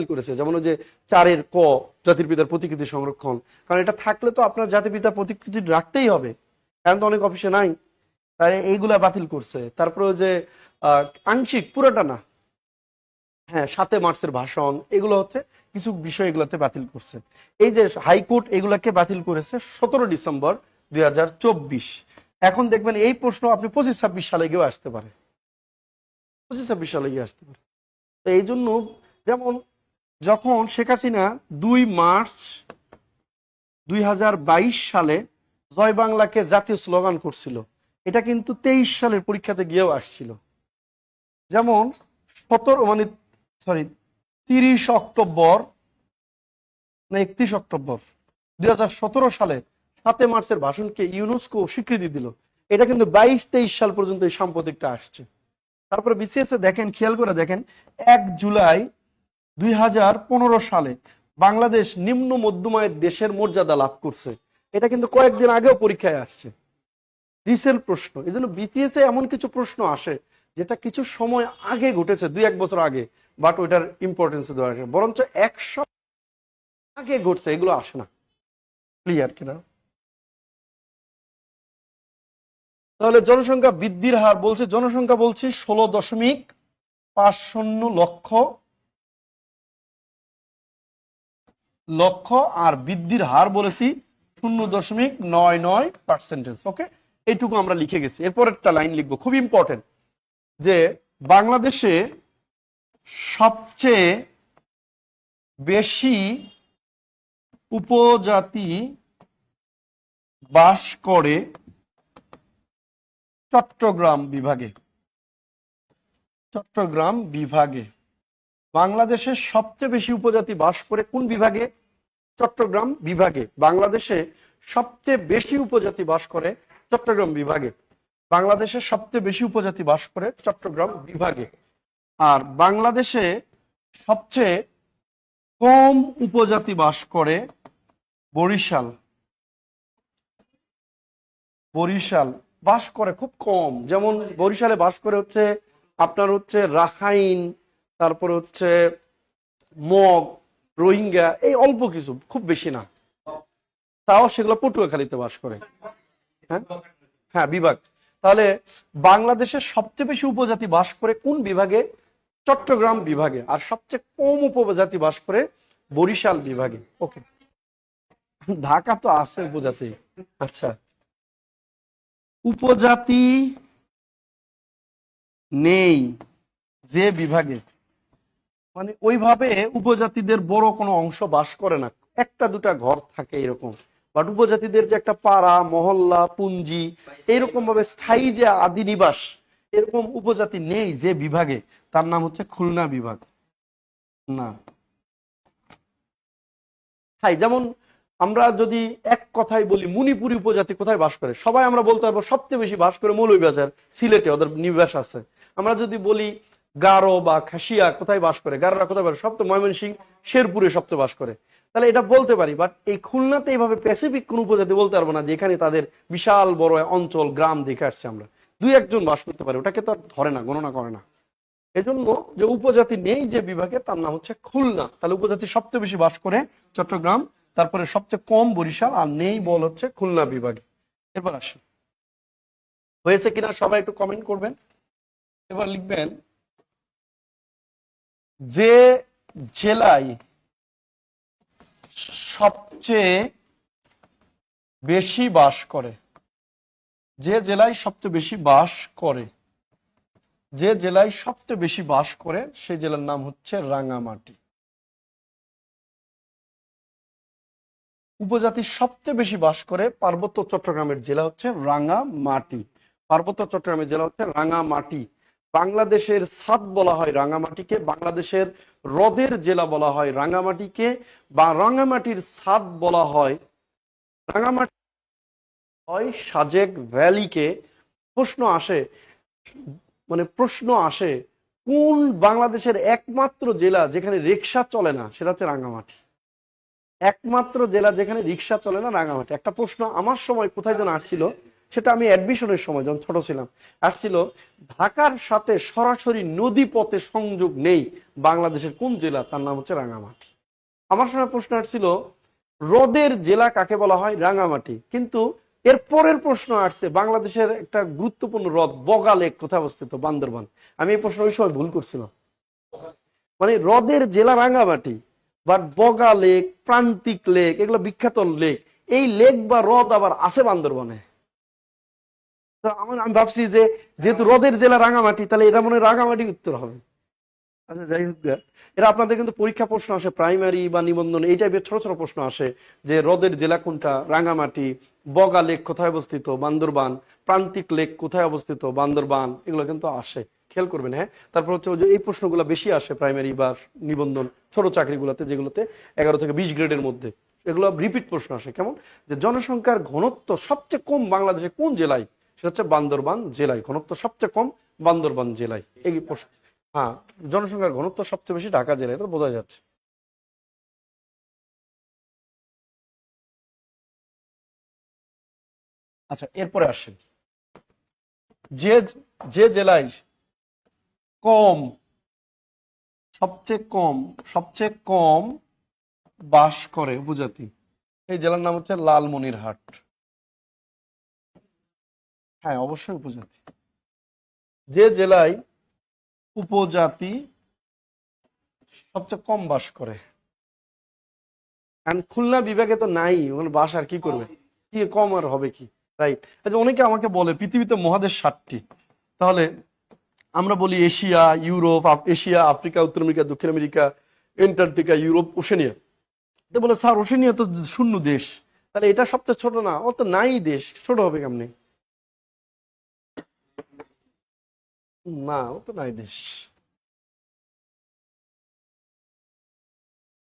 করেছে। যেমন ওই যে 4 ক জাতির পিতার প্রতিকৃতি সংরক্ষণ, কারণ এটা থাকলে তো আপনার জাতির পিতার প্রতিকৃতি রাখতেই হবে, এখন তো অনেক অফিসে নাই, তাই এইগুলা বাতিল করছে। তারপরে যে আংশিক, পুরোটা না, হ্যাঁ, 7 মার্চের ভাষণ, এগুলো হচ্ছে কিছু বিষয় এগুলাতে বাতিল করছে। এই যে হাইকোর্ট এগুলাকে বাতিল করেছে 17 ডিসেম্বর 2024। এখন দেখবেন এই প্রশ্ন আপনি 25-26 সালে গিয়েও আসতে পারে, 25-26 সালে গিয়ে আসতে পারে। তো এই জন্য যেমন যখন শেখ হাসিনা 2 মার্চ 2022 সালে জয় বাংলাকে জাতীয় স্লোগান করছিল, এটা কিন্তু 23 সালের পরীক্ষাতে গিয়েও আসছিল। যেমন 30 অক্টোবর না 31 অক্টোবর 2017 সালে 7 মার্চের ভাষণকে ইউনেস্কো স্বীকৃতি দিল। এটা কিন্তু 22-23 সাল পর্যন্ত এই সাম্প্রতিকটা আসছে। তারপরে বিসিএস এ দেখেন, খেয়াল করে দেখেন, 1 জুলাই 2015 সালে বাংলাদেশ নিম্ন মধ্যম আয়ের দেশের মর্যাদা লাভ করছে। এটা কিন্তু কয়েকদিন আগেও পরীক্ষায় আসছে, রিসেন্ট প্রশ্ন। এই জন্য বিসিএস এ এমন কিছু প্রশ্ন আসে যেটা কিছু সময় আগে ঘটেছে, 2-1 বছর আগে, বাট ওইটার ইম্পর্টেন্স দেওয়া হয় না। বরঞ্চ 100 আগে ঘটছে, এগুলো আসে না। ক্লিয়ার কিনা? তাহলে জনসংখ্যা বৃদ্ধির হার বলছে, জনসংখ্যা বলছি 16.50 লক্ষ, আর বৃদ্ধির হার বলেছি 0.99%। ওকে, এইটুকু আমরা লিখে গেছি। এরপর একটা লাইন লিখবো, খুব ইম্পর্টেন্ট, যে বাংলাদেশে সবচেয়ে বেশি উপজাতি বাস করে চট্টগ্রাম বিভাগে। চট্টগ্রাম বিভাগে বাংলাদেশের সবচেয়ে বেশি উপজাতি বাস করে কোন বিভাগে? চট্টগ্রাম বিভাগে। বাংলাদেশে সবচেয়ে বেশি উপজাতি বাস করে চট্টগ্রাম বিভাগে। বাংলাদেশের সবচেয়ে বেশি উপজাতি বাস করে চট্টগ্রাম বিভাগে। আর বাংলাদেশে সবচেয়ে কম উপজাতি বাস করে বরিশাল। বরিশাল বাস করে খুব কম। যেমন বরিশালে বাস করে হচ্ছে আপনার হচ্ছে রাখাইন, তারপর হচ্ছে মগ, রোহিঙ্গা, এই অল্প কিছু, খুব বেশি না। তাও সেগুলো পটুয়াখালীতে বাস করে। হ্যাঁ হ্যাঁ, বিভাগ। তাহলে বাংলাদেশের সবচেয়ে বেশি উপজাতি বাস করে কোন বিভাগে? চট্টগ্রাম বিভাগে। আর সবচেয়ে কম উপজাতি বাস করে বরিশাল বিভাগে। ওকে, ঢাকা তো আছে উপজাতি। আচ্ছা, উপজাতি নেই যে বিভাগে, মানে ওইভাবে উপজাতিদের বড় কোনো অংশ বাস করে না, 1-2টা ঘর থাকে এরকম। বাট উপজাতিদের যে একটা পাড়া, মহল্লা, পুঞ্জি, এরকম ভাবে স্থায়ী যে আদি নিবাস, এরকম উপজাতি নেই যে বিভাগে। তার নাম হচ্ছে খুলনা বিভাগ। না, তাই যেমন আমরা যদি এক কথায় বলি মণিপুরি উপজাতি কোথায় বাস করে, সবাই আমরা বলতে পারবো সবচেয়ে বেশি বাস করে মৌলভীবাজার, সিলেটে ওদের নিবাস আছে। আমরা যদি বলি গারো বা খাসিয়া কোথায় বাস করে, গারোরা কোথায় বাস, সব তো ময়মনসিংহ, শেরপুরে সবচেয়ে বাস করে। তাহলে এটা বলতে পারি, বাট এই খুলনাতে এইভাবে স্পেসিফিক কোন উপজাতি বলতে পারবো না যে এখানে তাদের বিশাল বড় অঞ্চল, গ্রাম দেখে আসছে আমরা। 2-1 জন বাস করতে পারে, ওটাকে তো আর ধরে না, গণনা করে না। এজন্য যে উপজাতি নেই যে বিভাগে, তার নাম হচ্ছে খুলনা। তাহলে উপজাতি সবচেয়ে বেশি বাস করে চট্টগ্রাম, তারপরে সবচেয়ে কম বরিশাল, আর নেই বল হচ্ছে খুলনা বিভাগে। এবার আসুন, হয়েছে কিনা সবাই একটু কমেন্ট করবেন। এবার লিখবেন, যে জেলায় সবচেয়ে বেশি বাস করে, যে জেলায় সবচেয়ে বেশি বাস করে, যে জেলায় সবচেয়ে বেশি বাস করে সেই জেলার নাম হচ্ছে রাঙ্গামাটি। উপজাতি সবচেয়ে বেশি বাস করে পার্বত্য চট্টগ্রামের জেলা হচ্ছে রাঙ্গামাটি। পার্বত্য চট্টগ্রামের জেলা হচ্ছে রাঙ্গামাটি। বাংলাদেশের ছাদ বলা হয় রাঙ্গামাটিকে, বাংলাদেশের হ্রদের জেলা বলা হয় রাঙ্গামাটিকে, বা রাঙ্গামাটির ছাদ বলা হয়, রাঙ্গামাটি হয় সাজেক ভ্যালিকে। প্রশ্ন আসে, মানে প্রশ্ন আসে, কোন বাংলাদেশের একমাত্র জেলা যেখানে রিক্সা চলে না, সেটা হচ্ছে রাঙ্গামাটি। একমাত্র জেলা যেখানে রিক্সা চলে না, রাঙ্গামাটি। একটা প্রশ্ন আমার সময় কোথায় যেন আসছিল, সেটা আমি অ্যাডমিশনের সময় যখন ছোট ছিলাম আসছিল, ঢাকার সাথে সরাসরি নদী পথে সংযোগ নেই বাংলাদেশের কোন জেলা, তার নাম হচ্ছে রাঙ্গামাটি। আমার সময় প্রশ্ন আসছিল হ্রদের জেলা কাকে বলা হয়, রাঙ্গামাটি। কিন্তু এর পরের প্রশ্ন আসছে বাংলাদেশের একটা গুরুত্বপূর্ণ হ্রদ বগা লেক কোথায় অবস্থিত, বান্দরবান। আমি এই প্রশ্ন ওই সময় ভুল করছিলাম, মানে হ্রদের জেলা রাঙ্গামাটি, বাট বগা লেক, প্রান্তিক লেক, এগুলো বিখ্যাত লেক, এই লেক বা হ্রদ আবার আছে বান্দরবনে। তো আমি ভাবছি যে যেহেতু হ্রদের জেলা রাঙ্গামাটি, তাহলে এটা মনে হয় রাঙ্গামাটি উত্তর হবে। আচ্ছা, যাই হোক, এটা আপনাদের কিন্তু পরীক্ষা প্রশ্ন আসে, প্রাইমারি বা নিবন্ধন এই টাইপের ছোট ছোট প্রশ্ন আসে, যে হ্রদের জেলা কোনটা, রাঙ্গামাটি, বগা লেক কোথায় অবস্থিত, বান্দরবান, প্রান্তিক লেক কোথায় অবস্থিত, বান্দরবান, এগুলো কিন্তু আসে। খেয়াল করবেন। হ্যাঁ, তারপর হচ্ছে ওই যে এই প্রশ্নগুলো বেশি আসে প্রাইমারি বা নিবন্ধন ছোট চাকরিগুলোতে, যেগুলোতে 11 থেকে 20 গ্রেডের মধ্যে, এগুলো রিপিট প্রশ্ন আসে। কেমন? যে জনসংখ্যার ঘনত্ব সবচেয়ে কম বাংলাদেশে কোন জেলায়? সেটা হচ্ছে বান্দরবান জেলায়। ঘনত্ব সবচেয়ে কম বান্দরবান জেলায়, এই প্রশ্ন। হ্যাঁ, জনসংখ্যার ঘনত্ব সবচেয়ে বেশি ঢাকা জেলায়, এটা বোঝা যাচ্ছে। আচ্ছা, এরপরে আসেন, যে যে জেলায় কম, সবচেয়ে কম বাস করে উপজাতি, এই জেলার নাম হচ্ছে লালমনিরহাট। হ্যাঁ, অবশ্যই উপজাতি। যে জেলায় উপজাতি সবচেয়ে কম বাস করে, কারণ খুলনা বিভাগে তো নাই, ওখানে বাস আর কি করবে, কি কম আর হবে কি? রাইট। আচ্ছা, অনেকে আমাকে বলে পৃথিবীতে মহাদেশ 7টি, তাহলে আমরা বলি এশিয়া, ইউরোপ, এশিয়া, আফ্রিকা, উত্তর আমেরিকা, দক্ষিণ আমেরিকা, এন্টার্কটিকা, ইউরোপ, ওশেনিয়া। তো বলে স্যার ওশেনিয়া তো শূন্য দেশ, তাহলে এটা সবচেয়ে ছোট না? ও তো নাই দেশ, ছোট হবে কেমনে? না, ও তো নাই দেশ।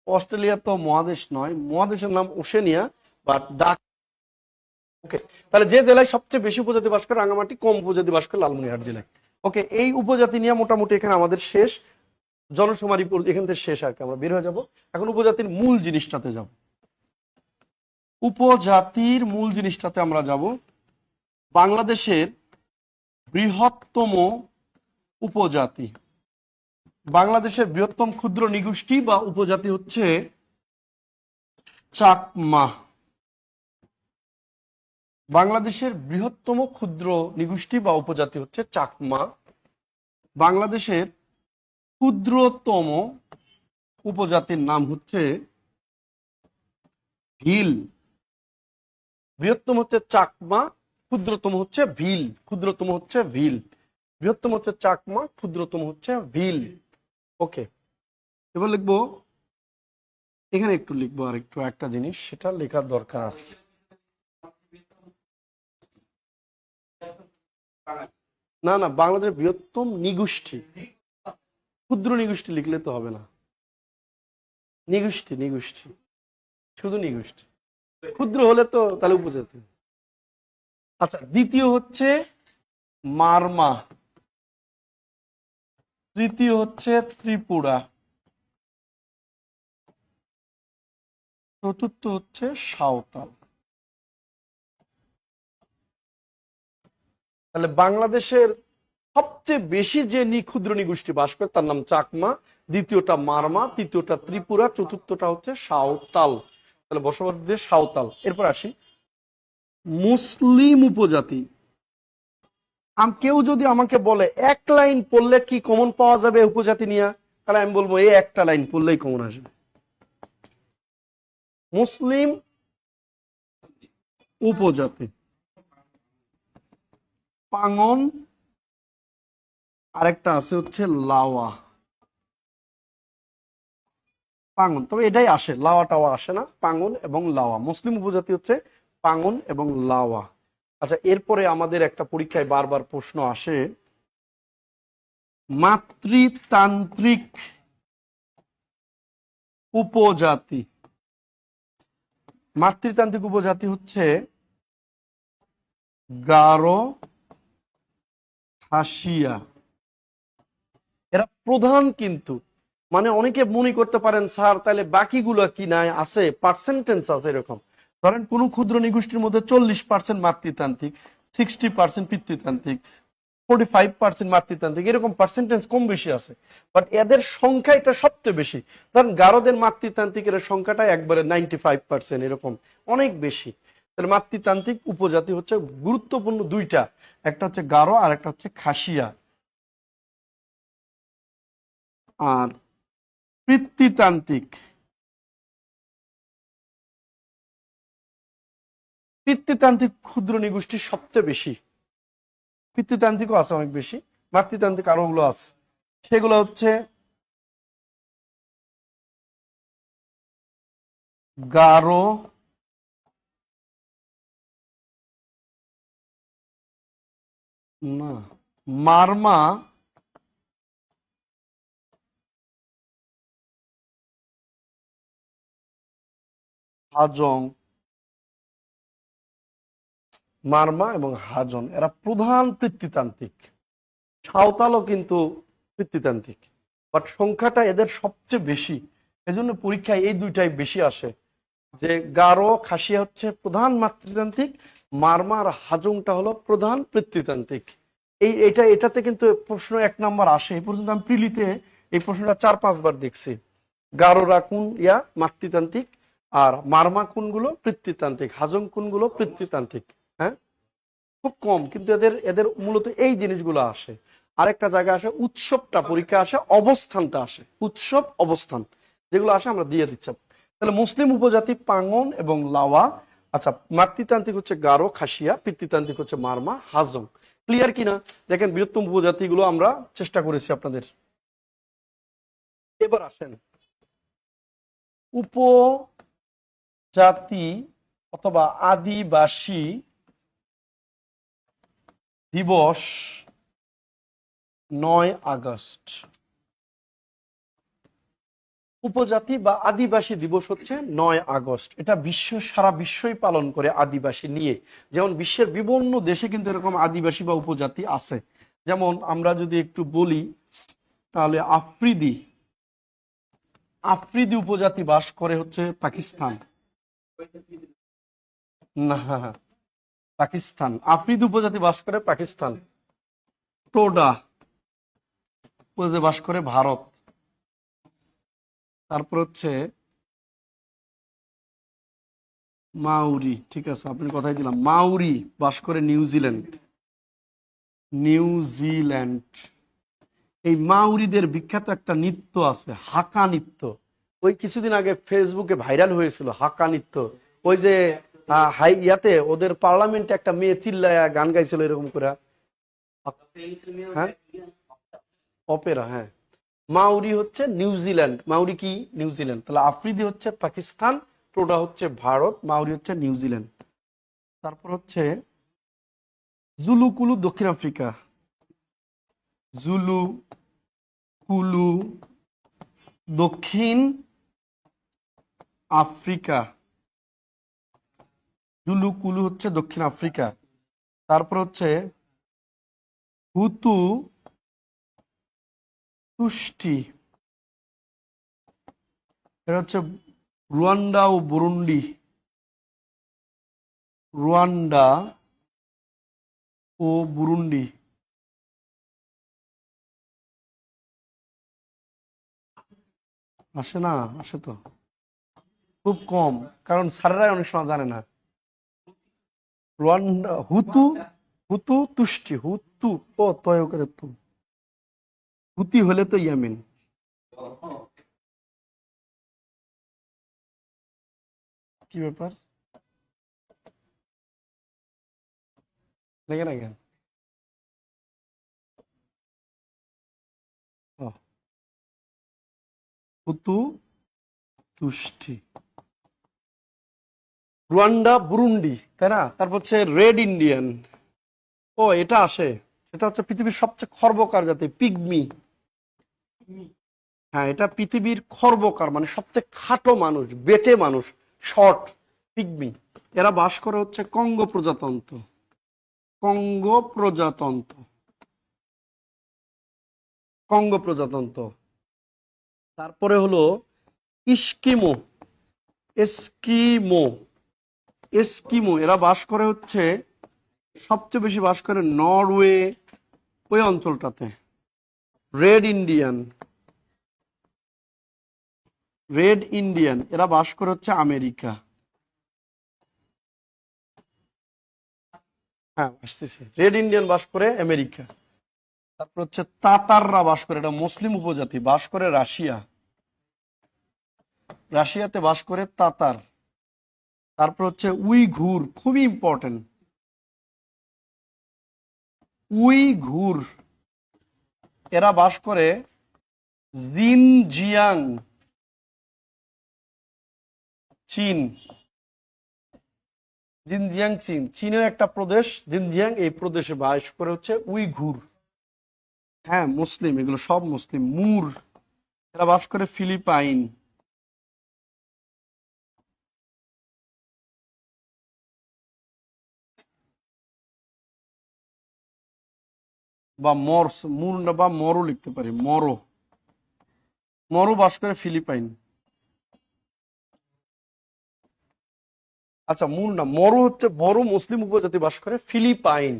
অস্ট্রেলিয়া তো মহাদেশ নয়, মহাদেশের নাম ওশেনিয়া, বাট ডাক। ওকে, তাহলে যে জেলায় সবচেয়ে বেশি উপজাতি বাস করে রাঙামাটি, কম উপজাতি বাস করে লালমনিরহাট জেলায়। ওকে, এই উপজাতি নিয়ে মোটামুটি এখানে আমাদের শেষ। জনশুমারি এখান থেকে শেষ, আর কি আমরা বের হয়ে যাব। এখন উপজাতির মূল জিনিসটাতে যাব। উপজাতির মূল জিনিসটাতে আমরা যাব। বাংলাদেশের বৃহত্তম উপজাতি, বাংলাদেশের বৃহত্তম ক্ষুদ্র নিগোষ্ঠী বা উপজাতি হচ্ছে চাকমা। বাংলাদেশের বৃহত্তম ক্ষুদ্র নিগোষ্ঠী বা উপজাতি হচ্ছে চাকমা। বাংলাদেশের ক্ষুদ্রতম উপজাতির নাম হচ্ছে ভিল। বৃহত্তম হচ্ছে চাকমা, ক্ষুদ্রতম হচ্ছে ভিল। ক্ষুদ্রতম হচ্ছে ভিল, বৃহত্তম হচ্ছে চাকমা, ক্ষুদ্রতম হচ্ছে ভিল। ওকে, এবার লিখবো, এখানে একটু লিখবো আর একটু একটা জিনিস, সেটা লেখার দরকার আছে। না না, বাংলাদেশের বৃহত্তম নিগোষ্ঠী, ক্ষুদ্র নিগোষ্ঠী লিখলে তো হবে না। নিগোষ্ঠী, নিগোষ্ঠী, শুধু নিগোষ্ঠী। ক্ষুদ্র হলে তো তাহলে উপজাতি। আচ্ছা, দ্বিতীয় হচ্ছে মারমা, তৃতীয় হচ্ছে ত্রিপুরা, চতুর্থ হচ্ছে সাঁওতাল। তাহলে বাংলাদেশের সবচেয়ে বেশি যে ক্ষুদ্র নিগোষ্ঠী বাস করে তার নাম চাকমা, দ্বিতীয়টা মারমা, তৃতীয়টা ত্রিপুরা, চতুর্থটা হচ্ছে সাঁওতাল। তাহলে বসবাস দেশ সাঁওতাল। এরপর আসি মুসলিম উপজাতি। কেউ যদি আমাকে বলে এক লাইন পড়লে কি কমন পাওয়া যাবে উপজাতি নিয়ে, তাহলে আমি বলবো এই একটা লাইন পড়লেই কমন আসবে। মুসলিম উপজাতি, পাঙ্গন, আরেকটা আছে হচ্ছে লাওয়া। পাঙ্গন, তবে এটাই আসে, লাওয়া টাওয়া আসে না। পাঙ্গন এবং লাওয়া, মুসলিম উপজাতি হচ্ছে পাঙ্গন এবং লাওয়া। আচ্ছা, এরপরে আমাদের একটা পরীক্ষায় বারবার প্রশ্ন আসে, মাতৃতান্ত্রিক উপজাতি। মাতৃতান্ত্রিক উপজাতি হচ্ছে গারো, খাসিয়া। এরা প্রধান, কিন্তু মানে অনেকে মনে করতে পারেন স্যার তাহলে বাকিগুলো কি নাই, আছে পার্সেন্টেজ আছে এরকম। ধরেন কোন ক্ষুদ্র নিগোষ্ঠীর মধ্যে 40% মাতৃতান্ত্রিক, 60% পিতৃতান্ত্রিক, 45% মাতৃতান্ত্রিক, এরকম পার্সেন্টেজ কম বেশি আছে। বাট এদের সংখ্যা এটা সবচেয়ে বেশি। ধরেন গারোদের মাতৃতান্ত্রিকের সংখ্যাটা একবারে 95%, এরকম অনেক বেশি। তাহলে মাতৃতান্ত্রিক উপজাতি হচ্ছে গুরুত্বপূর্ণ দুইটা, একটা হচ্ছে গারো আর একটা হচ্ছে খাসিয়া। আর পিতৃতান্ত্রিক, পিতৃতান্ত্রিক ক্ষুদ্র নিগোষ্ঠী সবচেয়ে বেশি। পিতৃতান্ত্রিকও আছে অনেক বেশি, মাতৃতান্ত্রিক আরো গুলো আছে। সেগুলো হচ্ছে গারো, না, মারমা, হাজং, মারমা এবং হাজন এরা প্রধান পিতৃতান্ত্রিক। সাঁওতালও কিন্তু পিতৃতান্ত্রিক, বাট সংখ্যাটা এদের সবচেয়ে বেশি। এজন্য পরীক্ষায় এই দুইটাই বেশি আসে, যে গারো খাসিয়া হচ্ছে প্রধান মাতৃতান্ত্রিক, মারমা আর হাজংটা হলো প্রধান পিতৃতান্ত্রিক। এটাতে কিন্তু প্রশ্ন 1 নম্বর আসে। এই পর্যন্ত আমি প্রিলিতে এই প্রশ্নটা 4-5 বার দেখছি। গারোরা কোন মাতৃতান্ত্রিক, আর মারমা কোনগুলো পিতৃতান্ত্রিক, হাজং কোনগুলো পিতৃতান্ত্রিক। হ্যাঁ, খুব কম, কিন্তু এদের এদের মূলত এই জিনিসগুলো আসে। আরেকটা জায়গায় আসে উৎসবটা, পরীক্ষা আসে অবস্থানটা আসে, উৎসব অবস্থান যেগুলো আসে আমরা দিয়ে দিচ্ছি। তাহলে মুসলিম উপজাতি পাঙ্গন এবং লাওয়া। আচ্ছা, মাতৃতান্ত্রিক হচ্ছে গারো খাসিয়া, পিতৃতান্ত্রিক হচ্ছে মারমা হাজং। ক্লিয়ার কিনা? দেখেন বৃহত্তম উপজাতিগুলো আমরা চেষ্টা করেছি আপনাদের। এবার আসেন উপজাতি অথবা আদিবাসী দিবস 9 আগস্ট। উপজাতি বা আদিবাসী দিবস হচ্ছে 9 আগস্ট। এটা সারা বিশ্বই পালন করে আদিবাসী নিয়ে। যেমন বিশ্বের বিভিন্ন দেশে কিন্তু এরকম আদিবাসী বা উপজাতি আছে। যেমন আমরা যদি একটু বলি তাহলে আফ্রিদি উপজাতি বাস করে হচ্ছে পাকিস্তান। না, পাকিস্তান। আফ্রিদি উপজাতি বাস করে পাকিস্তান। টোডা উপজাতি বাস করে ভারত। তারপর হচ্ছে মাউরি, ঠিক আছে আপনি কথাই দিলাম, মাউরি বাস করে নিউজিল্যান্ড। এই মাউরিদের বিখ্যাত একটা নৃত্য আছে, হাকা নৃত্য। ওই কিছুদিন আগে ফেসবুকে ভাইরাল হয়েছিল হাকা নৃত্য। ওই যে ওদের পার্লামেন্টে একটা মেয়ে চিল্লায়া গান গাইছিল এরকম করে। হ্যাঁ, অপেরা, হ্যাঁ। মাউরি হচ্ছে নিউজিল্যান্ড, মাউরি কি নিউজিল্যান্ড। তাহলে আফ্রিদি হচ্ছে পাকিস্তান, টোডা হচ্ছে ভারত, মাউরি হচ্ছে নিউজিল্যান্ড। তারপর হচ্ছে জুলু কুলু দক্ষিণ আফ্রিকা। জুলু কুলু দক্ষিণ আফ্রিকা। জুলু কুলু হচ্ছে দক্ষিণ আফ্রিকা। তারপর হচ্ছে হুতু তুষ্টি, এটা হচ্ছে রুয়ান্ডা ও বুরুন্ডি। রুয়ান্ডা ও বুরুন্ডি। আসে না, আসে তো খুব কম, কারণ স্যারেরাই অনেক সময় জানে না। রুয়ান্ডা হুতু, হুতু তুষ্টি, হুতু ও তয় করে তু, হুতি হলে তো ইয়ামিন। কি ব্যাপার, লেগে না কেন? ও, হুতু তুষ্টি, রুয়ান্ডা বুরুন্ডি, তাই না? তারপর হচ্ছে রেড ইন্ডিয়ান। ও, এটা আসে। এটা হচ্ছে পৃথিবীর সবচেয়ে খর্বকার জাতি, পিগমি। হ্যাঁ, এটা পৃথিবীর খর্বকার, মানে সবচেয়ে খাটো মানুষ, বেটে মানুষ, শর্ট, পিগমি। এরা বাস করে হচ্ছে কঙ্গো প্রজাতন্ত্র। কঙ্গো প্রজাতন্ত্র, কঙ্গো প্রজাতন্ত্র। তারপরে হলো ইস্কিমো, এস্কিমো, এস্কিমো। এরা বাস করে হচ্ছে, সবচেয়ে বেশি বাস করে নরওয়ে, ওই অঞ্চলটাতে। রেড ইন্ডিয়ান, রেড ইন্ডিয়ান এরা বাস করে হচ্ছে আমেরিকা। হ্যাঁ, আসতেছে। রেড ইন্ডিয়ান বাস করে আমেরিকা। তারপর হচ্ছে তাতাররা বাস করে, এটা মুসলিম উপজাতি, বাস করে রাশিয়া। রাশিয়াতে বাস করে তাতার। তারপর হচ্ছে উইঘুর, খুবই ইম্পর্টেন্ট, উইঘুর। এরা বাস করে জিনজিয়াং, চীন। জিনজিয়াং চীন, চীনের একটা প্রদেশ জিনজিয়াং, এই প্রদেশে বাস করে হচ্ছে উইঘুর। হ্যাঁ, মুসলিম, এগুলো সব মুসলিম। মুর, এরা বাস করে ফিলিপাইন। বা মরস, মুর না বা মরো লিখতে পারি, মরো। মরো বাস করে ফিলিপাইন। আচ্ছা, মুর না, মরো হচ্ছে বড় মুসলিম উপজাতি বাস করে ফিলিপাইন।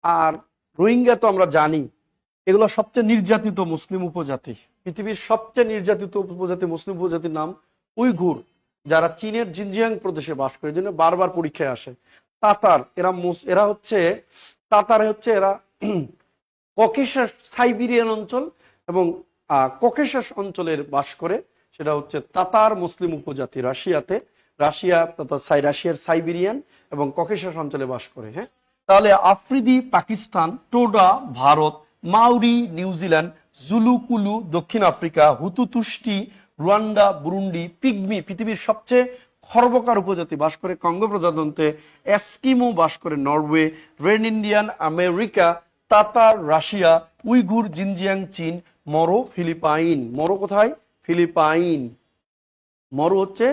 আর রোহিঙ্গা তো আমরা জানি, এগুলো সবচেয়ে নির্যাতিত মুসলিম উপজাতি। পৃথিবীর সবচেয়ে নির্যাতিত উপজাতি মুসলিম উপজাতির নাম উইঘুর, যারা চীনের জিনজিয়াং প্রদেশে বাস করে, এই জন্য বারবার পরীক্ষায় আসে। তাতার, এরা হচ্ছে তাতার হচ্ছে এরা ককেশাস, সাইবেরিয়ান অঞ্চল এবং ককেশাস অঞ্চলের বাস করে। সেটা হচ্ছে তাতার মুসলিম উপজাতি রাশিয়াতে, রাশিয়া তথা রাশিয়ার সাইবেরিয়ান এবং ককেশাস অঞ্চলে বাস করে। হ্যাঁ, তাহলে আফ্রিদি পাকিস্তান, টোডা ভারত, মাউরি নিউজিল্যান্ড, জুলুকুলু দক্ষিণ আফ্রিকা, হুতুতুষ্টি রুয়ান্ডা বুরুন্ডি, পিগমি পৃথিবীর সবচেয়ে খর্বকার উপজাতি বাস করে কঙ্গো প্রজাতন্ত্রে, এস্কিমো বাস করে Norway, red Indian America, Tatar Russia, Uyghur Xinjiang চীন, মরো ফিলিপাইন। মরো কোথায়? ফিলিপাইন। মরো হচ্ছে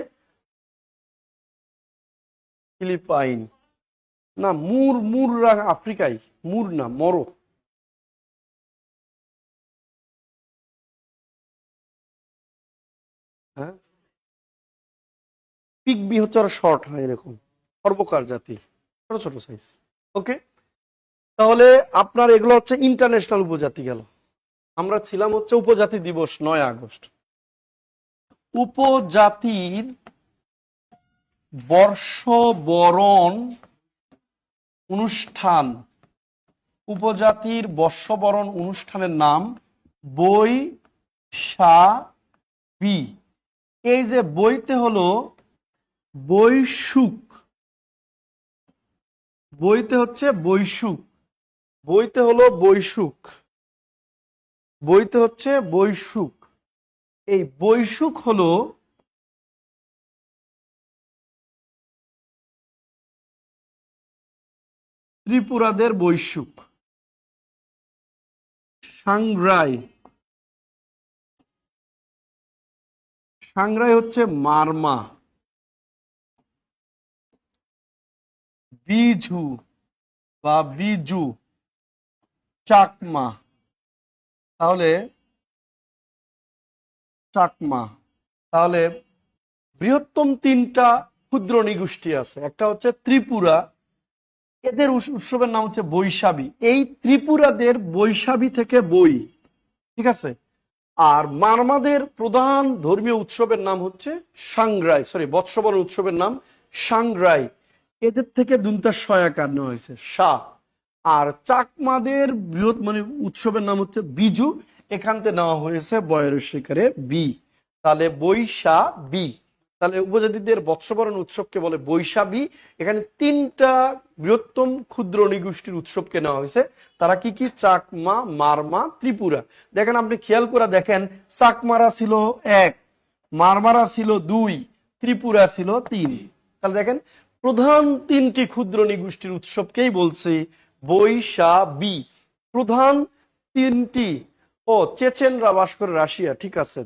ফিলিপাইন না, মুর আফ্রিকায়, মুর না, মরো। হ্যাঁ, পিগমি হচ্ছে আরো শর্ট হয়, এরকম খর্বকার জাতি, ছোট ছোট সাইজ। ওকে, তাহলে আপনার এগুলো হচ্ছে ইন্টারন্যাশনাল উপজাতি গেল। আমরা ছিলাম হচ্ছে উপজাতি দিবস 9 আগস্ট। উপজাতির বর্ষবরণ অনুষ্ঠান, উপজাতির বর্ষবরণ অনুষ্ঠানের নাম বৈশাবি। এই যে বইতে হলো বৈশুক, বইতে হচ্ছে বৈশুক, বইতে হলো বৈশুক, বইতে হচ্ছে বৈশুক। এই বৈশুক হলো ত্রিপুরাদের বৈশুক। সাংগ্রাই, সাংগ্রাই হচ্ছে মারমা। বিঝু বা বিজু চাকমা। তাহলে চাকমা, তাহলে বৃহত্তম 3টা ক্ষুদ্র নিগোষ্ঠী আছে। একটা হচ্ছে ত্রিপুরা, এদের উৎসবের নাম হচ্ছে বৈশাবী। এই ত্রিপুরাদের বৈশাবী থেকে বই, ঠিক আছে। আর মারমাদের প্রধান ধর্মীয় উৎসবের নাম হচ্ছে সাংগ্রাই, সরি বৎসবরণ উৎসবের নাম সাংগ্রাই। এদের থেকে দুনটা শয়াকার নেওয়া হয়েছে সা। আর চাকমাদের বৃহৎ উৎসবের নাম হচ্ছে বিজু, এখান থেকে নেওয়া হয়েছে বয়ের শিকারে বি, তাহলে বৈশাবী। তাহলে উপজাতিদের বৎসবরণ উৎসবকে বলে বৈশাবী। এখানে 3টা বৃহত্তম ক্ষুদ্র নিগোষ্ঠীর উৎসবকে নেওয়া হয়েছে। তারা কি কি? চাকমা, মারমা, ত্রিপুরা। দেখেন, আপনি খেয়াল করে দেখেন, চাকমারা ছিল 1, মারমারা ছিল 2, ত্রিপুরা ছিল 3। তাহলে দেখেন, প্রধান 3টি ক্ষুদ্র নিগোষ্ঠীর উৎসবকেই বলছে বৈশাবী। প্রধান 3টি, ও চেচেনরা বাস করে রাশিয়া, ঠিক আছে,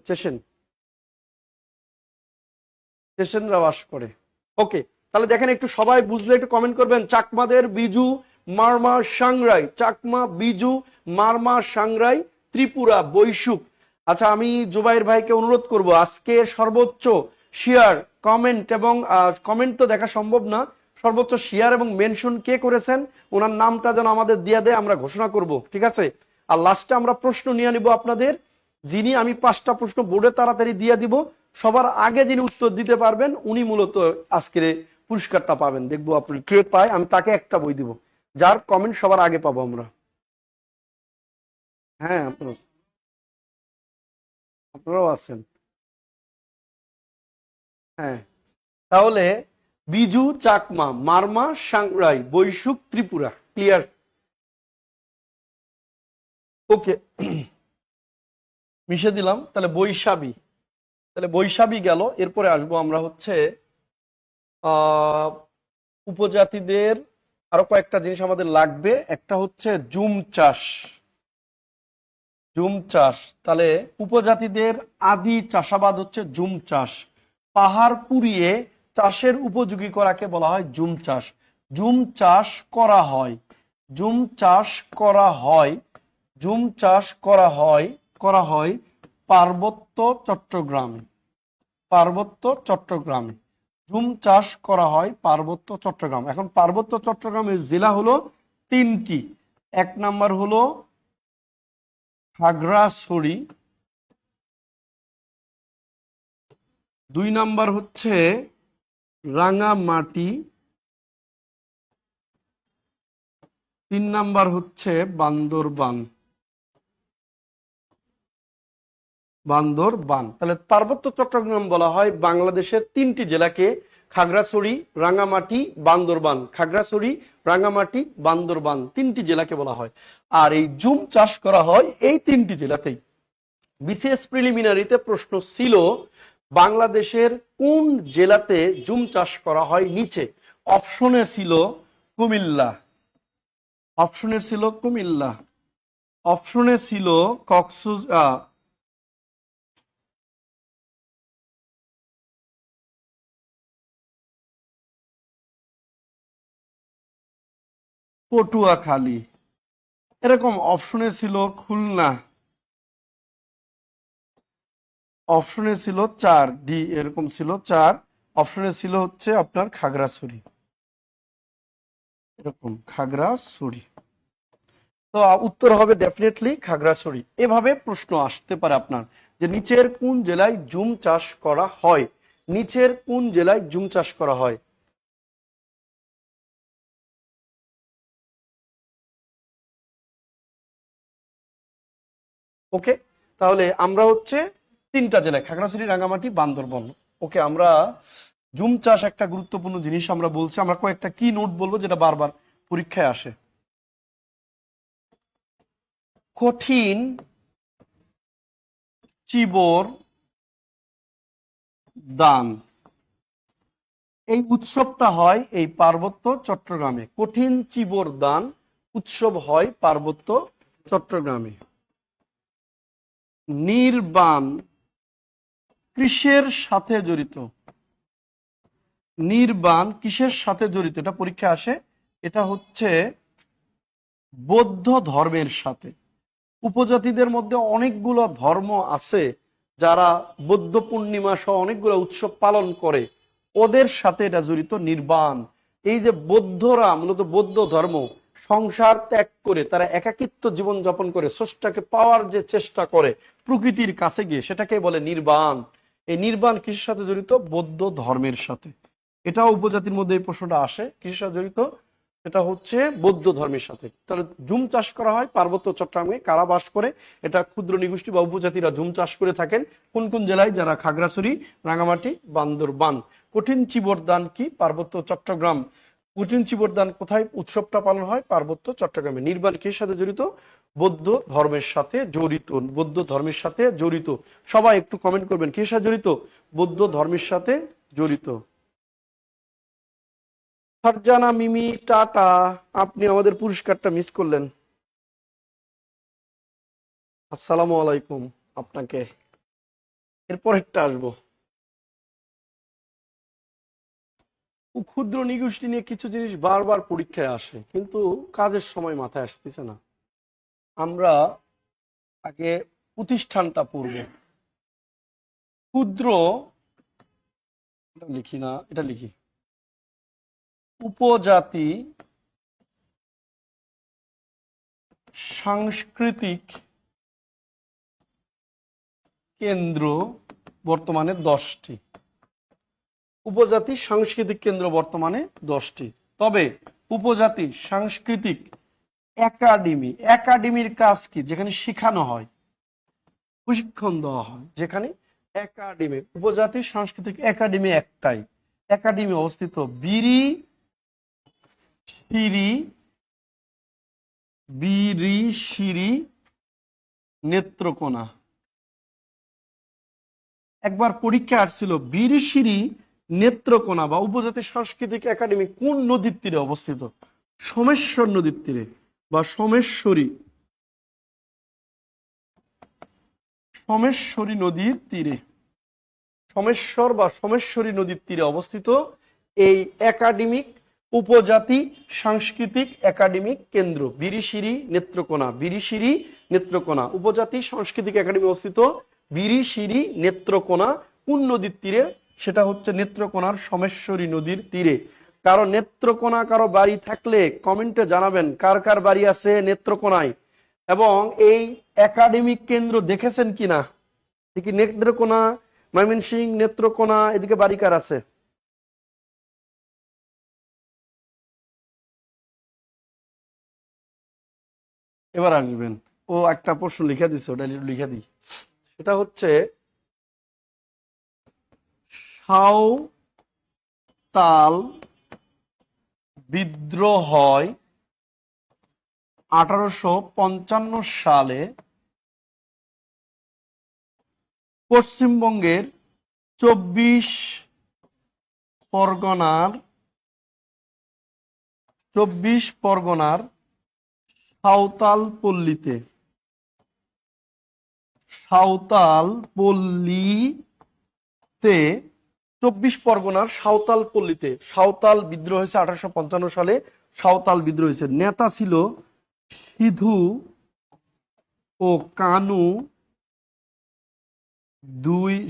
চেচেনরা বাস করে। ওকে, তাহলে দেখেন, একটু সবাই বুঝলে একটু কমেন্ট করবেন। চাকমাদের বিজু, মারমা, সাংরাই। চাকমা, বিজু, মারমা, সাংরাই, ত্রিপুরা, বৈশুক। আচ্ছা, আমি জুবাইর ভাইকে অনুরোধ করব, আজকে সর্বোচ্চ শেয়ার, কমেন্ট এবং কমেন্ট তো দেখা সম্ভব না, সর্বোচ্চ শেয়ার এবং মেনশন কে করেছেন ওনার নামটা যেন আমাদের দিয়ে দেয়, আমরা ঘোষণা করব, ঠিক আছে। আর লাস্টে আমরা প্রশ্ন নিয়ে নিব আপনাদের, যিনি, আমি 5টা প্রশ্ন বোর্ডে তাড়াতাড়ি দিয়ে দিব, সবার আগে যিনি উত্তর দিতে পারবেন উনি মূলত আজকের পুরস্কারটা পাবেন। দেখবো আপনি কে পায়, আমি তাকে একটা বই দিব, যার কমেন্ট সবার আগে পাবো আমরা। হ্যাঁ, আপনারাও আছেন। হ্যাঁ, তাহলে বিজু, চাকমা, মারমা, সাংরাই, বৈশুক, ত্রিপুরা, ক্লিয়ার? ওকে, মিশে দিলাম। তাহলে বৈশাবী, তাহলে বৈশাবী গেল। এরপরে আসবো আমরা হচ্ছে উপজাতিদের আরো কয়েকটা জিনিস আমাদের লাগবে। একটা হচ্ছে জুম চাষ, জুম চাষ। তাহলে উপজাতিদের আদি চাষাবাদ হচ্ছে জুম চাষ। পাহাড় পুড়িয়ে চাষের উপযোগী করাকে বলা হয় জুম চাষ। জুম চাষ করা হয়, জুম চাষ করা হয় জুম চাষ করা হয় পার্বত্য চট্টগ্রামে। পার্বত্য চট্টগ্রামে জুম চাষ করা হয় পার্বত্য চট্টগ্রাম। এখন পার্বত্য চট্টগ্রামের জেলা হলো 3টি। 1 নাম্বার হলো খাগড়াছড়ি, 2 নাম্বার হচ্ছে রাঙামাটি, 3 নাম্বার হচ্ছে বান্দরবান। তাহলে পার্বত্য চট্টগ্রাম বলা হয় বাংলাদেশের 3টি জেলাকে, খাগড়াছড়ি, রাঙামাটি, বান্দরবান। খাগড়াছড়ি, রাঙামাটি, বান্দরবান 3টি জেলাকে বলা হয়। আর এই জুম চাষ করা হয় এই 3টি জেলাতেই। বিসিএস প্রিলিমিনারিতে প্রশ্ন ছিল বাংলাদেশের কোন জেলাতে জুম চাষ করা হয় নিচে। অপশনে ছিল কুমিল্লা, অপশনে ছিল কুমিল্লা, অপশনে ছিল পটুয়াখালী, এরকম অপশনে ছিল খুলনা, অপশনে ছিল 4 ডি, এরকম ছিল 4। অপশনে ছিল হচ্ছে আপনার খাগড়াছড়ি, এরকম খাগড়াছড়ি। তো উত্তর হবে ডেফিনেটলি খাগড়াছড়ি। এভাবে প্রশ্ন আসতে পারে আপনার যে নিচের কোন জেলায় জুম চাষ করা হয়, নিচের কোন জেলায় জুম চাষ করা হয়। ওকে, তাহলে আমরা হচ্ছে 3টা জেলায় খাগড়াছড়ি, রাঙামাটি, বান্দরবন। ওকে, আমরা জুম চাষ একটা গুরুত্বপূর্ণ জিনিস আমরা বলছি। আমরা কয়েকটা কি নোট বলবো যেটা বারবার পরীক্ষায় আসে। কঠিন চিবর দান, এই উৎসবটা হয় এই পার্বত্য চট্টগ্রামে। কঠিন চিবর দান উৎসব হয় পার্বত্য চট্টগ্রামে। নির্বাণ কিসের সাথে জড়িত, নির্বাণ কিসের সাথে জড়িত, এটা পরীক্ষা আসে। এটা হচ্ছে বৌদ্ধ ধর্মের সাথে। উপজাতিদের মধ্যে অনেকগুলো ধর্ম আছে যারা বৌদ্ধ পূর্ণিমা সহ অনেকগুলো উৎসব পালন করে, ওদের সাথে এটা জড়িত নির্বাণ। এই যে বৌদ্ধরা, মূলত বৌদ্ধ ধর্ম, সংসার ত্যাগ করে তারা একাকিত্ব জীবন যাপন করে স্রষ্টাকে পাওয়ার যে চেষ্টা করে প্রকৃতির কাছে গিয়ে, সেটাকে বলে নির্বাণ। এই নির্বাণ কিসের সাথে জড়িত, বৌদ্ধ ধর্মের সাথে। এটাও উপজাতির মধ্যে এই প্রশ্নটা আসে, কিসের সাথে জড়িত, এটা হচ্ছে বৌদ্ধ ধর্মের সাথে। তাহলে জুম চাষ করা হয় পার্বত্য চট্টগ্রামে। কারা বাস করে, এটা ক্ষুদ্র নিগোষ্ঠী বা উপজাতিরা জুম চাষ করে থাকেন। কোন কোন জেলায়, যারা খাগড়াছড়ি, রাঙামাটি, বান্দরবান। কঠিন চিবর দান কি, পার্বত্য চট্টগ্রাম। কঠিন চিবর দান কোথায় উৎসবটা পালন হয়, পার্বত্য চট্টগ্রামে। নির্বাণ কিসের সাথে জড়িত, বৌদ্ধ ধর্মের সাথে জড়িত, বৌদ্ধ ধর্মের সাথে জড়িত। সবাই একটু কমেন্ট করবেন কিসের সাথে জড়িত, বৌদ্ধ ধর্মের সাথে জড়িত। ফারজানা মিমি টাটা, আপনি আমাদের পুরস্কারটা মিস করলেন। আসসালামু আলাইকুম আপনাকে। এরপরেরটা আসবো। ক্ষুদ্র নিগোষ্ঠী নিয়ে কিছু জিনিস বারবার পরীক্ষায় আসে, কিন্তু কাজের সময় মাথায় আসতেছে না। আমরা আগে প্রতিষ্ঠানটা পড়ব। ক্ষুদ্র, এটা লিখি না, এটা লিখি, উপজাতি সাংস্কৃতিক কেন্দ্র বর্তমানে 10টি। উপজাতি সাংস্কৃতিক কেন্দ্র বর্তমানে 10টি। তবে উপজাতি সাংস্কৃতিক একাডেমি, একাডেমির কাজ কি, যেখানে শেখানো হয়, প্রশিক্ষণ দেওয়া হয়, যেখানে একাডেমি, উপজাতি সাংস্কৃতিক একাডেমি একটাই। একাডেমি অবস্থিত বিরিশিরি নেত্রকোনা। একবার পরীক্ষা আসছিল বিরিশিরি নেত্রকোনা বা উপজাতি সাংস্কৃতিক একাডেমি কোন নদীর তীরে অবস্থিত। সোমেশ্বর নদীর তীরে বা সোমেশ্বরী নদীর তীরে, সোমেশ্বর বা সোমেশ্বরী নদীর তীরে অবস্থিত এই একাডেমিক উপজাতি সাংস্কৃতিক একাডেমিক কেন্দ্র বিরিশিরি নেত্রকোনা, বিরিশিরি নেত্রকোনা। উপজাতি সাংস্কৃতিক একাডেমি অবস্থিত বিরিশিরি নেত্রকোনা। কোন নদীর তীরে? সেটা হচ্ছে নেত্রকোনার সোমেশ্বরী নদীর তীরে। কারো নেত্রকোনা কারো বাড়ি থাকলে কমেন্টে জানাবেন কার কার বাড়ি আছে নেত্রকোনায়, এবং এই একাডেমিক কেন্দ্র দেখেছেন কিনা। দেখি নেত্রকোনা, ময়মনসিংহ, নেত্রকোনা, এদিকে বাড়ি কার আছে? এবার আসবেন। ও একটা প্রশ্ন লিখে দিছে, ওটা লিখে দিই। সেটা হচ্ছে সাঁওতাল বিদ্রোহ হয় 1855 সালে পশ্চিমবঙ্গের 24 পরগনার 24 পরগনার সাঁওতাল পল্লীতে, সাঁওতাল পল্লীতে 24 পরগনার সাঁওতাল পল্লীতে সাঁওতাল বিদ্রোহ হয়েছে 1855 সালে। সাঁওতাল বিদ্রোহ হয়েছে, নেতা ছিল সিধু ও কানু,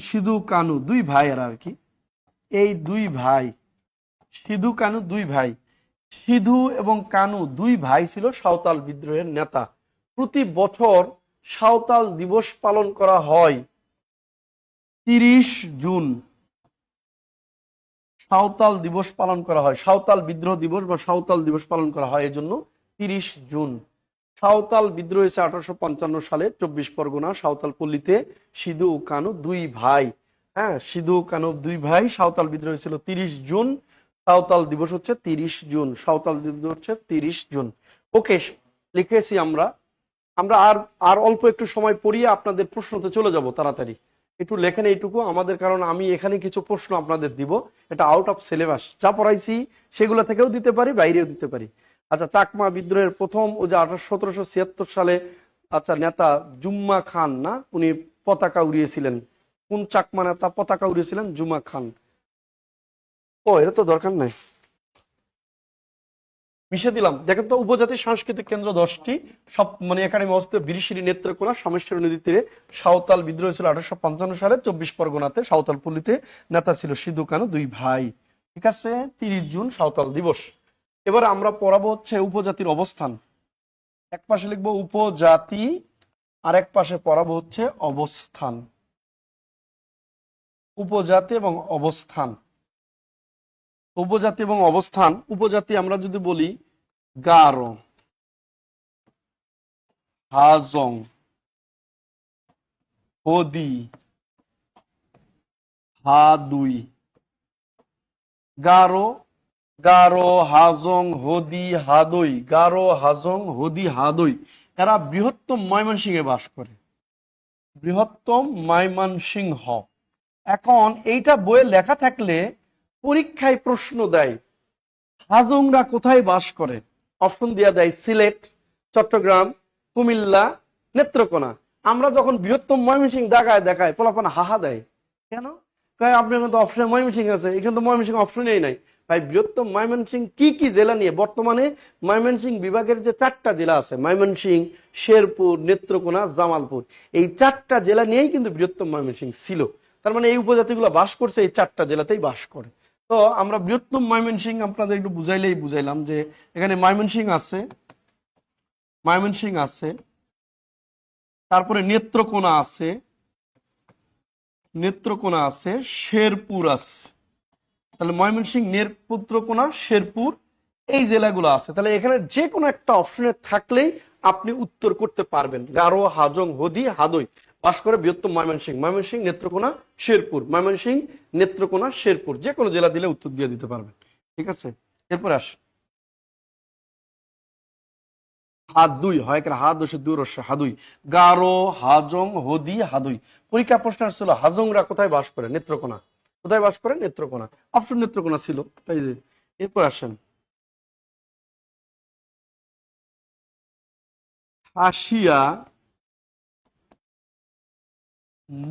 সিধু কানু দুই ভাই আর কি। এই দুই ভাই, সিধু কানু দুই ভাই, সিধু এবং কানু দুই ভাই ছিল সাঁওতাল বিদ্রোহের নেতা। প্রতি বছর সাঁওতাল দিবস পালন করা হয় 30 জুন। সাঁওতাল দিবস পালন করা হয়, সাঁওতাল বিদ্রোহ দিবস বা সাঁওতাল দিবস পালন করা হয় এই জন্য 30 জুন। সাঁওতাল বিদ্রোহ হয়েছে 1855 সালে 24 পরগনা সাঁওতাল পল্লীতে। সিধু ও কানু দুই ভাই, হ্যাঁ সিধু ও কানু দুই ভাই। সাঁওতাল বিদ্রোহ হয়েছিল 30 জুন। সাঁওতাল দিবস হচ্ছে 30 জুন। সাঁওতাল দিবস হচ্ছে 30 জুন। ওকে, লিখেছি আমরা। আমরা আর আর অল্প একটু সময় পড়িয়ে আপনাদের প্রশ্নতে চলে যাব তাড়াতাড়ি। একটু লেখেন এইটুকু আমাদের, কারণ আমি এখানে কিছু প্রশ্ন আপনাদের দিব। এটা আউট অফ সিলেবাস, যা পড়াইছি সেগুলো থেকেও দিতে পারি, বাইরেও দিতে পারি। আচ্ছা, চাকমা বিদ্রোহের প্রথম ওই যে 1776 সালে, আচ্ছা নেতা জুম্মা খান না, উনি পতাকা উড়িয়েছিলেন। কোন চাকমা নেতা পতাকা উড়িয়েছিলেন? জুম্মা খান। ও, এটা তো দরকার নাই, মিশে দিলাম। দেখেন তো, উপজাতি সাংস্কৃতিক কেন্দ্র 10টি, সব মানে একাডেমি অবস্থিত বিরিশিরি নেত্রকোনা সোমেশ্বরী নদীর তীরে। সাঁওতাল বিদ্রোহ ছিল 1855 সালে 24 পরগনাতে সাঁওতাল পল্লীতে। নেতা ছিল সিধু কানু দুই ভাই। ঠিক আছে, 30 জুন সাঁওতাল দিবস। এবার আমরা পড়াবো হচ্ছে উপজাতির অবস্থান। এক পাশে লিখবো উপজাতি, আর এক পাশে পড়াবো হচ্ছে অবস্থান। উপজাতি এবং অবস্থান। উপজাতি এবং অবস্থান। উপজাতি আমরা যদি বলি গারো, হাজং, হদি, হাদুই। গারো, গারো, হাজং, হদি, হাদই। গারো, হাজং, হদি, হাদই। এরা বৃহত্তম ময়মনসিংহে বাস করে, বৃহত্তম ময়মনসিংহ। এখন এইটা বইয়ে লেখা থাকলে পরীক্ষায় প্রশ্ন দেয় হাজংরা কোথায় বাস করে। অপশন দিয়া দেয় সিলেট, চট্টগ্রাম, কুমিল্লা, নেত্রকোনা। আমরা যখন বৃহত্তম ময়মনসিংহ দেখায় দেখায় পোলাপান হাহা দেয়, কেন? আপনার তো অপশনে ময়মনসিংহ আছে, এখানে তো ময়মনসিংহ অপশনেই নাই। ভাই, বৃহত্তম ময়মনসিংহ কি কি জেলা নিয়ে? বর্তমানে ময়মনসিংহ বিভাগের যে 4টা জেলা আছে, ময়মনসিংহ, শেরপুর, নেত্রকোনা, জামালপুর, এই 4টা জেলা নিয়েই কিন্তু বৃহত্তম ময়মনসিংহ ছিল। তার মানে এই উপজাতিগুলো বাস করছে এই 4টা জেলাতেই বাস করে। তো আমরা বৃহত্তম ময়মনসিংহ আপনাদের একটু বুঝাইলেই বুঝাইলাম যে এখানে ময়মনসিংহ আছে, ময়মনসিংহ আছে, তারপরে নেত্রকোনা আছে, নেত্রকোনা আছে, শেরপুর আছে। তাহলে ময়মনসিংহ, নেত্রকোনা, শেরপুর, এই জেলাগুলো আছে। তাহলে এখানে যে কোনো একটা অপশনে থাকলেই আপনি উত্তর করতে পারবেন। গারো, হাজং, হদি, হাদই বাস করে বৃহত্তম ময়মনসিংহ। ময়মনসিংহ, নেত্রকোনা, শেরপুর, ময়মনসিংহ, নেত্রকোনা, শেরপুর, যে কোনো জেলা দিলে উত্তর দিয়ে দিতে পারবেন। ঠিক আছে, এরপর আস হাত দুই হয় কেন? হাত দোষে দূর হাদুই। গারো, হাজং, হদি, হাদুই। পরীক্ষা প্রশ্ন আসছিল হাজংরা কোথায় বাস করে? নেত্রকোনা। কোথায় বাস করে? নেত্রকোনা। অপশন নেত্রকোনা ছিল, তাই যে। এরপর আসেন খাসিয়া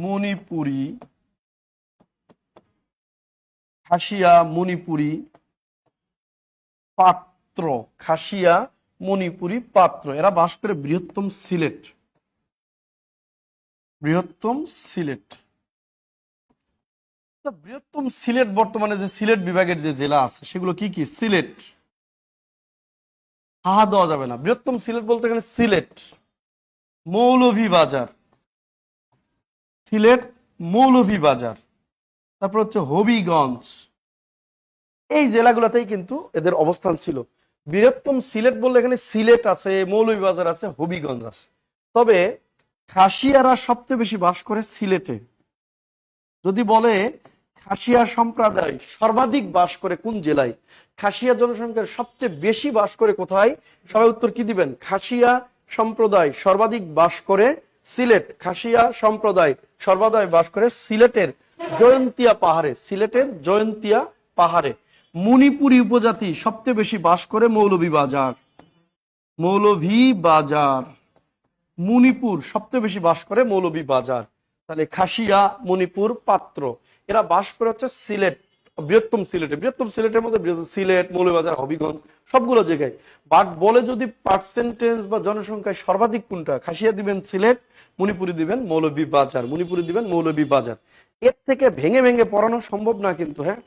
মণিপুরি, খাসিয়া মণিপুরি পাত্র, খাসিয়া, মণিপুরি, পাত্র, এরা বাস করে বৃহত্তম সিলেট। বৃহত্তম সিলেট। তা বৃহত্তম সিলেট, বর্তমানে যে সিলেট বিভাগের যে জেলা আছে সেগুলো কি কি? সিলেট, হাহা দেওয়া যাবে না। বৃহত্তম সিলেট বলতে এখানে সিলেট, মৌলভীবাজার, সিলেট মৌলভীবাজার, তারপর হচ্ছে হবিগঞ্জ, এই জেলাগুলোতেই কিন্তু এদের অবস্থান ছিল। বৃহত্তম সিলেট বললে এখানে সিলেট আছে, মৌলভীবাজার আছে, হবিগঞ্জ আছে। তবে খাসিয়ারা সবচেয়ে বেশি বাস করে সিলেটে। যদি বলে খাসিয়া সম্প্রদায় সর্বাধিক বাস করে কোন জেলায়, খাসিয়া জনসংখ্যার সবচেয়ে বেশি বাস করে কোথায়, সবাই উত্তর কি দিবেন? খাসিয়া সম্প্রদায় সর্বাধিক বাস করে সিলেট। খাসিয়া সম্প্রদায় সর্বাধিক বাস করে সিলেটের জয়ন্তিয়া পাহাড়ে। সিলেটের জয়ন্তিয়া পাহাড়ে। মণিপুরি উপজাতি সবচেয়ে বেশি বাস করে মৌলভীবাজার। মৌলভীবাজার। মণিপুর সবচেয়ে বেশি বাস করে মৌলভীবাজার। তাহলে খাসিয়া, মণিপুর, পাত্র, এরা বাস করে হচ্ছে সিলেট, বৃহত্তম সিলেটে। বৃহত্তম সিলেটের মধ্যে সিলেট, মৌলভীবাজার, হবিগঞ্জ সবগুলো জায়গায়। বাট বলে যদি পার্সেন্টেজ বা জনসংখ্যায় সর্বাধিক কোনটা, খাসিয়া দিবেন সিলেট, মণিপুরি দিবেন মৌলভীবাজার, মণিপুরি দিবেন মৌলভীবাজার। এর থেকে ভেঙে ভেঙে পড়ানো সম্ভব না কিন্তু, হ্যাঁ,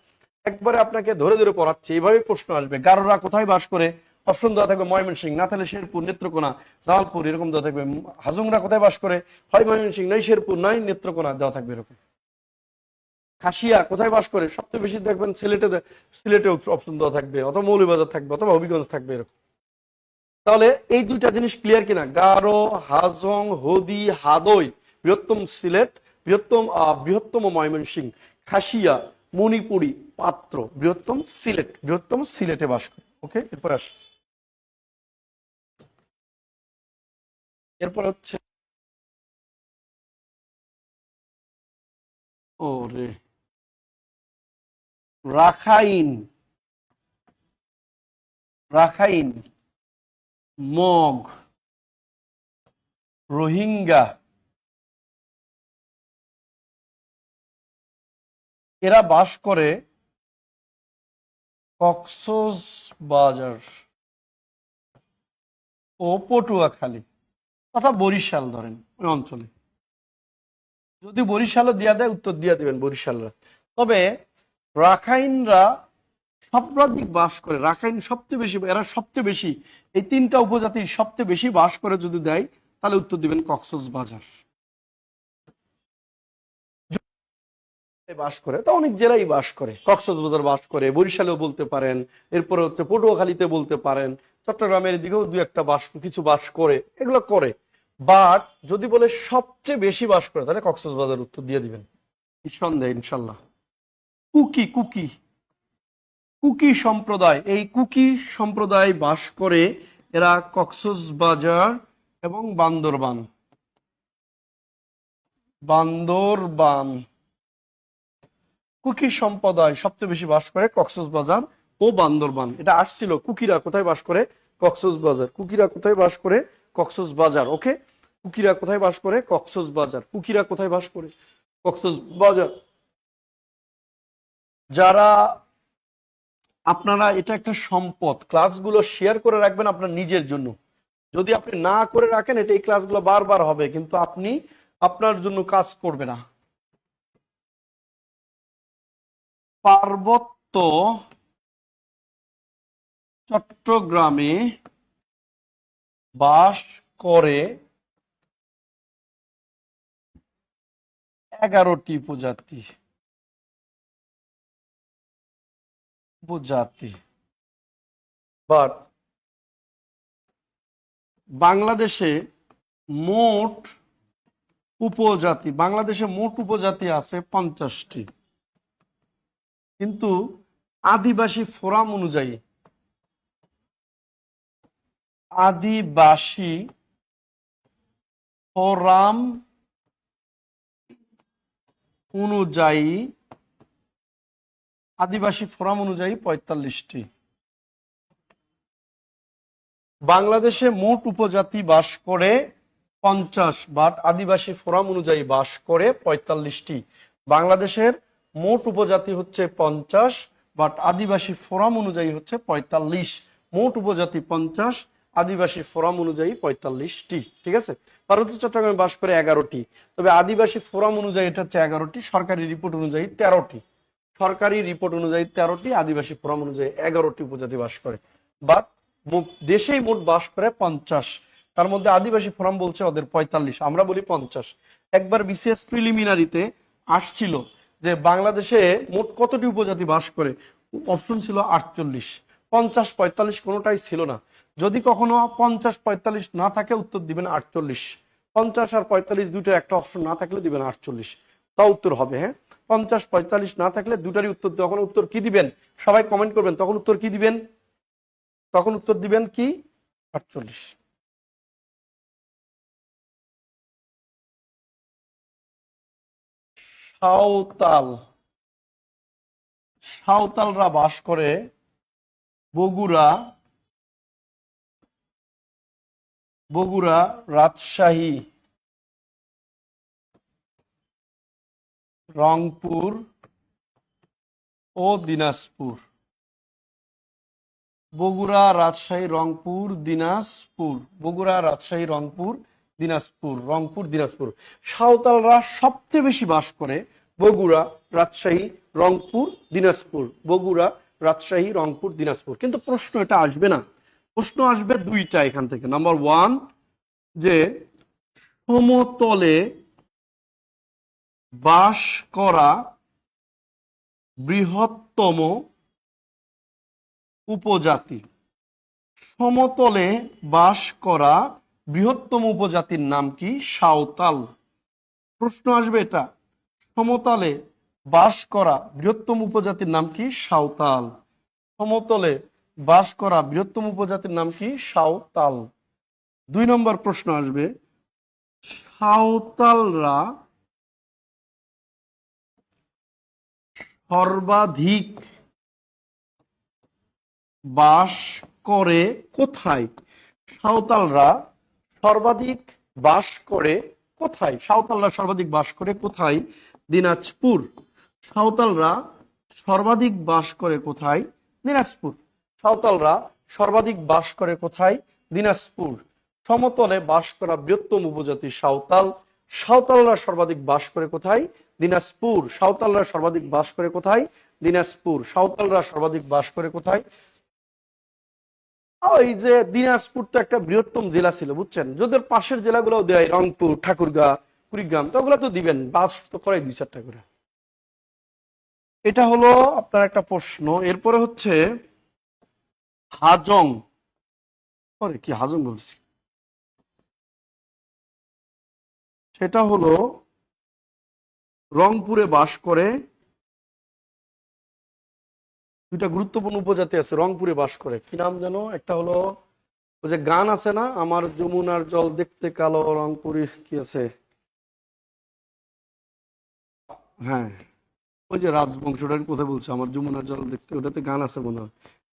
একবারে আপনাকে ধরে ধরে পড়াচ্ছে, এইভাবে প্রশ্ন আসবে। গারোরা কোথায় বাস করে? অপশন দেওয়া থাকবে ময়মনসিংহ, না থাকলে শেরপুর, নেত্রকোনা, জামালপুর, এরকম দেওয়া থাকবে। হাজুংরা কোথায় বাস করে? হয় ময়মনসিংহ, নাই শেরপুর, নাই নেত্রকোনা, দেওয়া থাকবে এরকম। খাসিয়া কোথায় বাস করে? সবচেয়ে বেশি দেখবেন সিলেটে, সিলেটে অপশন দেওয়া থাকবে, অথবা মৌলভীবাজার থাকবে, অথবা হবিগঞ্জ থাকবে, এরকম। তাহলে এই দুইটা জিনিস ক্লিয়ার কিনা? গারো, হাজং, হদি, হাদই বৃহত্তম সিলেট, বৃহত্তম ময়মনসিংহ, খাসিয়া, মণিপুরি, পাত্র বৃহত্তম সিলেট। বৃহত্তম সিলেটে বাস করে। ওকে, এরপর আসি। এরপর হচ্ছে ওরে রাখাইন। রাখাইন, মগ, রোহিঙ্গা, এরা বাস করে কক্সবাজার ও পটুয়াখালী তথা বরিশাল, ধরেন ওই অঞ্চলে। যদি বরিশালও দিয়া দেয়, উত্তর দিয়া দিবেন বরিশালরা। তবে রাখাইনরা সর্বাধিক বাস করে, রাখাইন সবচেয়ে বেশি, এরা সবচেয়ে বেশি, এই তিনটা উপজাতি সবচেয়ে বেশি বাস করে যদি দেয়, তাহলে উত্তর দিবেন কক্সবাজার। বাস করে তা অনেক জেলায় বাস করে, কক্সবাজার বাস করে, বরিশালেও বলতে পারেন, এরপরে হচ্ছে পটুয়াখালীতে বলতে পারেন, চট্টগ্রামের দিকেও দু একটা কিছু বাস করে, এগুলো করে। বাট যদি বলে সবচেয়ে বেশি বাস করে, তাহলে কক্সবাজার উত্তর দিয়ে দিবেন নিঃসন্দেহে, ইনশাল্লাহ। কুকি, কুকি, কুকি সম্প্রদায়, এই কুকি সম্প্রদায় বাস করে, এরা কক্সবাজার এবং বান্দরবান। বান্দরবান। কুকি সম্প্রদায় সবচেয়ে বেশি বাস করে কক্সবাজার ও বান্দরবান। এটা আসছিল, কুকিরা কোথায় বাস করে? কক্সবাজার। কুকিরা কোথায় বাস করে? কক্সবাজার। ওকে, কুকিরা কোথায় বাস করে? কক্সবাজার। কুকিরা কোথায় বাস করে? কক্সবাজার। যারা, আপনারা, এটা একটা সম্পদ, ক্লাসগুলো শেয়ার করে রাখবেন আপনার নিজের জন্য। যদি আপনি না করে রাখেন, এটা এই ক্লাসগুলো বারবার হবে, কিন্তু আপনি আপনার জন্য কাজ করবে না। পার্বত্য চট্টগ্রামে বাস করে 11টি উপজাতি। বাট বাংলাদেশে মোট উপজাতি আছে 50টি, কিন্তু আদিবাসী ফোরাম অনুযায়ী, আদিবাসী ফোরাম অনুযায়ী 45টি। বাংলাদেশে মোট উপজাতি বাস করে 50, বাট আদিবাসী ফোরাম অনুযায়ী বাস করে 45টি। বাংলাদেশের মোট উপজাতি হচ্ছে 50, বাট আদিবাসী ফোরাম অনুযায়ী হচ্ছে 45, মোট উপজাতি 50, আদিবাসী ফোরাম অনুযায়ী 45টি। ঠিক আছে, পার্বত্য চট্টগ্রামে বাস করে 11টি, তবে আদিবাসী ফোরাম অনুযায়ী এটা হচ্ছে 11টি, সরকারি রিপোর্ট অনুযায়ী 13টি। সরকারি রিপোর্ট অনুযায়ী 13টি, আদিবাসী ফোরাম অনুযায়ী 11টি উপজাতি বাস করে। বাট দেশেই মোট বাস করে 50, তার মধ্যে আদিবাসী ফোরাম বলছে ওদের 45, আমরা বলি 50। একবার বিসিএস প্রিলিমিনারিতে আসছিল যে বাংলাদেশে মোট কতটি উপজাতি বাস করে, অপশন ছিল 48, 50, 45 কোনোটাই ছিল না। যদি কখনো 50, 45 না থাকে উত্তর দিবেন 48, 50 আর 45 দুইটার একটা অপশন না থাকলে দিবেন 48, তা উত্তর হবে। হ্যাঁ, 50, 45 না থাকলে দুটারই উত্তর, তখন উত্তর কি দিবেন সবাই কমেন্ট করবেন, তখন উত্তর কি দিবেন, তখন উত্তর দিবেন কি 48। সাঁওতাল, সাঁওতালরা বাস করে বগুড়া, বগুড়া, রাজশাহী, রংপুর ও দিনাজপুর। বগুড়া, রাজশাহী, রংপুর, দিনাজপুর, বগুড়া, রাজশাহী, রংপুর, দিনাজপুর, রংপুর, দিনাজপুর। সাঁওতালরা সবচেয়ে বেশি বাস করে বগুড়া, রাজশাহী, রংপুর, দিনাজপুর, বগুড়া, রাজশাহী, রংপুর, দিনাজপুর। কিন্তু প্রশ্ন এটা আসবে না, প্রশ্ন আসবে দুইটা এখান থেকে। নাম্বার 1, যে সমতলে বাস করা বৃহত্তম উপজাতি, সমতলে বাস করা বৃহত্তম উপজাতির নাম কি? সাঁওতাল। প্রশ্ন আসবে এটা, সমতলে বাস করা বৃহত্তম উপজাতির নাম কি? সাঁওতাল। সমতলে বাস করা বৃহত্তম উপজাতির নাম কি? সাঁওতাল। 2 নম্বর প্রশ্ন আসবে, সাঁওতালরা সর্বাধিক বাস করে কোথায়? সাঁওতালরা সর্বাধিক বাস করে কোথায়? সাঁওতালরা সর্বাধিক বাস করে কোথায়? দিনাজপুর। সাঁওতালরা সর্বাধিক বাস করে কোথায়? দিনাজপুর। সাঁওতালরা সর্বাধিক বাস করে কোথায়? দিনাজপুর। সমতলে বাস করা বৃহত্তম উপজাতি সাঁওতাল। সাঁওতালরা সর্বাধিক বাস করে কোথায়? দিনাজপুর। সাঁওতালরা সর্বাধিক বাস করে কোথায়? দিনাজপুর। সাঁওতালরা সর্বাধিক বাস করে কোথায়? ওই যে দিনাজপুর তো একটা বৃহত্তম জেলা ছিল, বুঝছেন, যদি পাশের জেলাগুলো দেয়, রংপুর, ঠাকুরগাঁও, কুড়িগ্রাম, তো ওগুলো তো দিবেন, বাস তো করে 2-4টা করে। এটা হলো আপনার একটা প্রশ্ন। এরপরে হচ্ছে হাজং, পরে কি হাজং বলছি, সেটা হলো রংপুরে বাস করে 2টা গুরুত্বপূর্ণ উপজাতি আছে, রংপুরে বাস করে, কি নাম যেন, একটা হলো ওই যে গান আছে না, আমার যমুনার জল দেখতে কালো, রংপুরে কি আছে, হ্যাঁ, ওই যে রাজবংশটার কথা বলছে, আমার যমুনার জল দেখতে, ওটাতে গান আছে মনে হয়,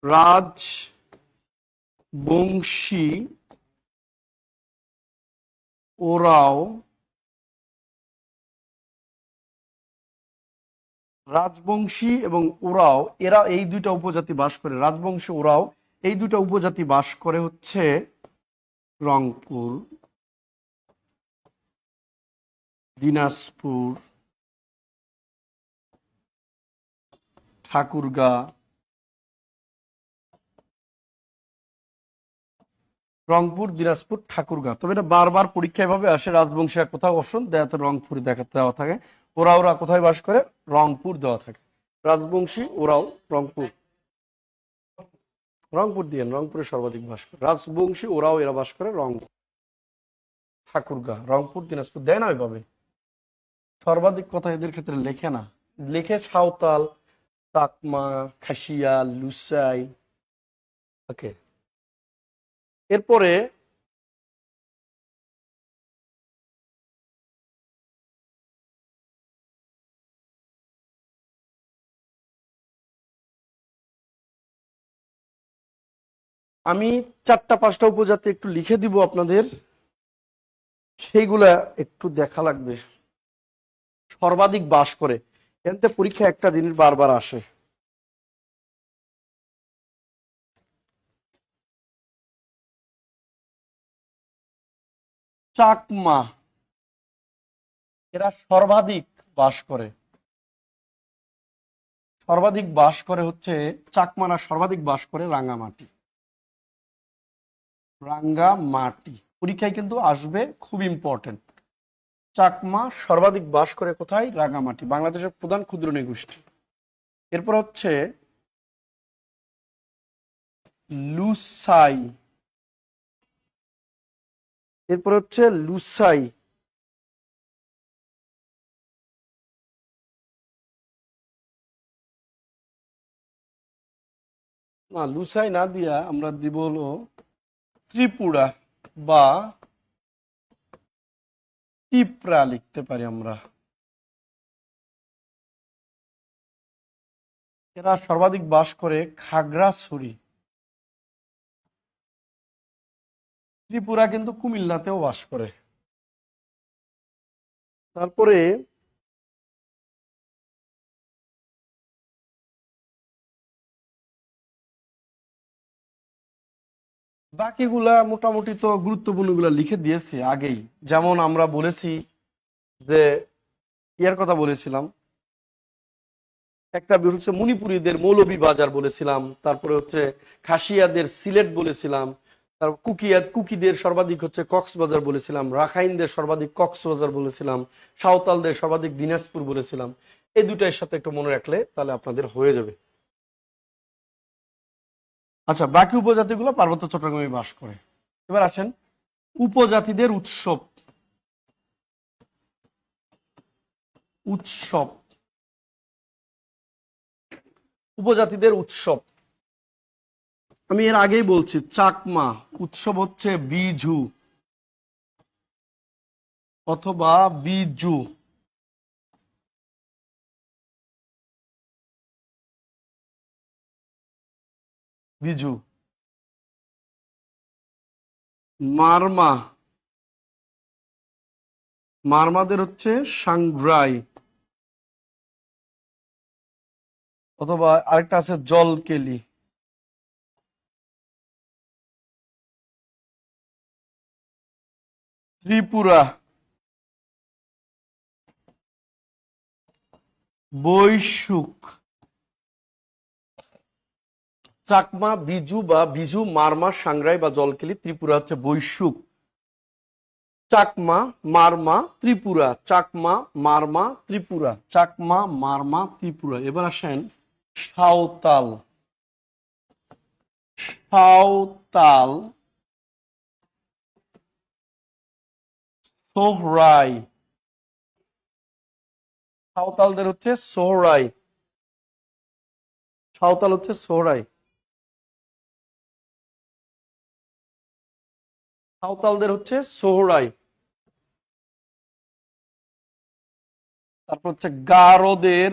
রাজবংশী ওরাও, রাজবংশী এবং ওরাও, এরা এই 2টা উপজাতি বাস করে, রাজবংশী ওরাও এই 2টা উপজাতি বাস করে হচ্ছে রংপুর, দিনাজপুর, ঠাকুরগাঁও, রংপুর, দিনাজপুর, ঠাকুরগাঁও। তবে এটা বারবার পরীক্ষায় ভাবে আসে, রাজবংশী কোথাও অপশন দেওয়া রংপুরে দেখাতে দেওয়া থাকে, ওরা ওরা কোথায় বাস করে, রংপুর দেওয়া থাকে, রাজবংশী ওরাও রংপুর, রংপুর দিয়েন, রংপুরে সর্বাধিক বাস করে, রাজবংশী ওরাও এরা বাস করে রংপুর, ঠাকুরগাঁও, রংপুর, দিনাজপুর দেয় না ওইভাবে, সর্বাধিক কথা এদের ক্ষেত্রে লেখে না, লেখে সাঁওতাল, চাকমা, খাসিয়া, লুসাই। ওকে, এরপরে আমি 4টা-5টা উপজাতি একটু লিখে দিব আপনাদের, সেইগুলা একটু দেখা লাগবে, সর্বাধিক বাস করে, এতে পরীক্ষা একটা জিনিস বারবার আসে, চাকমা, এরা সর্বাধিক বাস করে। সর্বাধিক বাস করে হচ্ছে চাকমারা সর্বাধিক বাস করে রাঙ্গামাটি। রাঙ্গামাটি পরীক্ষায় কিন্তু আসবে, খুব ইম্পর্টেন্ট। চাকমা সর্বাধিক বাস করে কোথায়? রাঙ্গামাটি, বাংলাদেশের প্রধান ক্ষুদ্র নৃগোষ্ঠী। এরপর হচ্ছে লুসাই। এরপর হচ্ছে লুসাই। না, লুসাই না দিয়া আমরা দিব হলো ত্রিপুরা বা টিপরা লিখতে পারি আমরা। এরা সর্বাধিক বাস করে খাগড়াছড়ি। ত্রিপুরা কিন্তু কুমিল্লাতেও বাস করে। তারপরে বাকিগুলা মোটামুটি তো গুরুত্বপূর্ণ গুলা লিখে দিয়েছি আগেই। যেমন আমরা বলেছি যে ইয়ার কথা বলেছিলাম, একটা হচ্ছে মণিপুরীদের মৌলভীবাজার বলেছিলাম, তারপরে হচ্ছে খাসিয়াদের সিলেট বলেছিলাম, তারপর কুকিদের সর্বাধিক হচ্ছে কক্সবাজার বলেছিলাম, রাখাইনদের সর্বাধিক কক্সবাজার বলেছিলাম, সাঁওতালদের সর্বাধিক দিনাজপুর বলেছিলাম। এই দুটার সাথে একটু মনে রাখলে তাহলে আপনাদের হয়ে যাবে। আচ্ছা, বাকি উপজাতিগুলো পার্বত্য চট্টগ্রামে বাস করে। এবার আসেন উপজাতিদের উৎসব। উৎসব, উপজাতিদের উৎসব আমি এর আগেই বলছি। চাকমা উৎসব হচ্ছে বিজু অথবা বিজু। বিজু। মারমা, মারমাদের হচ্ছে সাংগ্রাই অথবা আরেকটা আছে জলকেলি। ত্রিপুরা, বৈশুক। চাকমা, বিজু বা বিজু, মারমা, সাংগ্রাই বা জলকেলি। ত্রিপুরা হচ্ছে বৈশুক। চাকমা, মারমা, ত্রিপুরা। চাকমা, মারমা, ত্রিপুরা। চাকমা, মারমা, ত্রিপুরা। এবার আসেন সাঁওতাল। সাঁওতাল, সোহরাই। সাঁওতালদের হচ্ছে সোহরাই। সাঁওতাল হচ্ছে সোহরাই। সাঁওতালদের হচ্ছে সোহরাই। তারপর হচ্ছে গারোদের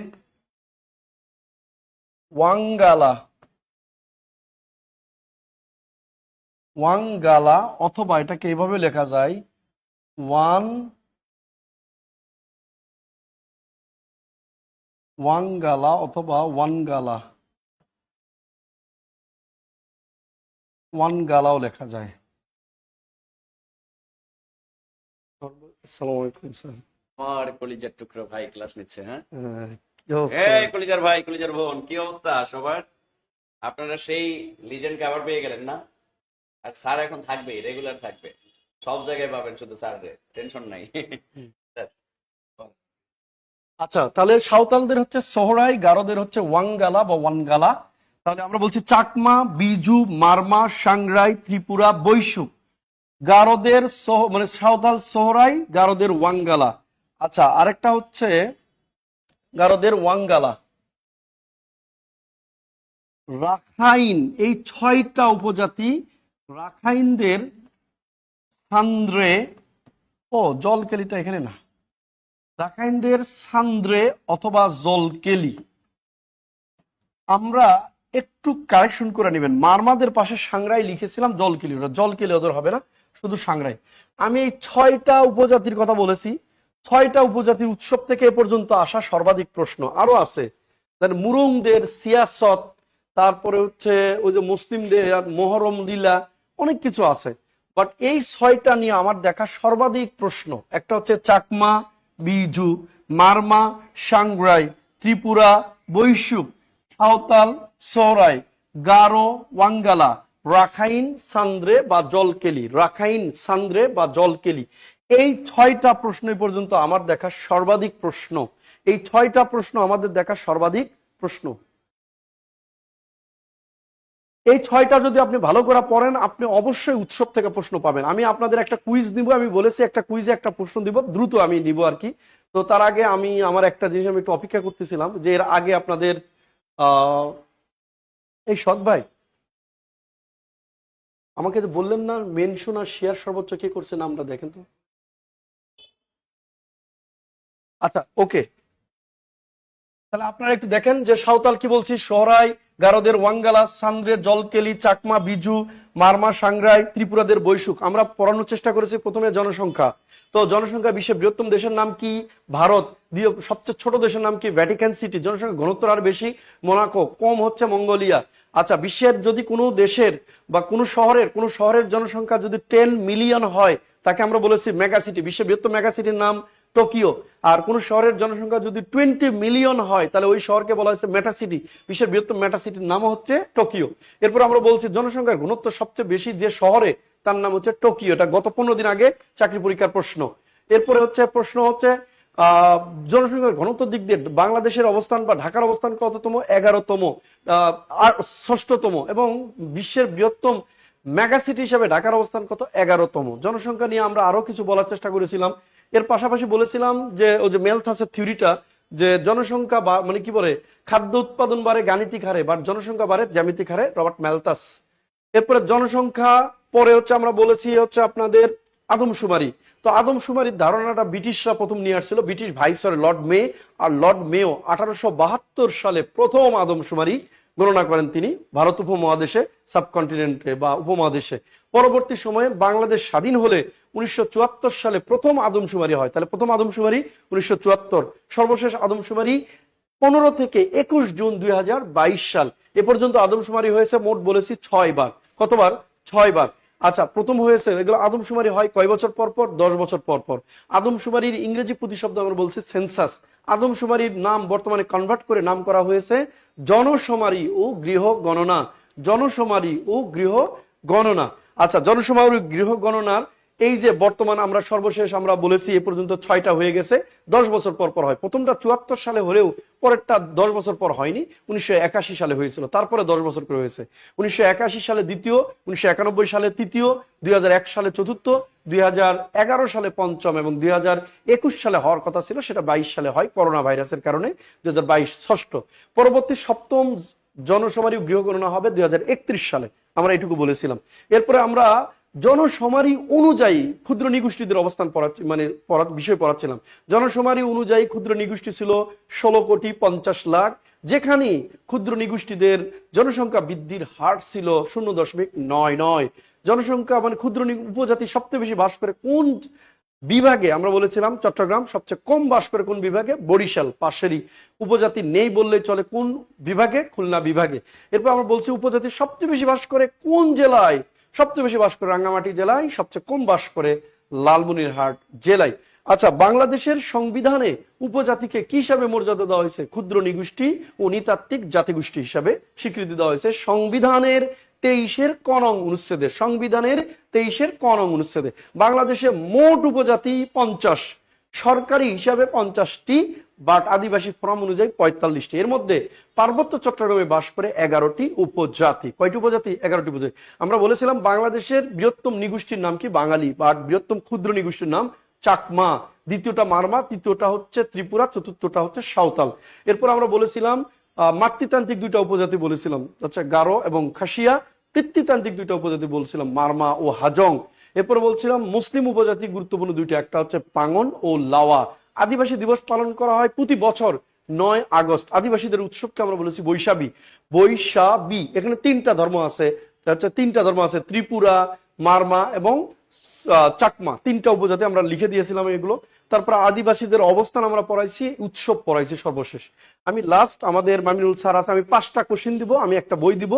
ওয়াঙ্গালা। ওয়াঙ্গালা অথবা এটাকে এইভাবে লেখা যায় ওয়াঙ্গালা অথবা ওয়ানগালা। ওয়ানগালাও লেখা যায়। আসসালামু আলাইকুম স্যার। আমার কলিজার টুকরো ভাই ক্লাস নিচ্ছে। হ্যাঁ, কি অবস্থা? এই কলিজার ভাই, কলিজার বোন, কি অবস্থা সবার? আপনারা সেই লিজেন্ডকে আবার পেয়ে গেলেন না? আর স্যার এখন থাকবে, রেগুলার থাকবে, সব জায়গায় পাবেন, শুধু স্যার রে, টেনশন নাই। স্যার, আচ্ছা, তাহলে সাঁওতালদের হচ্ছে সোহরাই, গারোদের হচ্ছে ওয়াঙ্গালা বা ওয়ানগালা। তাহলে আমরা বলছি চাকমা, বিজু, মারমা, সাংগ্রাই, ত্রিপুরা, বৈশুক। গারোদের মানে সাঁওতাল সোহরাই, গারোদের ওয়াঙ্গালা। আচ্ছা, আরেকটা হচ্ছে গারোদের ওয়াঙ্গালা। রাখাইন, এই 6টা উপজাতি। রাখাইনদের সান্দ্রে, ও জলকেলিটা এখানে না। রাখাইনদের সান্দ্রে অথবা জলকেলি। আমরা একটু কারেকশন করে নেবেন, মারমাদের পাশে সাংগ্রাই লিখেছিলাম, জলকেলি, ওটা জলকেলি ওদের হবে না, শুধু সাংগ্রাই। আমি এই 6টা উপজাতির কথা বলেছি। 6টা উপজাতির উৎসব থেকে এ পর্যন্ত আসা সর্বাধিক প্রশ্ন আরো আছে। মুরুংদের সিয়াসত, তারপরে হচ্ছে ওই যে মুসলিমদের মহরম লীলা, অনেক কিছু আছে। বাট এই 6টা নিয়ে আমার দেখা সর্বাধিক প্রশ্ন, একটা হচ্ছে চাকমা, বিজু, মারমা, সাংগ্রাই, ত্রিপুরা, বৈশুক, সাঁওতাল, সোহরাই, গারো, ওয়াঙ্গালা, রাখাইন, সান্দ্রে বা জলকেলি, রাখাইন, সান্দ্রে বা জলকেলি। এই 6টা প্রশ্ন পর্যন্ত আমার দেখা সর্বাধিক প্রশ্ন। এই 6টা প্রশ্ন আমাদের দেখা সর্বাধিক প্রশ্ন। এই 6টা যদি আপনি ভালো করে পড়েন, আপনি অবশ্যই উৎসব থেকে প্রশ্ন পাবেন। আমি আপনাদের একটা কুইজ দিব, আমি বলেছি একটা কুইজে একটা প্রশ্ন দিব, দ্রুত আমি নিব আর কি। তো তার আগে আমি আমার একটা জিনিস আমি একটু অপেক্ষা করতেছিলাম, যে এর আগে আপনাদের এই সৎ ভাই আমাকে যে বললেন না মেনশন আর শেয়ার সর্বোচ্চ কে করছে, নামটা দেখেন তো। আচ্ছা, ওকে, তাহলে আপনারা একটু দেখেন যে সাঁওতাল কি বলছি, সোহরাই, গারোদের ওয়াঙ্গালা, সান্দ্রে জলকেলি, চাকমা বিজু, মারমা সাংরাই, ত্রিপুরাদের বৈশুক। আমরা পড়ানোর চেষ্টা করেছি প্রথমে জনসংখ্যা। তো জনসংখ্যা বিশ্বের বৃহত্তম দেশের নাম কি? ভারত। দ্বিতীয় সবচেয়ে ছোট দেশের নাম কি? Vatican city. জনসংখ্যা ঘনত্ব আর বেশি মোনাকো, কম হচ্ছে মঙ্গোলিয়া। আচ্ছা, বিশ্বের যদি কোনো দেশের বা কোনো শহরের জনসংখ্যা যদি 10 মিলিয়ন হয় তাকে আমরা বলেছি মেগা সিটি। বিশ্বের বৃহত্তম মেগা সিটির নাম টোকিও। আর কোন শহরের জনসংখ্যা যদি 20 মিলিয়ন হয় তাহলে ওই শহরকে বলা হচ্ছে মেটা সিটি। বিশ্বের বৃহত্তম মেটা সিটির নাম হচ্ছে টোকিও। এরপর আমরা বলছি জনসংখ্যার ঘনত্ব সবচেয়ে বেশি যে শহরে, তার নাম হচ্ছে টোকিও। এটা গত 15 দিন আগে চাকরি পরীক্ষার প্রশ্ন। এরপরে প্রশ্ন হচ্ছে জনসংখ্যার ঘনত্বের দিক দিয়ে বাংলাদেশের অবস্থান বা ঢাকার অবস্থান কততম? 11তম, 6তম। এবং বিশ্বের বৃহত্তম মেগা সিটি হিসেবে ঢাকার অবস্থান কত? 11তম। জনসংখ্যা নিয়ে আমরা আরো কিছু বলার চেষ্টা করেছিলাম। এর পাশাপাশি বলেছিলাম যে ওই যে মেলথাসের থিওরিটা, যে জনসংখ্যা বা মানে কি বলে খাদ্য উৎপাদন বাড়ে গাণিতিক হারে, বা জনসংখ্যা বাড়ে জ্যামিতিক হারে, রবার্ট মেলথাস। এরপরে জনসংখ্যা পরে আমরা বলেছি আপনাদের আদমশুমারি। তো আদমশুমারির ধারণাটা ব্রিটিশরা প্রথম নিয়ে আসছিল, ব্রিটিশ ভাইসরয় লর্ড মে। আর লর্ড মেও 1872 সালে প্রথম আদমশুমারি গণনা করেন তিনি ভারত উপমহাদেশে, সাবকন্টিনেন্টে বা উপমহাদেশে। পরবর্তী সময়ে বাংলাদেশ স্বাধীন হলে 1974 সালে প্রথম আদমশুমারি হয়। তাহলে প্রথম আদমশুমারি 1974, সর্বশেষ আদমশুমারি 15 থেকে 21 জুন 2022 সাল। এ পর্যন্ত আদমশুমারি হয়েছে মোট বলেছি 6 বার। কতবার? 6 বার। আচ্ছা, প্রথম হয়েছে এগুলো আদমশুমারি হয় কয় বছর পর পর? 10 বছর পর পর। আদমশুমারির ইংরেজি প্রতিশব্দ আমরা বলছি সেন্সাস। আদমশুমারির নাম বর্তমানে কনভার্ট করে নাম করা হয়েছে জনশুমারি ও গৃহ গণনা। জনশুমারি ও গৃহ গণনা। আচ্ছা, জনশুমারি গৃহ গণনার এই যে বর্তমান আমরা সর্বশেষ আমরা বলেছি এ পর্যন্ত 6টা হয়ে গেছে, 10 বছর পর পর হয়। প্রথমটা 74 সালে হলেও পরেরটা 10 বছর পর হয়নি, 1981 সালে হয়েছিল, তারপরে 10 বছর করে হয়েছে। 1981 সালে দ্বিতীয়, 1991 সালে তৃতীয়, 2001 সালে চতুর্থ, 2011 সালে পঞ্চম এবং 2021 সালে হওয়ার কথা ছিল, সেটা 22 সালে হয় করোনা ভাইরাসের কারণে, 2022 ষষ্ঠ। পরবর্তী সপ্তম জনশুমারি গৃহ গণনা হবে 2031 সালে, আমরা এটুকু বলেছিলাম। এরপরে আমরা জনশুমারি অনুযায়ী ক্ষুদ্র নিগোষ্ঠীদের অবস্থান বিষয় পড়াচ্ছিলাম। জনশুমারি অনুযায়ী ক্ষুদ্র নিগোষ্ঠী ছিল 16,50,00,000, যেখানে ক্ষুদ্র নিগোষ্ঠীদের জনসংখ্যা বৃদ্ধির হার ছিল 0.99। জনসংখ্যা ক্ষুদ্র উপজাতি সবচেয়ে বেশি বাস করে কোন বিভাগে? আমরা বলেছিলাম চট্টগ্রাম। সবচেয়ে কম বাস করে কোন বিভাগে? বরিশাল, পাশেরই। উপজাতি নেই বললেই চলে কোন বিভাগে? খুলনা বিভাগে। এরপর আমরা বলছি উপজাতি সবচেয়ে বেশি বাস করে কোন জেলায়? সবচেয়ে বেশি বাস করে রাঙ্গামাটি জেলায়, সবচেয়ে কম বাস করে লালমনিরহাট জেলায়। আচ্ছা, বাংলাদেশের সংবিধানে উপজাতিকে কি হিসাবে মর্যাদা দেওয়া হয়েছে? ক্ষুদ্র নিগোষ্ঠী ও নৃতাত্ত্বিক জাতিগোষ্ঠী হিসাবে স্বীকৃতি দেওয়া হয়েছে সংবিধানের 23-এর ক নং অনুচ্ছেদে। সংবিধানের 23-এর ক নং অনুচ্ছেদে বাংলাদেশে মোট উপজাতি 50, সরকারি হিসাবে 50টি, বাট আদিবাসী ফোরাম অনুযায়ী 45টি। এর মধ্যে পার্বত্য চট্টগ্রামে বাস করে 11টি উপজাতি। কয়টি উপজাতি? 11টি উপজাতি। আমরা বলেছিলাম বাংলাদেশের বৃহত্তম নিগোষ্ঠীর নাম কি? বাঙালি। বাট বৃহত্তম ক্ষুদ্র নিগোষ্ঠীর নাম চাকমা, দ্বিতীয়টা মারমা, তৃতীয়টা হচ্ছে ত্রিপুরা, চতুর্থটা হচ্ছে সাঁওতাল। এরপর আমরা বলেছিলাম মাতৃতান্ত্রিক 2টা উপজাতি বলেছিলাম, আচ্ছা, গারো এবং খাসিয়া। পিতৃতান্ত্রিক 2টা উপজাতি বলছিলাম, মারমা ও হাজং। এরপর বলছিলাম মুসলিম উপজাতি গুরুত্বপূর্ণ 2টা, একটা হচ্ছে পাঙ্গন ও লাওয়া। আদিবাসী দিবস পালন করা হয় প্রতি বছর 9 আগস্ট। আদিবাসীদের উৎসবকে আমরা বলেছি বৈশাখী। বৈশাখী। এখানে 3টা ধর্ম আছে, 3টা ধর্ম আছে, ত্রিপুরা, মারমা এবং চাকমা। 3টা উপজাতি আমরা লিখে দিয়েছিলাম এগুলো। তারপর আদিবাসীদের অবস্থান আমরা পড়াইছি, উৎসব পড়াইছি সর্বশেষ। আমি লাস্ট আমাদের মামিনুল স্যার আছে, আমি 5টা কোশ্চেন দিব, আমি একটা বই দিব।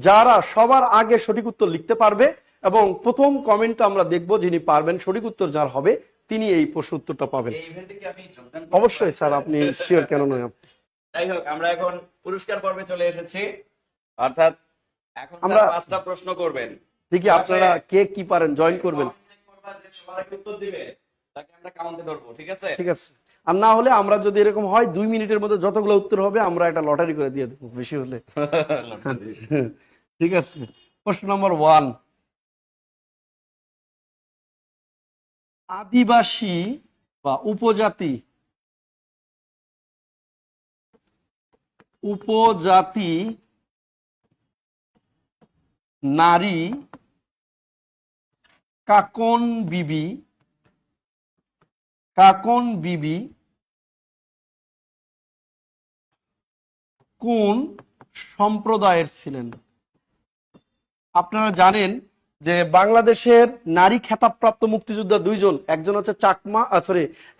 যারা সবার আগে সঠিক উত্তর লিখতে পারবে এবং প্রথম কমেন্টটা আমরা দেখব, যিনি পারবেন, সঠিক উত্তর যার হবে তিনি এই প্রশ্ন উত্তরটা পাবেন। এই ইভেন্টে কি আমি যোগদান করতে অবশ্যই পারি, স্যার, আপনি শিওর, কেন নয়। যাই হোক, আমরা এখন পুরস্কার পর্বে চলে এসেছি, অর্থাৎ এখন আমরা স্যার 5টা প্রশ্ন করবেন। দেখি আপনারা কে কি পারেন, জয়েন করবেন। যে সবার আগে উত্তর দিবে তাকে আমরা কাউন্টে ধরবো, ঠিক আছে? ঠিক আছে, আর না হলে আমরা যদি এরকম হয় 2 মিনিটের মধ্যে যতগুলো উত্তর হবে আমরা একটা লটারি করে দিয়ে দেবো, বেশি হলে। ঠিক আছে, প্রশ্ন নম্বর 1, আদিবাসী বা উপজাতি নারী কাকন বিবি কোন সম্প্রদায়ের ছিলেন? আপনারা জানেন যে বাংলাদেশের নারী খেতাবপ্রাপ্ত মুক্তিযোদ্ধা 2 জন, একজন হচ্ছে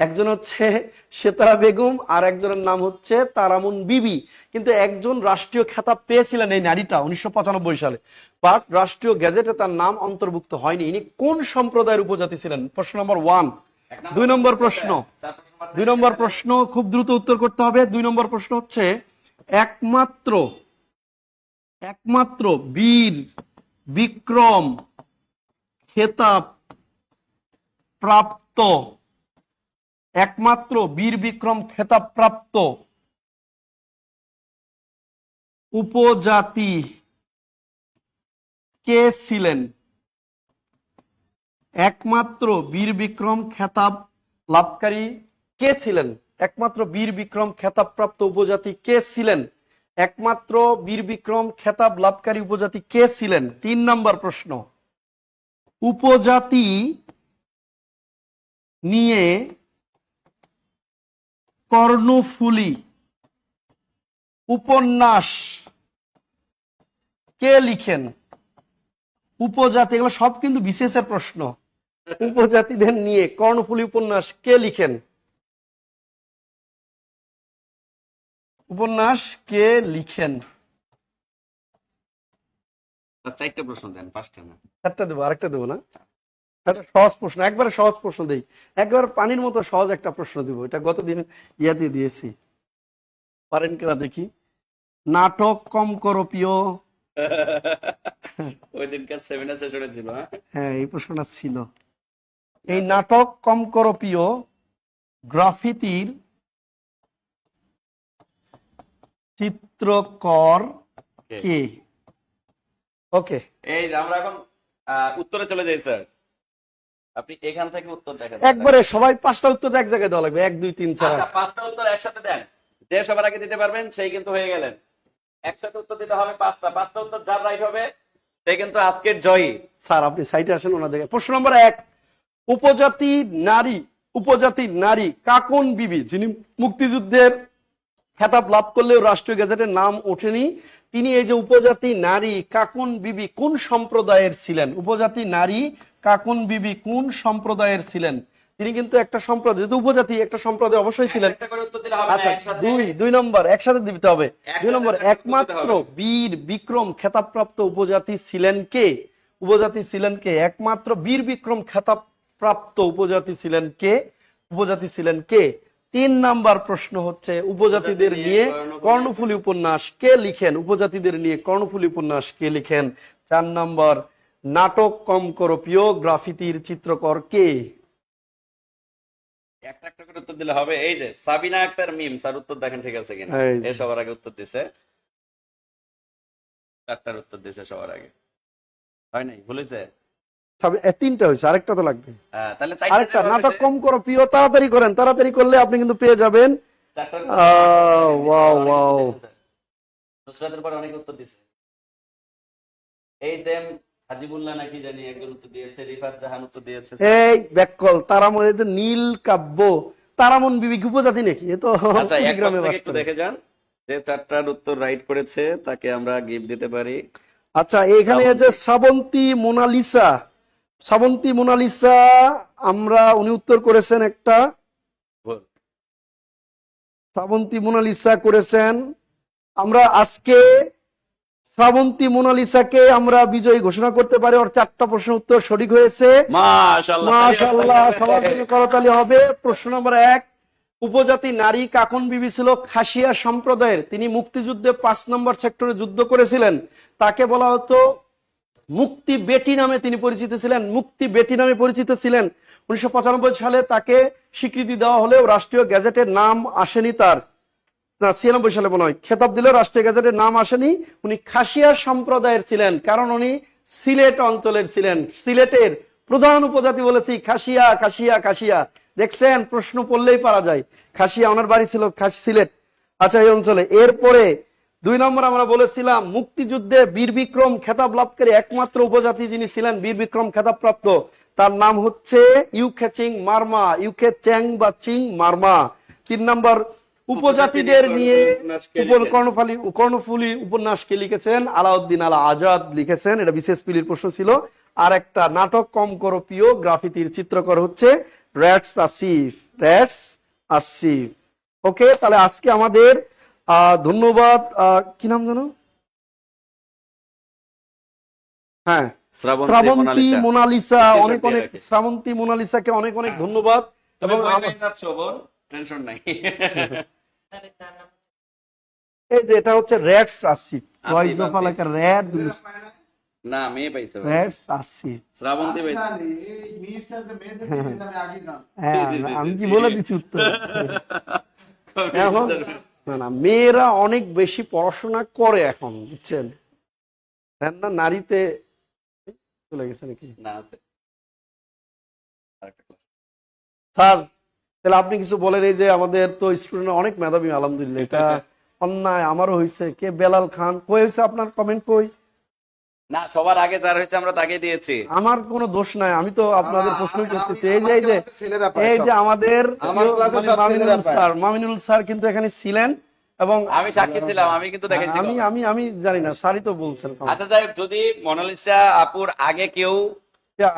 একজন হচ্ছে সেতারা বেগম আর একজনের নাম হচ্ছে তারামুন বিবি। কিন্তু একজন রাষ্ট্রীয় খেতাব পেয়েছিলেন এই নারীটা 1995 সালে, বাট রাষ্ট্রীয় গেজেটে তার নাম অন্তর্ভুক্ত হয়নি। ইনি কোন সম্প্রদায়ের উপজাতি ছিলেন? প্রশ্ন নম্বর 1। 2 নম্বর প্রশ্ন, 2 নম্বর প্রশ্ন খুব দ্রুত উত্তর করতে হবে। 2 নম্বর প্রশ্ন হচ্ছে, একমাত্র বীর বিক্রম খেতাব প্রাপ্ত উপজাতি কে ছিলেন? একমাত্র বীর বিক্রম খেতাব লাভকারী কে ছিলেন? একমাত্র বীর বিক্রম খেতাব প্রাপ্ত উপজাতি কে ছিলেন? একমাত্র বীর বিক্রম খেতাব লাভকারী উপজাতি কে ছিলেন? 3 নম্বর প্রশ্ন, উপজাতি নিয়ে কর্ণফুলী উপন্যাস কে লিখেন? উপজাতি, এগুলো সব কিন্তু বিশেষ প্রশ্ন। উপজাতিদের নিয়ে কর্ণফুলী উপন্যাস কে লিখেন? উপন্যাস কে লিখেন? 4টা প্রশ্ন দেন, 5টা না। 4টা দেবো, আরেকটা দেবো না? একটা সহজ প্রশ্ন, একবারে সহজ প্রশ্ন দেই, একবার পানির মতো সহজ একটা প্রশ্ন দিব। এটা গতদিন ইয়াতে দিয়েছি, পারেন কিনা দেখি। নাটক কম করো প্রিয়। ওই দিনকার সেমিনার সেশনে ছিল। হ্যাঁ, এই প্রশ্নটা ছিল। এই নাটক কম করো প্রিয় গ্রাফিতির চিত্রকর কে? ওকে, এই যে আমরা এখন উত্তরে চলে যাই স্যার, আপনি এখান থেকে উত্তর দেখেন। একবারে সবাই 5টা উত্তর এক জায়গায় দেওয়া লাগবে, 1 2 3 4। আচ্ছা, 5টা উত্তর একসাথে দেন, যে সবার আগে দিতে পারবেন সেই কিন্তু হয়ে গেলেন। একসাথে উত্তর দিতে হবে 5টা উত্তর যার রাইট হবে সে কিন্তু আজকের জয়ী। স্যার আপনি সাইটে আসেন, ওনা দেখে। প্রশ্ন নম্বর 1, উপজাতি নারী কাকন বিবি, যিনি মুক্তিযুদ্ধের খেতাব লাভ করলেও রাষ্ট্রীয় গেজেটের নাম ওঠেনি, তিনি এই যে উপজাতি নারী কাকন বিবি কোন সম্প্রদায়ের ছিলেন? উপজাতি নারী কাকন বিবি কোন সম্প্রদায়ের ছিলেন? তিনি কিন্তু একটা সম্প্রদায়, যেহেতু উপজাতি একটা সম্প্রদায় অবশ্যই ছিলেন। একটা করে উত্তর দিলে হবে না, আচ্ছা, একসাথে। 2 নম্বর একসাথে দিতে হবে। 2 নম্বর, একসাথে একমাত্র উত্তর দিতে হবে। বীর বিক্রম খেতাবপ্রাপ্ত উপজাতি ছিলেন কে? উপজাতি ছিলেন কে? একমাত্র বীর বিক্রম খেতাবপ্রাপ্ত উপজাতি ছিলেন কে? উপজাতি ছিলেন কে? 3 নাম্বার প্রশ্ন হচ্ছে, উপজাতিদের নিয়ে কর্ণফুলী উপন্যাস কে লিখেন? উপজাতিদের নিয়ে কর্ণফুলী উপন্যাস কে লিখেন? 4 নাম্বার, নাটক কম করো প্রিয় গ্রাফিতির চিত্রকর কে? একটা একটা করে উত্তর দিলে হবে। এই যে সাবিনা আক্তার মিম, স্যার উত্তর দেখেন ঠিক আছে কিনা। এই যে। এ সবার আগে উত্তর দিছে, 4টার উত্তর দিছে সবার আগে, হয় নাই? ভুলেছে? 3টা হয়েছে, আরেকটা তো লাগবে। তাহলে আরেকটা, নাটক কম করো প্রিয়, তাড়াতাড়ি করেন, তাড়াতাড়ি করলে আপনি কিন্তু পেয়ে যাবেন। ওয়াও ওয়াও, নুসরাতের পর অনেক উত্তর দিছে। এই সেম হাজিবুল্লাহ নাকি জানি একজন উত্তর দিয়েছে, রিফাত জাহান উত্তর দিয়েছে। এই ব্যাককল তারামন, এই যে নীল কাব্য, তারামন বিবি কি উপজাতি নাকি? এ তো আচ্ছা, এক গ্রামে পাশ বাস থেকে একটু করে। দেখে যান, যে 4টার উত্তর রাইট করেছে তাকে আমরা গিফট দিতে পারি। আচ্ছা, এখানে এই যে শ্রাবন্তী মোনালিসা, উনি উত্তর করেছেন একটা, ভুল। শ্রাবন্তী মোনালিসা করেছেন। আমরা আজকে শ্রাবন্তী মোনালিসাকে আমরা বিজয়ী ঘোষণা করতে পারি। ওর 4টা প্রশ্ন উত্তর সঠিক হয়েছে। মাশাআল্লাহ মাশাআল্লাহ, সবার জন্য করতালি হবে। প্রশ্ন নম্বর 1, উপজাতি নারী কাকন বিবি ছিল খাসিয়া সম্প্রদায়ের। তিনি মুক্তিযুদ্ধে 5 নম্বর সেক্টরে যুদ্ধ করেছিলেন। তাকে বলা হতো মুক্তি বেটি নামে তিনি পরিচিত ছিলেন। মুক্তি বেটি নামে পরিচিত ছিলেন। 1995 সালে তাকে স্বীকৃতি দেওয়া হলেও রাষ্ট্রীয় গ্যাজেটের নাম আসেনি তার। না, 96 সালে মনে হয় খেতাব দিলেও রাষ্ট্রীয় গ্যাজেটের নাম আসেনি। উনি খাসিয়া সম্প্রদায়ের ছিলেন, কারণ উনি সিলেট অঞ্চলের ছিলেন। সিলেটের প্রধান উপজাতি বলেছি খাসিয়া, খাসিয়া, খাসিয়া। দেখছেন, প্রশ্ন পড়লেই পারা যায়। খাসিয়া, ওনার বাড়ি ছিল সিলেট। আচ্ছা, এই অঞ্চলে। এরপরে 2 নম্বর আমরা বলেছিলাম মুক্তিযুদ্ধে বীর বিক্রম খেতাব লাভকারী একমাত্র উপজাতি যিনি ছিলেন বীর বিক্রম খেতাব প্রাপ্ত, তার নাম হচ্ছে ইউকে চিং মারমা, ইউকে চ্যাং বা চিং মারমা। 3 নম্বর, উপজাতিদের নিয়ে কর্ণফুলী উপন্যাস কে লিখেছেন? আলাউদ্দিন আল আজাদ লিখেছেন। এটা বিশেষ পিলির প্রশ্ন ছিল। আর একটা নাটক কম করো প্রিয়, গ্রাফিতির চিত্রকর হচ্ছে র্যাটস আসিফ, র্যাটস আসিফ। ওকে, তাহলে আজকে আমাদের ধন্যবাদ। কি নাম জানো? হ্যাঁ, শ্রাবন্তী মোনালিসা। অনেক অনেক শ্রাবন্তী মোনালিসাকে অনেক অনেক ধন্যবাদ। এবং টেনশন নাই। এই যে এটা হচ্ছে র্যাটস আসিফ, ভয়েস অফ আলাকা র্যাট না, মেয়ে পাইছে ভাই। র্যাটস আসিফ। শ্রাবন্তী পাইছে। হ্যাঁ, আমি কি বলে দিচ্ছি উত্তর। এখন না না, মেয়েরা অনেক বেশি পড়াশোনা করে এখন, বুঝছেন না? নারীতে চলে গেছে নাকি? না, আছে আরেকটা ক্লাস। স্যার, তাহলে আপনি কিছু বলেন। এই যে আমাদের তো স্টুডেন্ট অনেক মেধাবী, আলহামদুলিল্লাহ। এটা অন্যায় আমারও হয়েছে। কে? বেলাল খান। কই হয়েছে আপনার কমেন্ট? কই? না, সবার আগে যার হয়েছে আমরা তাকে দিয়েছি। আমার কোনো দোষ নাই, আমি তো আপনাদের প্রশ্ন করতেছি। এই যে আমাদের মামিনুল স্যার কিন্তু এখানে ছিলেন এবং আমি সাক্ষী ছিলাম, আমি কিন্তু দেখেছি। আমি জানি না, স্যারই তো বলছেন। আচ্ছা, যাই হোক, যদি মোনালিসা আপুর আগে কেউ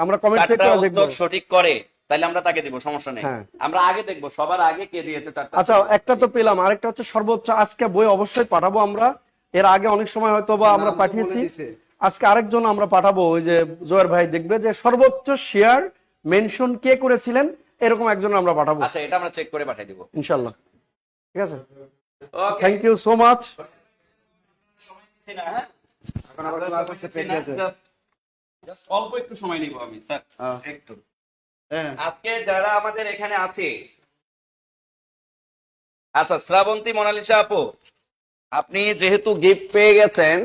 আমরা কমেন্ট চারটা সেকশনে দেখব। উত্তর সঠিক করে তাহলে আমরা তাকে দিব, সমস্যা নেই। হ্যাঁ। আমরা আগে দেখবো সবার আগে কে দিয়েছে চারটা। আচ্ছা, একটা তো পেলাম, আরেকটা হচ্ছে সর্বোচ্চ। আজকে বই অবশ্যই পাঠাবো আমরা। এর আগে অনেক সময় হয়তো বা আমরা পাঠিয়েছি। আজকে আরেকজন আমরা পাঠাবো, ওই যে জোয়ার ভাই দেখবে যে সর্বোচ্চ শেয়ার মেনশন কে করেছিলেন, এরকম একজন আমরা পাঠাবো। আচ্ছা, এটা আমরা চেক করে পাঠিয়ে দিব ইনশাআল্লাহ। ঠিক আছে, okay. Thank you so much. এখন আবার ক্লাস আছে, পেট গেছে। জাস্ট অল্প একটু সময় নিব আমি, স্যার একটু। হ্যাঁ, আজকে যারা আমাদের এখানে আছে, আচ্ছা, শ্রাবন্তী মোনালিসা আপু, আপনি যেহেতু গিফট পেয়ে গেছেন,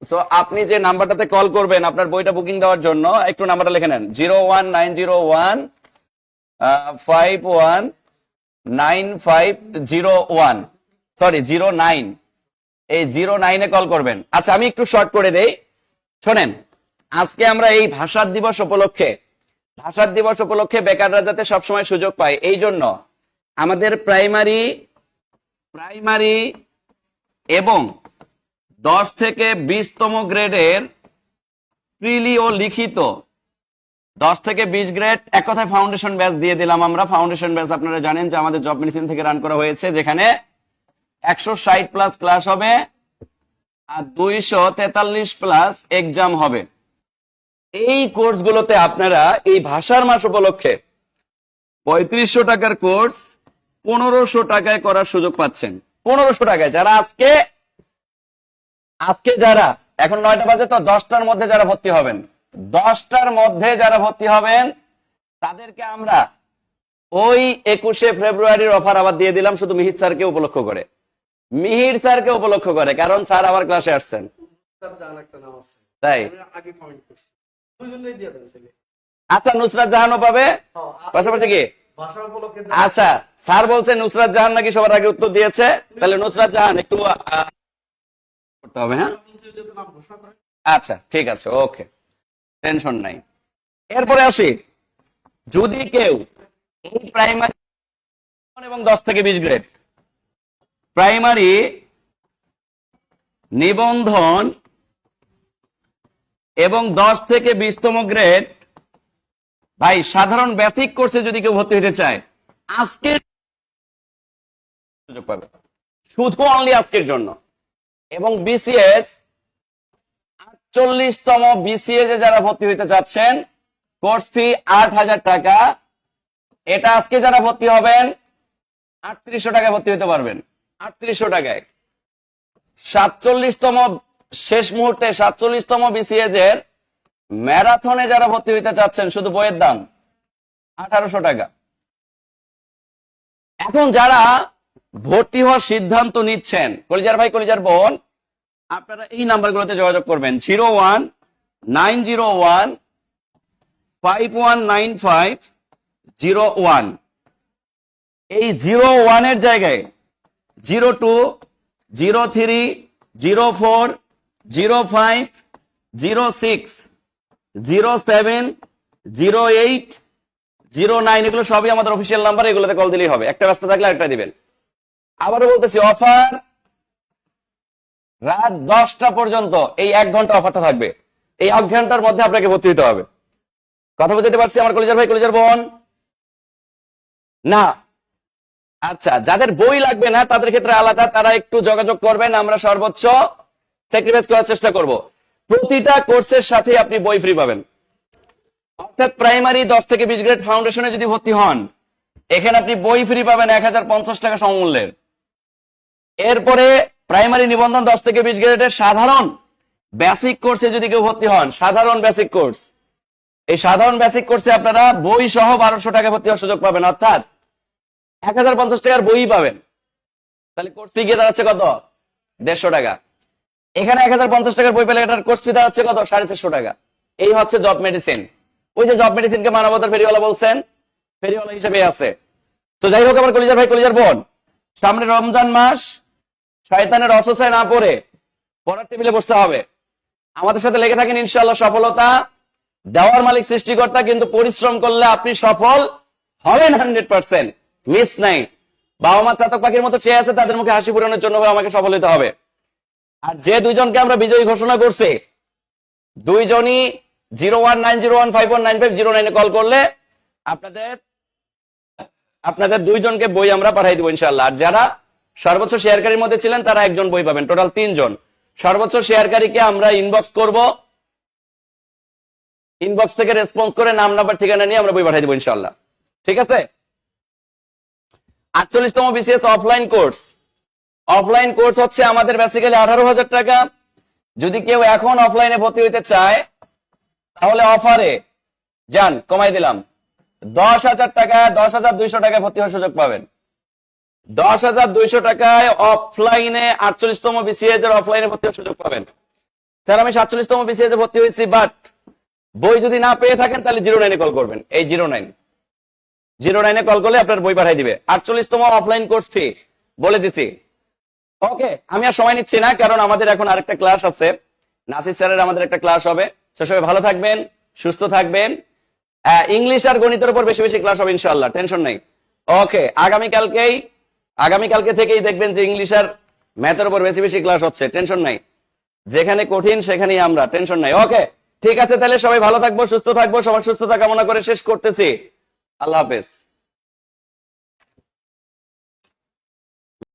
সো আপনি যে নাম্বারটাতে কল করবেন আপনার বইটা বুকিং দেওয়ার জন্য, একটু নাম্বারটা লিখে নেন। 01901519501, সরি 09, এই 09-এ কল করবেন। আচ্ছা, আমি একটু শর্ট করে দেই, শোনেন। আজকে আমরা এই ভাষা দিবস উপলক্ষে বেকাররা যাতে সবসময় সুযোগ পায়, এই জন্য আমাদের প্রাইমারি এবং 10 থেকে 20তম গ্রেডের প্রিলি ও লিখিত 10 থেকে 20 গ্রেড, এক কথায় ফাউন্ডেশন ব্যাচ দিয়ে দিলাম আমরা। ফাউন্ডেশন ব্যাচ আপনারা জানেন যে আমাদের জব মেডিসিন থেকে রান করা হয়েছে, যেখানে 160 প্লাস ক্লাস হবে আর 243 প্লাস এক্সাম হবে। এই কোর্সগুলোতে আপনারা এই ভাষার মাস উপলক্ষে 3500 টাকার কোর্স 1500 টাকায় করার সুযোগ পাচ্ছেন। 1500 টাকায়। যারা আজকে যারা এখন 9টা বাজে, তো 10টার মধ্যে যারা ভর্তি হবেন, 10টার মধ্যে যারা ভর্তি হবেন তাদেরকে আমরা ওই 21শে ফেব্রুয়ারির অফার আবার দিয়ে দিলাম, শুধু মিহির স্যারকে উপলক্ষ করে। মিহির স্যারকে উপলক্ষ করে, কারণ স্যার আবার ক্লাসে আসছেন। তাই আচ্ছা, নুসরাত জাহানও পাবে পাশাপাশি কি? আচ্ছা, স্যার বলছে নুসরাত জাহান নাকি সবার আগে উত্তর দিয়েছে, তাহলে নুসরাত জাহান একটু করতে হবে। হ্যাঁ, আচ্ছা, ঠিক আছে, ওকে, টেনশন নাই। এরপরে আসি, যদি কেউ এই প্রাইমারি এবং 10 থেকে 20 গ্রেড প্রাইমারি নিবন্ধন এবং 10 থেকে 20তম গ্রেড ভাই সাধারণ বেসিক কোর্সে যদি কেউ ভর্তি হতে চায়, আজকে সুযোগ পাবে, শুধু অনলি আজকের জন্য। এবং বিসিএস 48তম বিসিএ যে যারা ভর্তি হইতে চাচ্ছেন, কোর্স ফি 8,000 টাকা। এটা আজকে যারা ভর্তি হবেন 3800 টাকায় ভর্তি হতে পারবেন, 3800 টাকায়। 47তম শেষ মুহূর্তে 47তম বিসিএস এর ম্যারাথনে যারা ভর্তি হইতে চাচ্ছেন, শুধু বইয়ের দাম 1800 টাকা। এখন যারা ভর্তি হওয়ার সিদ্ধান্ত নিচ্ছেন, কলিজার ভাই কলিজার বোন, আপনারা এই নাম্বারগুলোতে যোগাযোগ করবেন, 01-901-5195-01। এই 01 এর জায়গায় 02, 03, 04, 05, 06, 07, 08, 09 এগুলো সবই আমাদের অফিসিয়াল নাম্বার, এগুলোতে কল দিলেই হবে। একটা রাস্তা থাকলে একটা দিবেন। আবারও বলতেছি, অফার রাত 10টা পর্যন্ত, এই 1 ঘন্টা অফারটা থাকবে। এই 1 ঘন্টার মধ্যে আপনাকে ভর্তি হতে হবে। কথা বুঝতে পারছি আমার কলিজার ভাই কলিজার বোন? না, আচ্ছা, যাদের বই লাগবে না তাদের ক্ষেত্রে আলাদা, তারা একটু যোগাযোগ করবেন, আমরা সর্বোচ্চ স্যাক্রিফাইস করার চেষ্টা করব। প্রতিটা কোর্সের সাথে আপনি বই ফ্রি পাবেন। অর্থাৎ প্রাইমারি 10 থেকে 20 গ্রেড ফাউন্ডেশনে যদি ভর্তি হন, এখানে আপনি বই ফ্রি পাবেন 1050 টাকা সমমূল্যের। এরপরে প্রাইমারি নিবন্ধন 10 থেকে 20 গ্রেডের সাধারণ বেসিক কোর্সে যদি কেউ ভর্তি হন, সাধারণ বেসিক কোর্স, এই সাধারণ বেসিক কোর্সে আপনারা বই সহ 1200 টাকা ভর্তি হওয়ার সুযোগ পাবেন, অর্থাৎ 1050 টাকার বই পাবেন। তাহলে কোর্স ফি গিয়ে দাঁড়াচ্ছে কত? 150 টাকা। এখানে 1050 টাকার বই পেলে এটার কোর্স ফি দাঁড়াচ্ছে কত? 450 টাকা। এই হচ্ছে জব মেডিসিন। ওই যে জব মেডিসিনকে মানবতার ফেরিওয়ালা বলছেন, ফেরিওয়ালা হিসেবে আছে। তো যাই হোক আমার কলিজার ভাই কলিজার বোন, সামনে রমজান মাস, শয়তানের অসসায় না পড়ে পড়ার টেবিলে বসতে হবে। আমাদের সাথে লেগে থাকেন, ইনশাআল্লাহ সফলতা দেওয়ার মালিক সৃষ্টিকর্তা, কিন্তু পরিশ্রম করলে আপনি সফল হবেন 100%, মিস নাই। বাবা মা চাতক পাখির মতো চেয়ে আছে, তাদের মুখে হাসি পূরণের জন্য আমাকে সফল হতে হবে। আর যে দুইজনকে আমরা বিজয়ী ঘোষণা করছি, দুইজনই 019015195009 কল করলে আপনাদের দুইজনকে বই আমরা পাঠাই দিব ইনশাআল্লাহ। আর যারা সর্বোচ্চ শেয়ারকারীর মধ্যে ছিলেন তারা একজন বই পাবেন, টোটাল 3 জন। সর্বোচ্চ শেয়ারকারীকে আমরা ইনবক্স করব, ইনবক্স থেকে রেসপন্স করে নাম নাম্বার ঠিকানা নিয়ে আমরা বই পাঠাই দিব ইনশাআল্লাহ। ঠিক আছে? 48তম BCS offline course. Offline course হচ্ছে আমাদের বেসিক্যালি 18,000 টাকা। যদি কেউ এখন অফলাইনে ভর্তি হইতে চায়, তাহলে অফারে যান, কমাই দিলাম, 10,000 টাকায় 10,200 টাকায় ভর্তি হওয়ার সুযোগ পাবেন। 10,200 টাকায় অফলাইনে 48তম বিসিএস এর অফলাইনে ভর্তি হওয়ার সুযোগ পাবেন। স্যার আমি 47তম বিসিএস এ ভর্তি হয়েছি, বাট বই যদি না পেয়ে থাকেন তাহলে 09 কল করবেন। এই 09 কল করলে আপনার বই পাঠাই দিবে। 48তম অফলাইন কোর্স ফি বলে দিছি। ওকে, আমি আর সময় নিচ্ছি না, কারণ আমাদের এখন আরেকটা ক্লাস আছে, নাসির স্যারের আমাদের একটা ক্লাস হবে। সবাই ভালো থাকবেন, সুস্থ থাকবেন। ইংলিশ আর গণিতের উপর বেশি বেশি ক্লাস হবে ইনশাআল্লাহ, টেনশন নাই। ওকে, আগামীকালকে থেকেই দেখবেন যে ইংলিশ আর ম্যাথের উপর বেশি বেশি ক্লাস হচ্ছে, টেনশন নাই। যেখানে কঠিন সেখানেই আমরা, টেনশন নাই। ওকে, ঠিক আছে, তাহলে সবাই ভালো থাকবো, সুস্থ থাকবো। সবার সুস্থতা কামনা করে শেষ করতেছি। আল্লাহ হাফেজ।